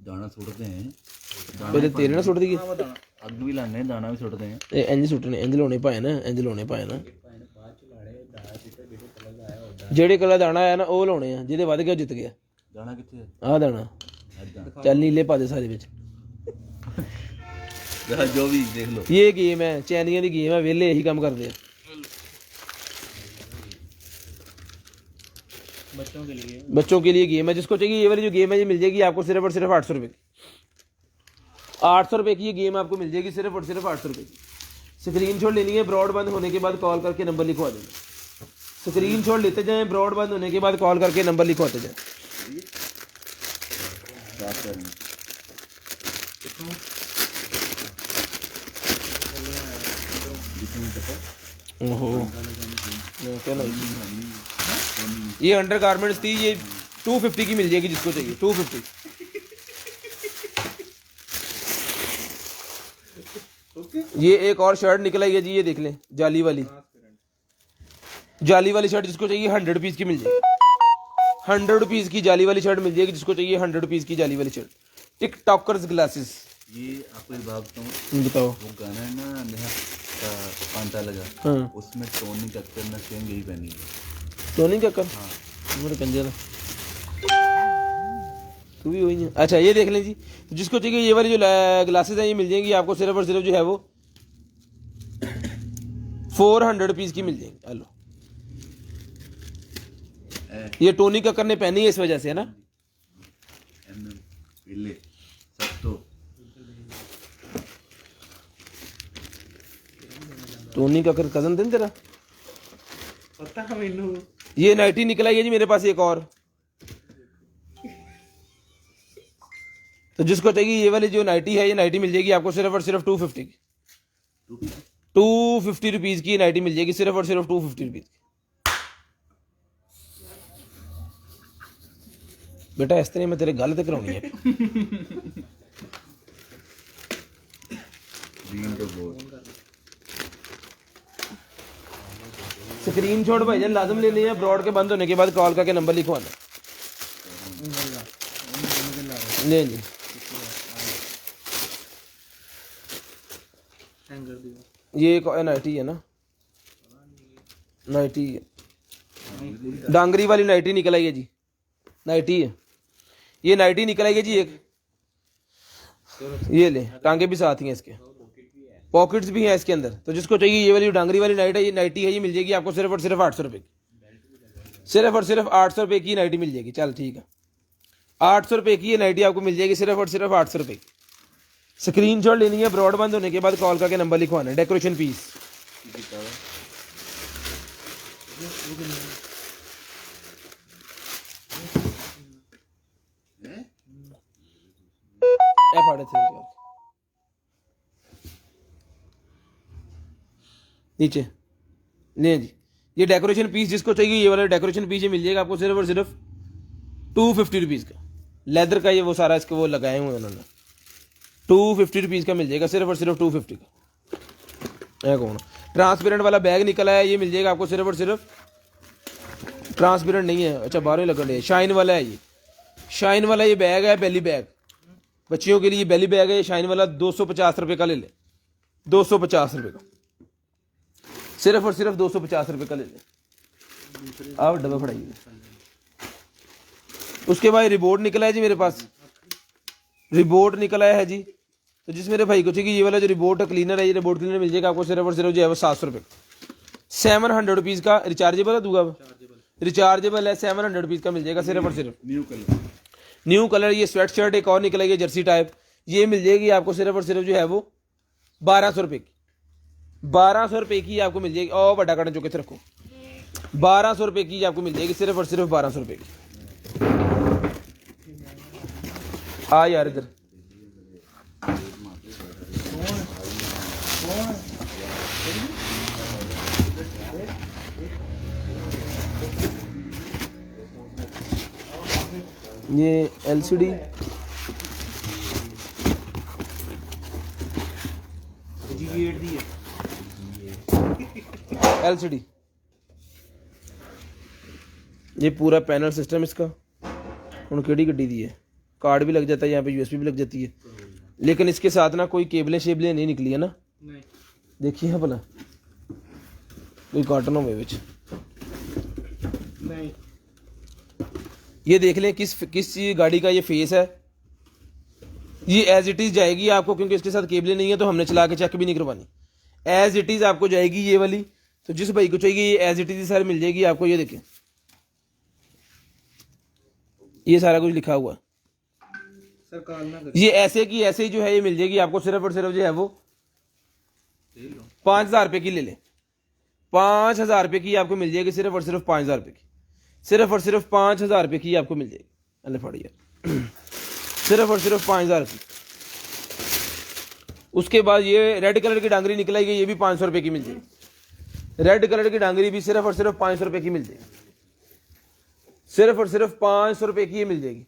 दाना सुटते हैं, पहले तेरे ना सुट दी अग भी लाने, दाना भी सुटते हैं। इंज सुटने, इंज लाने पाए ना, इंज लाने पाए ना, ਜਿਹੜੇ ਕਲਾ ਦਾਣਾ ਆਇਆ ਨਾ ਉਹ ਲਾਉਣੇ ਆ, ਜਿਹਦੇ ਵੱਧ ਗਿਆ ਉਹ ਜਿੱਤ ਗਿਆ। दाना कितने है? ਆਹ ਦਾਣਾ ਚੱਲ ਨੀਲੇ ਪਾ ਦੇ ਸਾਰੇ ਵਿੱਚ। जो भी देख लो, ਇਹ ਗੇਮ ਹੈ, ਚੈਨੀਆਂ ਦੀ ਗੇਮ ਹੈ, ਵਿਹਲੇ ਇਹੀ ਕੰਮ ਕਰਦੇ ਆ। बच्चों के लिए गेम है, जिसको चाहिए ये वाली जो गेम है ये मिल जाएगी आपको सिर्फ और सिर्फ 800 रुपये की। 800 रुपये की ये गेम आपको मिल जाएगी सिर्फ और सिर्फ 800 रुपये की। स्क्रीनशॉट लेनी है, ब्रॉड बंद होने के बाद कॉल करके नंबर लिखवा देना। स्क्रीनशॉट लेते जाएं, ब्रॉड बंद होने के बाद कॉल करके नंबर लिखवाते जाएं। ओहो ये अंडर गारमेंट्स थी, ये 250 की मिल जाएगी जिसको चाहिए, 250। ये एक और शर्ट निकल आई है जी, ये देख लें, जाली वाली, जाली वाली शर्ट जिसको चाहिए 100 रुपीज़ की मिल जाएगी। 100 रुपीज़ की जाली वाली शर्ट मिल जाएगी जिसको चाहिए 100 रुपीज़ की जाली वाली शर्ट। टिकटॉकर्स ग्लासेस, ये आपको एक बात बताऊं, बताओ। वो गाना है ना नेहा का कांटा लगा, हाँ उसमें टोनी कक्कर ने सेम यही पहनी है। तो नहीं क्या कर मेरे कंजर, तू भी वही है। अच्छा ये देख लें जी, जिसको चाहिए ये वाली जो ग्लासेस हैं ये मिल जाएंगी आपको सिर्फ और सिर्फ जो है वो 400 रुपीज़ की मिल जाएंगी। हेलो ये टोनी कक्कर ने पहनी है इस वजह से, है ना। पीले सब तो टोनी कक्कर कजन थे तेरा, पता है मैनू। ये नाइटी निकला है जी मेरे पास एक और, तो जिसको चाहिए ये वाली जो नाइटी है, ये नाइटी मिल जाएगी आपको सिर्फ और सिर्फ 250 की, 250 रुपीज़ की नाइटी मिल जाएगी सिर्फ और सिर्फ 250 रुपीज़ की। बेटा इस तरह मैं तेरे गल तक करानी है। स्क्रीन शॉट भाईजान लाजम ले लिया, ब्रॉड के बंद होने के बाद कॉल करके नंबर लिखवाना। नहीं जी ये एक नाइटी है ना, नाइटी है डांगरी वाली नाइटी निकल आई है जी, नाइटी है ये, नाइटी निकल आई है जी एक, ये ले टांगे भी साथ ही हैं इसके, पॉकेट्स भी हैं इसके अंदर। तो जिसको चाहिए ये वाली डांगरी वाली नाइट है, ये नाइटी है, ये मिल जाएगी आपको सिर्फ और सिर्फ 800 रुपये की, सिर्फ और सिर्फ 800 रुपये की नाइटी मिल जाएगी। चल ठीक है, 800 रुपये की ये नाइटी आपको मिल जाएगी सिर्फ और सिर्फ 800 रुपये की। स्क्रीनशॉट लेनी है, ब्रॉड बंद होने के बाद कॉल करके नंबर लिखवाना है। डेकोरेशन पीस नीचे नहीं जी, ये डेकोरेशन पीस जिसको चाहिए ये वाला डेकोरेशन पीस ये मिल जाएगा आपको सिर्फ और सिर्फ 250 रुपीज़ का, लेदर का ये वो सारा इसके वो लगाए हुए उन्होंने, 250 रुपीज़ का मिल जाएगा सिर्फ और सिर्फ 250 का। कौन ट्रांसपेरेंट वाला बैग निकला है, ये मिल जाएगा आपको सिर्फ और सिर्फ, ट्रांसपेरेंट नहीं है, अच्छा बाहर ही लग रहा है, शाइन वाला है ये, शाइन वाला ये बैग है, बेली बैग बच्चियों के लिए बेली बैग है, ये शाइन वाला 250 रुपये का ले ले, 250 रुपये का, सिर्फ और सिर्फ 250 रुपये का ले ले। आप डब्बा फड़ाइए। उसके बाद रिबोर्ड निकला है जी मेरे पास, रिबोर्ड निकला है जी। तो जिस मेरे भाई को चाहिए ये वाला जो रिबोर्ड क्लीनर है, ये रिबोर्ड क्लीनर मिल जाएगा आपको सिर्फ और सिर्फ जो है वो 700 रुपये, 700 रुपीज़ का। रिचार्जेबल है दूंगा, रिचार्जेबल है, 700 रुपीज़ का मिल जाएगा सिर्फ और सिर्फ। न्यू कलर ये स्वेट शर्ट एक और निकलेगी जर्सी टाइप, ये मिल जाएगी आपको सिर्फ और सिर्फ जो है वो 1200 रुपये की, 1200 रुपये की आपको मिल जाएगी। और बड़ा कटन चुके से रखो, 1200 रुपये की आपको मिल जाएगी सिर्फ और सिर्फ 1200 रुपये की। आ यार इधर ये LCD LCD ये पूरा पैनल सिस्टम इसका हूँ केड़ी गड्डी दी है, कार्ड भी लग जाता है यहाँ पे, USB भी लग जाती है, लेकिन इसके साथ ना कोई केबलें शेबलें नहीं निकली है ना, नहीं देखिए भला कोई कार्टन हो विच नहीं। ये देख लें किस गाड़ी का ये फेस है, ये एज इट इज जाएगी आपको, क्योंकि इसके साथ केबलें नहीं है तो हमने चला के चेक भी नहीं करवानी, एज इट इज आपको जाएगी ये वाली। तो जिस भाई को चाहिए ये एज इट इज सर मिल जाएगी आपको। ये देखें ये सारा कुछ लिखा हुआ ये ऐसे की ऐसे ही जो है ये मिल जाएगी आपको सिर्फ और सिर्फ जो है वो 5000 रुपये की ले लें, 5000 रुपये की आपको मिल जाएगी सिर्फ और सिर्फ 5000 रुपये की, सिर्फ और सिर्फ 5000 रुपये की आपको मिल जाएगी। अल्लाह फाड़ी यार सिर्फ और सिर्फ 5000 की। उसके बाद ये रेड कलर की डांगरी निकलेगी, ये भी 500 रुपये की मिल जाएगी, रेड कलर की डांगरी भी सिर्फ और सिर्फ 500 रुपये की मिल जाएगी, सिर्फ और सिर्फ 500 रुपये की ये मिल जाएगी।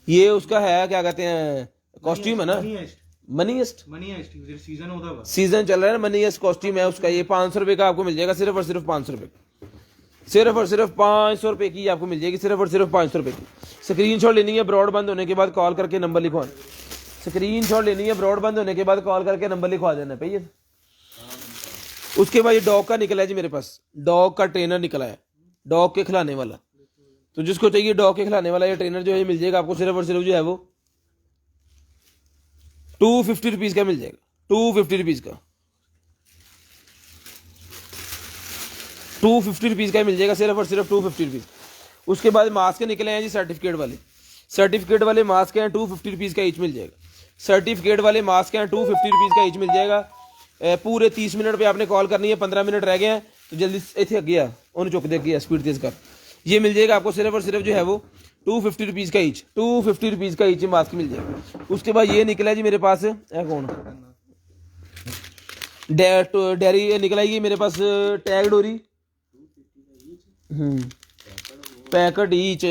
ये उसका है क्या कहते हैं कॉस्ट्यूम है ना, मनीएस्ट सीजन चल रहा है ना, मनीएस्ट कॉस्ट्यूम है उसका, ये 500 रुपये का आपको मिल जाएगा सिर्फ और सिर्फ 500 रुपये, सिर्फ और सिर्फ 500 रुपये की आपको मिल जाएगी, सिर्फ और सिर्फ 500 रुपये की। स्क्रीनशॉट लेनी है, ब्रॉड बंद होने के बाद कॉल करके नंबर लिखवाना, स्क्रीनशॉट लेनी है, ब्रॉड बंद होने के बाद कॉल करके नंबर लिखवा देना भैया। उसके बाद ये डॉग का निकला है जी मेरे पास, डॉग का ट्रेनर निकला है, डॉग के खिलाने वाला। तो जिसको चाहिए डॉग के खिलाने वाला ये ट्रेनर जो है मिल जाएगा आपको सिर्फ और सिर्फ जो है वो 250 रुपीज़ का मिल जाएगा, 250 रुपीज़ का, 250 रुपीज़ का मिल जाएगा सिर्फ और सिर्फ 250 रुपीज़। उसके बाद मास्क निकले हैं जी सर्टिफिकेट वाले मास्क हैं, 250 रुपीज़ का ईच मिल जाएगा, सर्टिफिकेट वाले मास्क हैं 250 रुपीज़ का ईच मिल जाएगा। पूरे 30 मिनट पे आपने कॉल करनी है, 15 मिनट रह गए हैं तो जल्दी इतने गया उन्हें चुक दे गया स्पीड तेज कर, ये मिल जाएगा आपको सिर्फ और सिर्फ जो है वो 250 रुपीज़ का ईच, 250 रुपीज़ का ईच मास्क मिल जाएगा। उसके बाद ये निकला जी मेरे पास कौन डेयरी निकला ये मेरे पास टैग डोरी पैकेट ईच,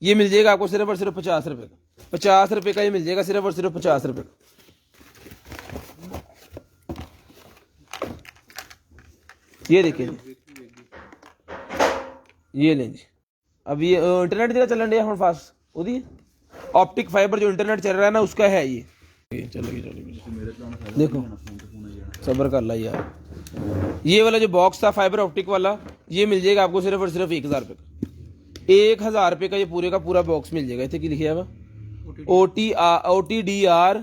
ये मिल जाएगा आपको सिर्फ और सिर्फ 50 रुपये का, 50 रुपये का ये मिल जाएगा सिर्फ और सिर्फ 50 रुपये का। ये देखिए ये लें जी। अब ये इंटरनेट जरा चलन डे फास्ट ओदी ऑप्टिक फाइबर जो इंटरनेट चल रहा है ना उसका है ये। चलो देखो सब्र कर ला यार। ये वाला जो बॉक्स था फाइबर ऑप्टिक वाला ये मिल जाएगा आपको सिर्फ और सिर्फ 1000 रुपये का, 1000 रुपये का ये पूरे का पूरा बॉक्स मिल जाएगा। इतने की लिखा हुआ OTDR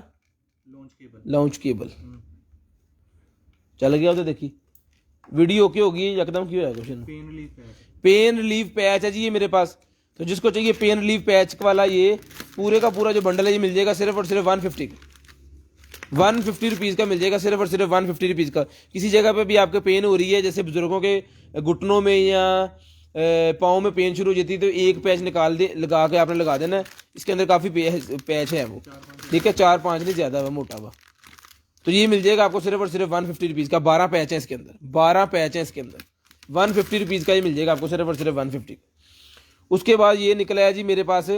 लॉन्च केबल चल गया। तो देखिए वीडियो ओके होगी एकदम क्यों है क्वेश्चन। पेन रिलीफ पैच है जी ये मेरे पास, तो जिसको चाहिए पेन रिलीफ पैच वाला ये पूरे का पूरा जो बंडल है ये मिल जाएगा सिर्फ और सिर्फ 150 रुपीज़ का मिल जाएगा, सिर्फ और सिर्फ 150 रुपीज़ का। किसी जगह पे भी आपके पेन हो रही है जैसे बुजुर्गों के घुटनों में या पाँव में पेन शुरू हो जाती है तो एक पैच निकाल दे लगा के आपने लगा देना है। इसके अंदर काफ़ी पैच है वो, ठीक है 4-5 नहीं ज़्यादा हुआ मोटा हुआ। तो ये मिल जाएगा आपको सिर्फ और सिर्फ 150 रुपीज़ का, 12 पैच है इसके अंदर, 12 पैच है इसके अंदर, 150 रुपीज़ का ये मिल जाएगा आपको सिर्फ और सिर्फ 150। उसके बाद ये निकला है जी मेरे पास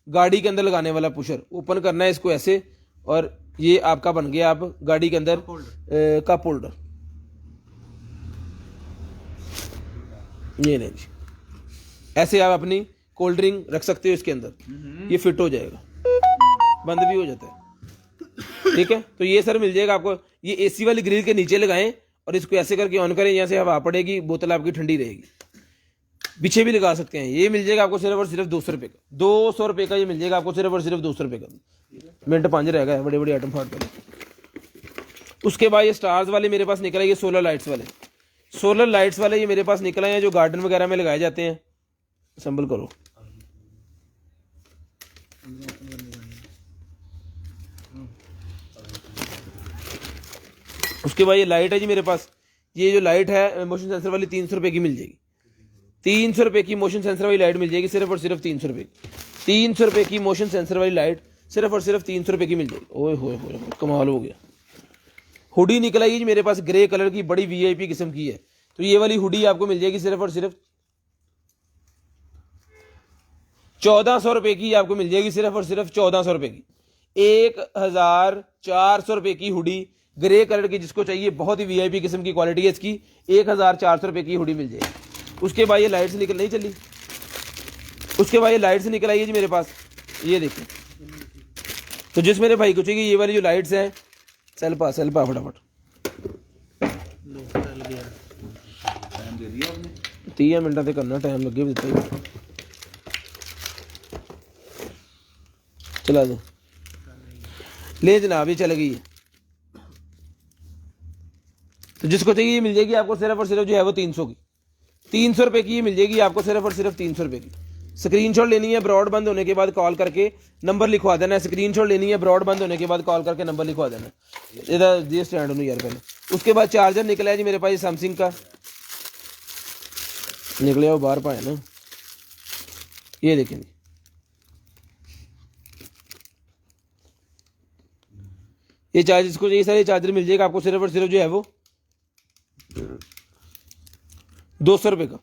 गाड़ी के अंदर लगाने वाला पुशर। ओपन करना है इसको ऐसे और ये आपका बन गया आप गाड़ी के अंदर कप होल्डर। ये नहीं जी, ऐसे आप अपनी कोल्ड ड्रिंक रख सकते हो इसके अंदर, ये फिट हो जाएगा, बंद भी हो जाता है, ठीक है। तो ये सर मिल जाएगा आपको, ये एसी वाली ग्रिल के नीचे लगाएं और इसको ऐसे करके ऑन करें, यहाँ से हवा पड़ेगी, बोतल आपकी ठंडी रहेगी। पीछे भी लगा सकते हैं। ये मिल जाएगा आपको सिर्फ और सिर्फ 200 रुपये का, 200 रुपये का ये मिल जाएगा आपको सिर्फ और सिर्फ 200 रुपये का। मिनट 5 रहेगा, बड़े बड़े आइटम फाट पड़े। उसके बाद ये स्टार्स वाले मेरे पास निकला, ये सोलर लाइट्स वाले, सोलर लाइट्स वाले ये मेरे पास निकला है जो गार्डन वगैरह में लगाए जाते हैं। संभल करो, उसके बाद ये लाइट है जी मेरे पास, ये जो लाइट है मोशन सेंसर वाली 300 रुपये की मिल जाएगी, 300 रुपये की मोशन सेंसर वाली लाइट मिल जाएगी सिर्फ और सिर्फ 300 रुपये की, 300 रुपये की मोशन सेंसर वाली लाइट सिर्फ और सिर्फ 300 रुपये की मिल जाएगी। ओए होए होए कमाल हो गया। हुडी निकल आई जी मेरे पास ग्रे कलर की, बड़ी वीआईपी किस्म की है, तो ये वाली हुडी आपको मिल जाएगी सिर्फ और सिर्फ 1400 रुपये की, आपको मिल जाएगी सिर्फ और सिर्फ 1400 रुपये की। 1400 रुपये की हुडी ग्रे कलर की, जिसको चाहिए बहुत ही वीआईपी किस्म की क्वालिटी है इसकी, 1400 रुपये की हुडी मिल जाएगी। उसके बाद ये लाइट से निकल नहीं चली, उसके बाद ये लाइट से निकल आई है जी मेरे पास, ये देखिए। तो जिस मेरे भाई को चाहिए ये वाली जो लाइट्स हैं, सेल पा फटाफट 30 मिनट से करना, टाइम लगे भी चला दो ले जनाब, ये चल गई है। तो जिसको चाहिए ये मिल जाएगी आपको सिर्फ और सिर्फ जो है वो 300 की, 300 रुपये की ये मिल जाएगी आपको सिर्फ और सिर्फ 300 रुपये की। स्क्रीनशॉट लेनी है ब्रॉड बंद होने के बाद कॉल करके नंबर लिखवा देना है। स्क्रीनशॉट लेनी है ब्रॉड बंद होने के बाद कॉल करके नंबर लिखवा देना है। ये स्टैंड होने यार पहले। उसके बाद चार्जर निकला है जी मेरे पास सैमसंग का, निकले वो बाहर पाए ना, ये देखें ये चार्जर, इसको चाहिए सारे चार्जर मिल जाएगा आपको सिर्फ और सिर्फ जो है वो 200 रुपये का,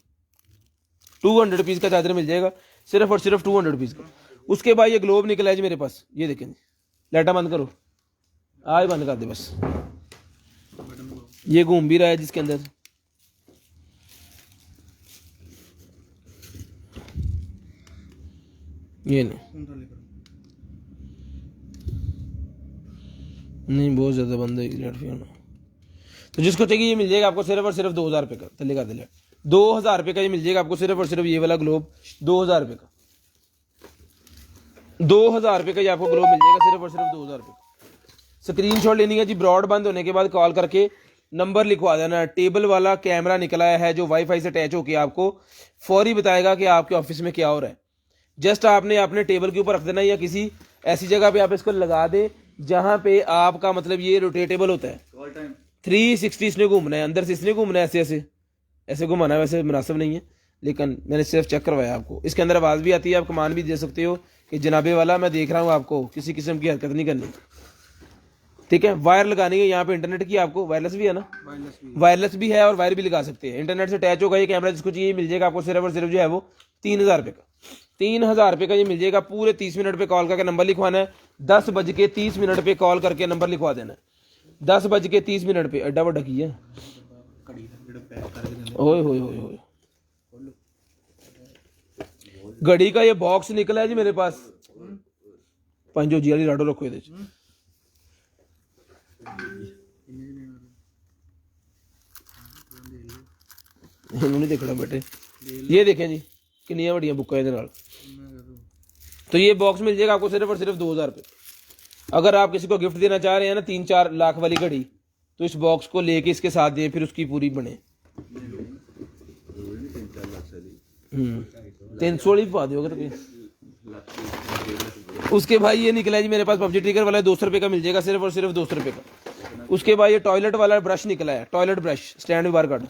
200 रुपीज़ का चार्जर मिल जाएगा सिर्फ और सिर्फ 200 रुपीज़ का। उसके बाद ये ग्लोब निकला है जी मेरे पास, ये देखें लाइटा बंद करो, आज बंद कर दे बस, ये घूम भी रहा है जिसके अंदर। ये नहीं बहुत ज़्यादा बंद है लाइट। तो जिसको चाहिए ये मिल जाएगा आपको सिर्फ और सिर्फ 2000 रुपये का, तले का दिले 2000 रुपये का ये मिल जाएगा आपको सिर्फ और सिर्फ ये वाला ग्लोब 2000 रुपये का, 2000 रुपये का ये आपको ग्लोब मिल जाएगा सिर्फ और सिर्फ 2000 रुपये का। स्क्रीनशॉट लेनी है जी, ब्रॉड बंद होने के बाद कॉल करके नंबर लिखवा देना है। टेबल वाला कैमरा निकला है जो वाईफाई से अटैच होकर आपको फौरी बताएगा कि आपके ऑफिस में क्या हो रहा है। जस्ट आपने अपने टेबल के ऊपर रख देना है या किसी ऐसी जगह पे आप इसको लगा दे जहां पे आपका मतलब ये रोटेटेबल होता है, 360 इसने घूमना है, अंदर से इसने घूमना है, ऐसे ऐसे ऐसे घुमाना है, वैसे मुनासिब नहीं है, लेकिन मैंने सिर्फ चेक करवाया आपको। इसके अंदर आवाज़ भी आती है, आप कमान भी दे सकते हो कि जनाबे वाला मैं देख रहा हूँ, आपको किसी किस्म की हरकत नहीं करनी, ठीक है। वायर लगानी है यहाँ पे इंटरनेट की, आपको वायरलेस भी है ना, वायरलेस भी है और वायर भी लगा सकते हैं, इंटरनेट से अटैच होगा। ये कैमरा जिसको चाहिए मिल जाएगा आपको सिर्फ और सिर्फ जो है वो 3000 रुपये का, 3000 रुपये का ये मिल जाएगा। पूरे 30 मिनट पे कॉल करके नंबर लिखवाना है, 10:30 पे कॉल करके नंबर लिखवा देना है, 10:30 पे। एड्डा वड्डा की है, ओए होए होए होए। घड़ी का ये बॉक्स निकला है जी मेरे पास, पंजो जी वाली राडो रखो ये नहीं देखना बेटे। ये देखें जी किनिया बड़िया बुक्का इहदे नाल। तो ये बॉक्स मिल जाएगा आपको सिर्फ और सिर्फ 2000 रुपये। अगर आप किसी को गिफ्ट देना चाह रहे हैं ना 3-4 लाख वाली घड़ी, तो इस बॉक्स को लेके इसके साथ दें, फिर उसकी पूरी बने। 300 वाली पा दोगे तो उसके भाई ये निकला है जी मेरे पास पबजी ट्रिगर वाला, 200 रुपये का मिल जाएगा, सिर्फ और सिर्फ 200 रुपये का। उसके बाद ये टॉयलेट वाला ब्रश निकला है, टॉयलेट ब्रश, स्टैंड में बाहर काट।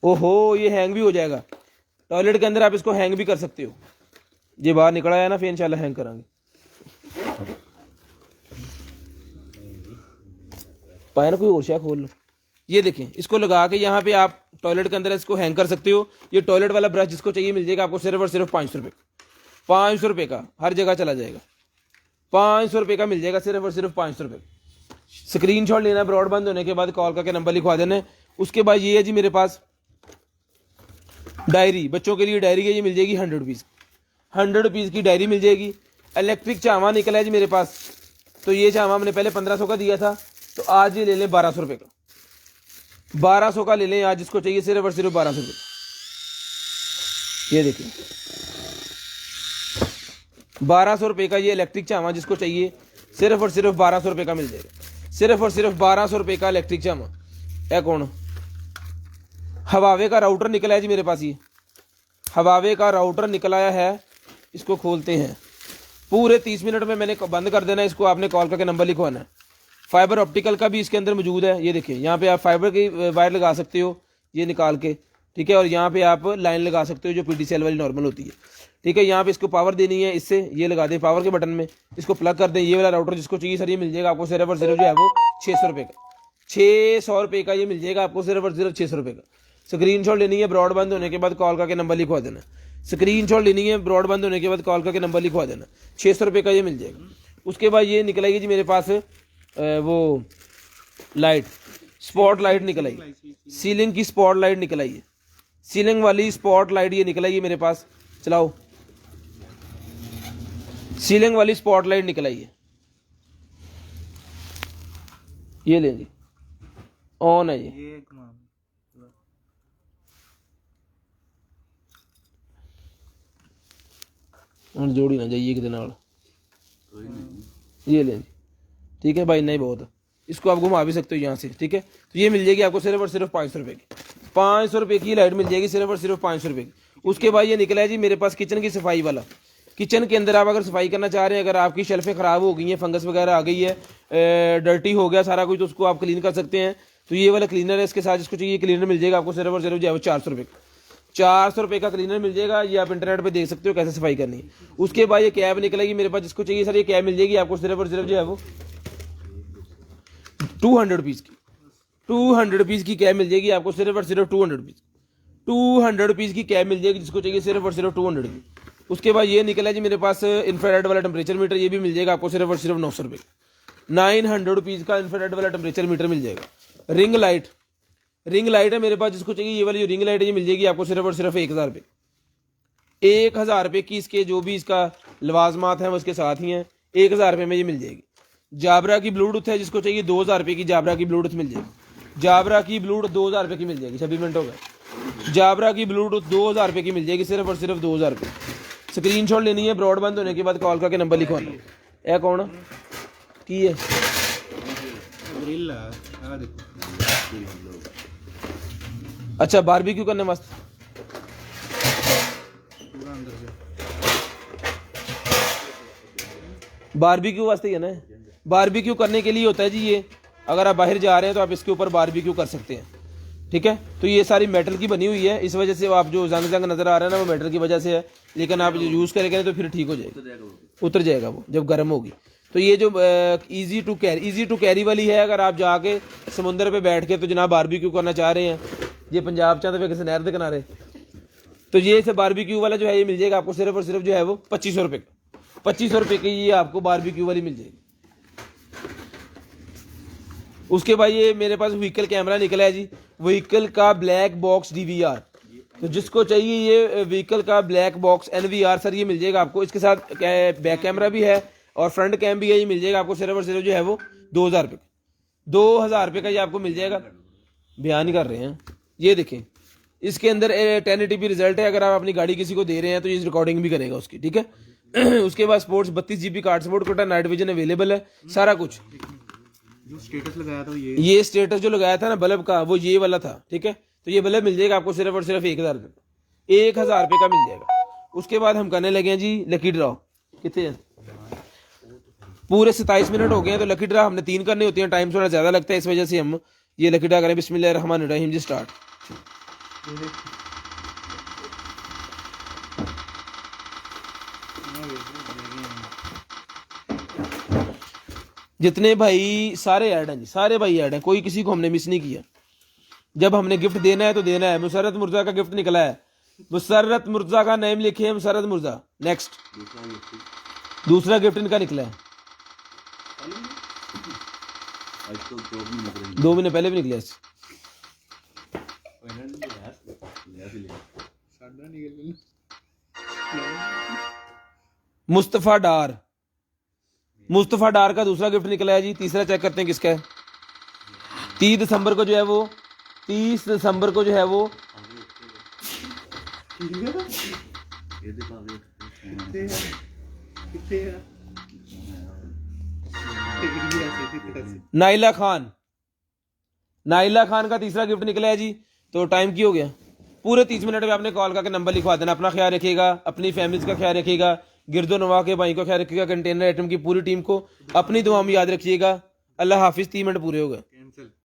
ओहो ये हैंग भी हो जाएगा, टॉयलेट के अंदर आप इसको हैंग भी कर सकते हो। ये बाहर निकला है ना, फिर इंशाल्लाह हैंग करांगे। पाया ना, कोई और शय खोल लो। ये देखें, इसको लगा के यहाँ पे आप टॉयलेट के अंदर इसको हैंग कर सकते हो। ये टॉयलेट वाला ब्रश जिसको चाहिए मिल जाएगा आपको सिर्फ और सिर्फ 500 रुपये, 500 रुपये का, हर जगह चला जाएगा। 500 रुपये का मिल जाएगा, सिर्फ और सिर्फ 500 रुपये। स्क्रीनशॉट लेना है, ब्रॉडबैंड होने के बाद कॉल करके नंबर लिखवा देना है। उसके बाद ये है जी मेरे पास डायरी, बच्चों के लिए डायरी है, ये मिल जाएगी 100 रुपीज़, 100 रुपीज़ की डायरी मिल जाएगी। इलेक्ट्रिक चावा निकला है जी मेरे पास, तो ये चावा हमने पहले 1500 का दिया था, तो आज ये ले लें 1200 रुपये का, 1200 का ले लें आज, जिसको चाहिए सिर्फ और सिर्फ 1200 रुपये। ये देखिए 1200 रुपये का ये इलेक्ट्रिक चावा जिसको चाहिए सिर्फ और सिर्फ 1200 रुपये का मिल जाएगा, सिर्फ और सिर्फ 1200 रुपये का इलेक्ट्रिक चावा। है कौन? हवावे का राउटर निकला है जी मेरे पास, ये हवावे का राउटर निकलाया है। इसको खोलते हैं, पूरे 30 मिनट में मैंने बंद कर देना है इसको, आपने कॉल करके नंबर लिखवाना है। फाइबर ऑप्टिकल का भी इसके अंदर मौजूद है, ये देखिए यहाँ पे आप फाइबर की वायर लगा सकते हो ये निकाल के, ठीक है। और यहाँ पे आप लाइन लगा सकते हो जो PDCL वाली नॉर्मल होती है, ठीक है। यहाँ पे इसको पावर देनी है, इससे ये लगा दें पावर के बटन में, इसको प्लग कर दें। ये वाला राउटर जिसको चाहिए सर ये मिल जाएगा आपको सिर्फ और सिर्फ जो है वो 600 रुपये का, 600 रुपये का ये मिल जाएगा आपको सिर्फ और सिर्फ 600 रुपये का। स्क्रीनशॉट लेनी है, ब्रॉडबैंड होने के बाद कॉल करके नंबर लिखवा देना। स्क्रीनशॉट लेनी है, ब्रॉडबैंड होने के बाद कॉल करके नंबर लिखवा देना, 600 रुपये का ये मिल जाएगा। उसके बाद ये निकल आएगी जी मेरे पास वो लाइट, स्पॉट लाइट निकल आई, सीलिंग की स्पॉट लाइट निकल आई है, सीलिंग वाली स्पॉट लाइट ये निकल आई है मेरे पास। चलाओ, सीलिंग वाली स्पॉट लाइट निकल आई है, ये लें जी, ऑन है ये। जोड़ी ना जाइए कितने नाल, ये लें जी, ठीक है भाई, नहीं बहुत, इसको आप घुमा भी सकते हो यहाँ से, ठीक है। तो ये मिल जाएगी आपको सिर्फ और सिर्फ 500 रुपये की, 500 रुपये की लाइट मिल जाएगी सिर्फ और सिर्फ 500 रुपये की। उसके बाद ये निकला है जी मेरे पास किचन की सफाई वाला। किचन के अंदर आप अगर सफाई करना चाह रहे हैं, अगर आपकी शेल्फें ख़राब हो गई हैं, फंगस वगैरह आ गई है, डर्टी हो गया सारा कुछ, तो उसको आप क्लीन कर सकते हैं। तो ये वाला क्लीनर है, इसके साथ जिसको चाहिए क्लीनर मिल जाएगा आपको सिर्फ और सिर्फ जो है वो 400 रुपये का, 400 रुपये का क्लीनर मिल जाएगा। ये आप इंटरनेट पे देख सकते हो कैसे सफाई करनी है। उसके बाद ये कैब निकलेगी मेरे पास, जिसको चाहिए सर ये कैब मिल जाएगी आपको सिर्फ और सिर्फ जो है वो 200 रुपीज़ की, 200 रुपीज़ की कैब मिल जाएगी आपको सिर्फ और सिर्फ 200 रुपीज़, 200 रुपीज़ की कैब मिल जाएगी जिसको चाहिए सिर्फ और सिर्फ 200 की। उसके बाद ये निकला है जी मेरे पास इंफ्रारेड वाला टेम्परेचर मीटर, ये भी मिल जाएगा आपको सिर्फ और सिर्फ 900 रुपये, 900 रुपीज़ का इंफ्रारेड वाला टेम्परेचर मीटर मिल जाएगा। रिंग लाइट, रिंग लाइट है मेरे पास, जिसको चाहिए ये वाली जो रिंग लाइट है ये मिल जाएगी आपको सिर्फ और सिर्फ 1000 रुपये, 1000 रुपये की। इसके जो भी इसका लवाजमात हैं वो उसके साथ ही हैं, 1000 रुपये में ये मिल जाएगी। जाबरा की ब्लूटूथ है, जिसको चाहिए 2000 रुपये की जाबरा की ब्लूटूथ मिल जाएगी, जाबरा की ब्लूटूथ 2000 रुपये की मिल जाएगी। 26 मिनट हो गए, जाबरा की ब्लूटूथ 2000 रुपये की मिल जाएगी सिर्फ और सिर्फ 2000 रुपये। स्क्रीनशॉट लेनी है, ब्रॉडबैंड होने के बाद कॉल करके नंबर लिखवाना है। कौन की है? अच्छा, बारबेक्यू करने मस्त, बारबेक्यू वास्ते ही है ना, बारबेक्यू करने के लिए होता है जी ये। अगर आप बाहर जा रहे हैं तो आप इसके ऊपर बारबेक्यू कर सकते हैं, ठीक है। तो ये सारी मेटल की बनी हुई है, इस वजह से आप जो जंग जंग नज़र आ रहा है ना वो मेटल की वजह से है, लेकिन आप जो यूज़ करेंगे तो फिर ठीक हो जाएगा, उतर जाएगा वो जब गर्म होगी। तो ये जो इजी टू कैरी वाली है, अगर आप जाके समुंदर पे बैठ के तो जनाब बारबेक्यू करना चाह रहे हैं, ये पंजाब चाहते हुए किसी नहर के किनारे, तो ये से बारबेक्यू वाला जो है ये मिल जाएगा आपको सिर्फ और सिर्फ जो है वो 2500 रुपये का, 2500 रुपये की ये आपको बारबेक्यू वाली मिल जाएगी। उसके बाद ये मेरे पास व्हीकल कैमरा निकला है जी, व्हीकल का ब्लैक बॉक्स DVR, तो जिसको चाहिए ये व्हीकल का ब्लैक बॉक्स NVR सर ये मिल जाएगा आपको। इसके साथ बैक कैमरा भी है और फ्रंट कैम भी है, ये मिल जाएगा आपको सिर्फ और सिर्फ जो है वो 2000 रुपये का, 2000 रुपये का ये आपको मिल जाएगा। बयान ही कर रहे हैं। ये देखें इसके अंदर 1080p रिजल्ट है, अगर आप अपनी गाड़ी किसी को दे रहे हैं तो ये रिकॉर्डिंग भी करेगा उसकी, ठीक है। उसके बाद स्पोर्ट्स 32 GB कार्ड सपोर्ट करता है, नाइट विजन अवेलेबल है, सारा कुछ। जो स्टेटस लगाया था ये स्टेटस जो लगाया था ना बल्ब का वो ये वाला था, ठीक है। तो ये बल्ब मिल जाएगा आपको सिर्फ और सिर्फ 1000 रुपये, 1000 रुपये का मिल जाएगा। उसके बाद हम करने लगे हैं जी लकी ड्रॉ। कितने हैं? पूरे 27 मिनट हो गए हैं, तो लकी ड्रा हमने 3 करने होती हैं, टाइम थोड़ा ज़्यादा लगता है, इस वजह से हम ये लकी ड्रा करें। बिस्मिल्लाहिर्रहमानिर्रहीम जी, स्टार्ट। जितने भाई सारे ऐड हैं जी, सारे भाई ऐड हैं, कोई किसी को हमने मिस नहीं किया। जब हमने गिफ्ट देना है तो देना है। मुसर्रत मुर्जा का गिफ्ट निकला है, मुसर्रत मुर्जा का नेम लिखे है मुसर्रत मुर्जा। नेक्स्ट दूसरा गिफ्ट इनका निकला है, 2 महीने पहले भी निकला है। मुस्तफ़ा डार, मुस्तफ़ा डार का दूसरा गिफ्ट निकला है जी। तीसरा चेक करते हैं किसका है। 30 दिसंबर को जो है वो 30 दिसंबर को जो है वो नाइला खान, नाइला खान का तीसरा गिफ्ट निकला है जी। तो टाइम की हो गया, पूरे 30 मिनट में आपने कॉल करके नंबर लिखवा देना। अपना ख्याल रखिएगा, अपनी फैमिलीज का ख्याल रखिएगा, गिरदो नवा के भाई का ख्याल रखिएगा, कंटेनर आइटम की पूरी टीम को अपनी दुआ में याद रखिएगा। अल्लाह हाफिज। 3 मिनट पूरे हो गए।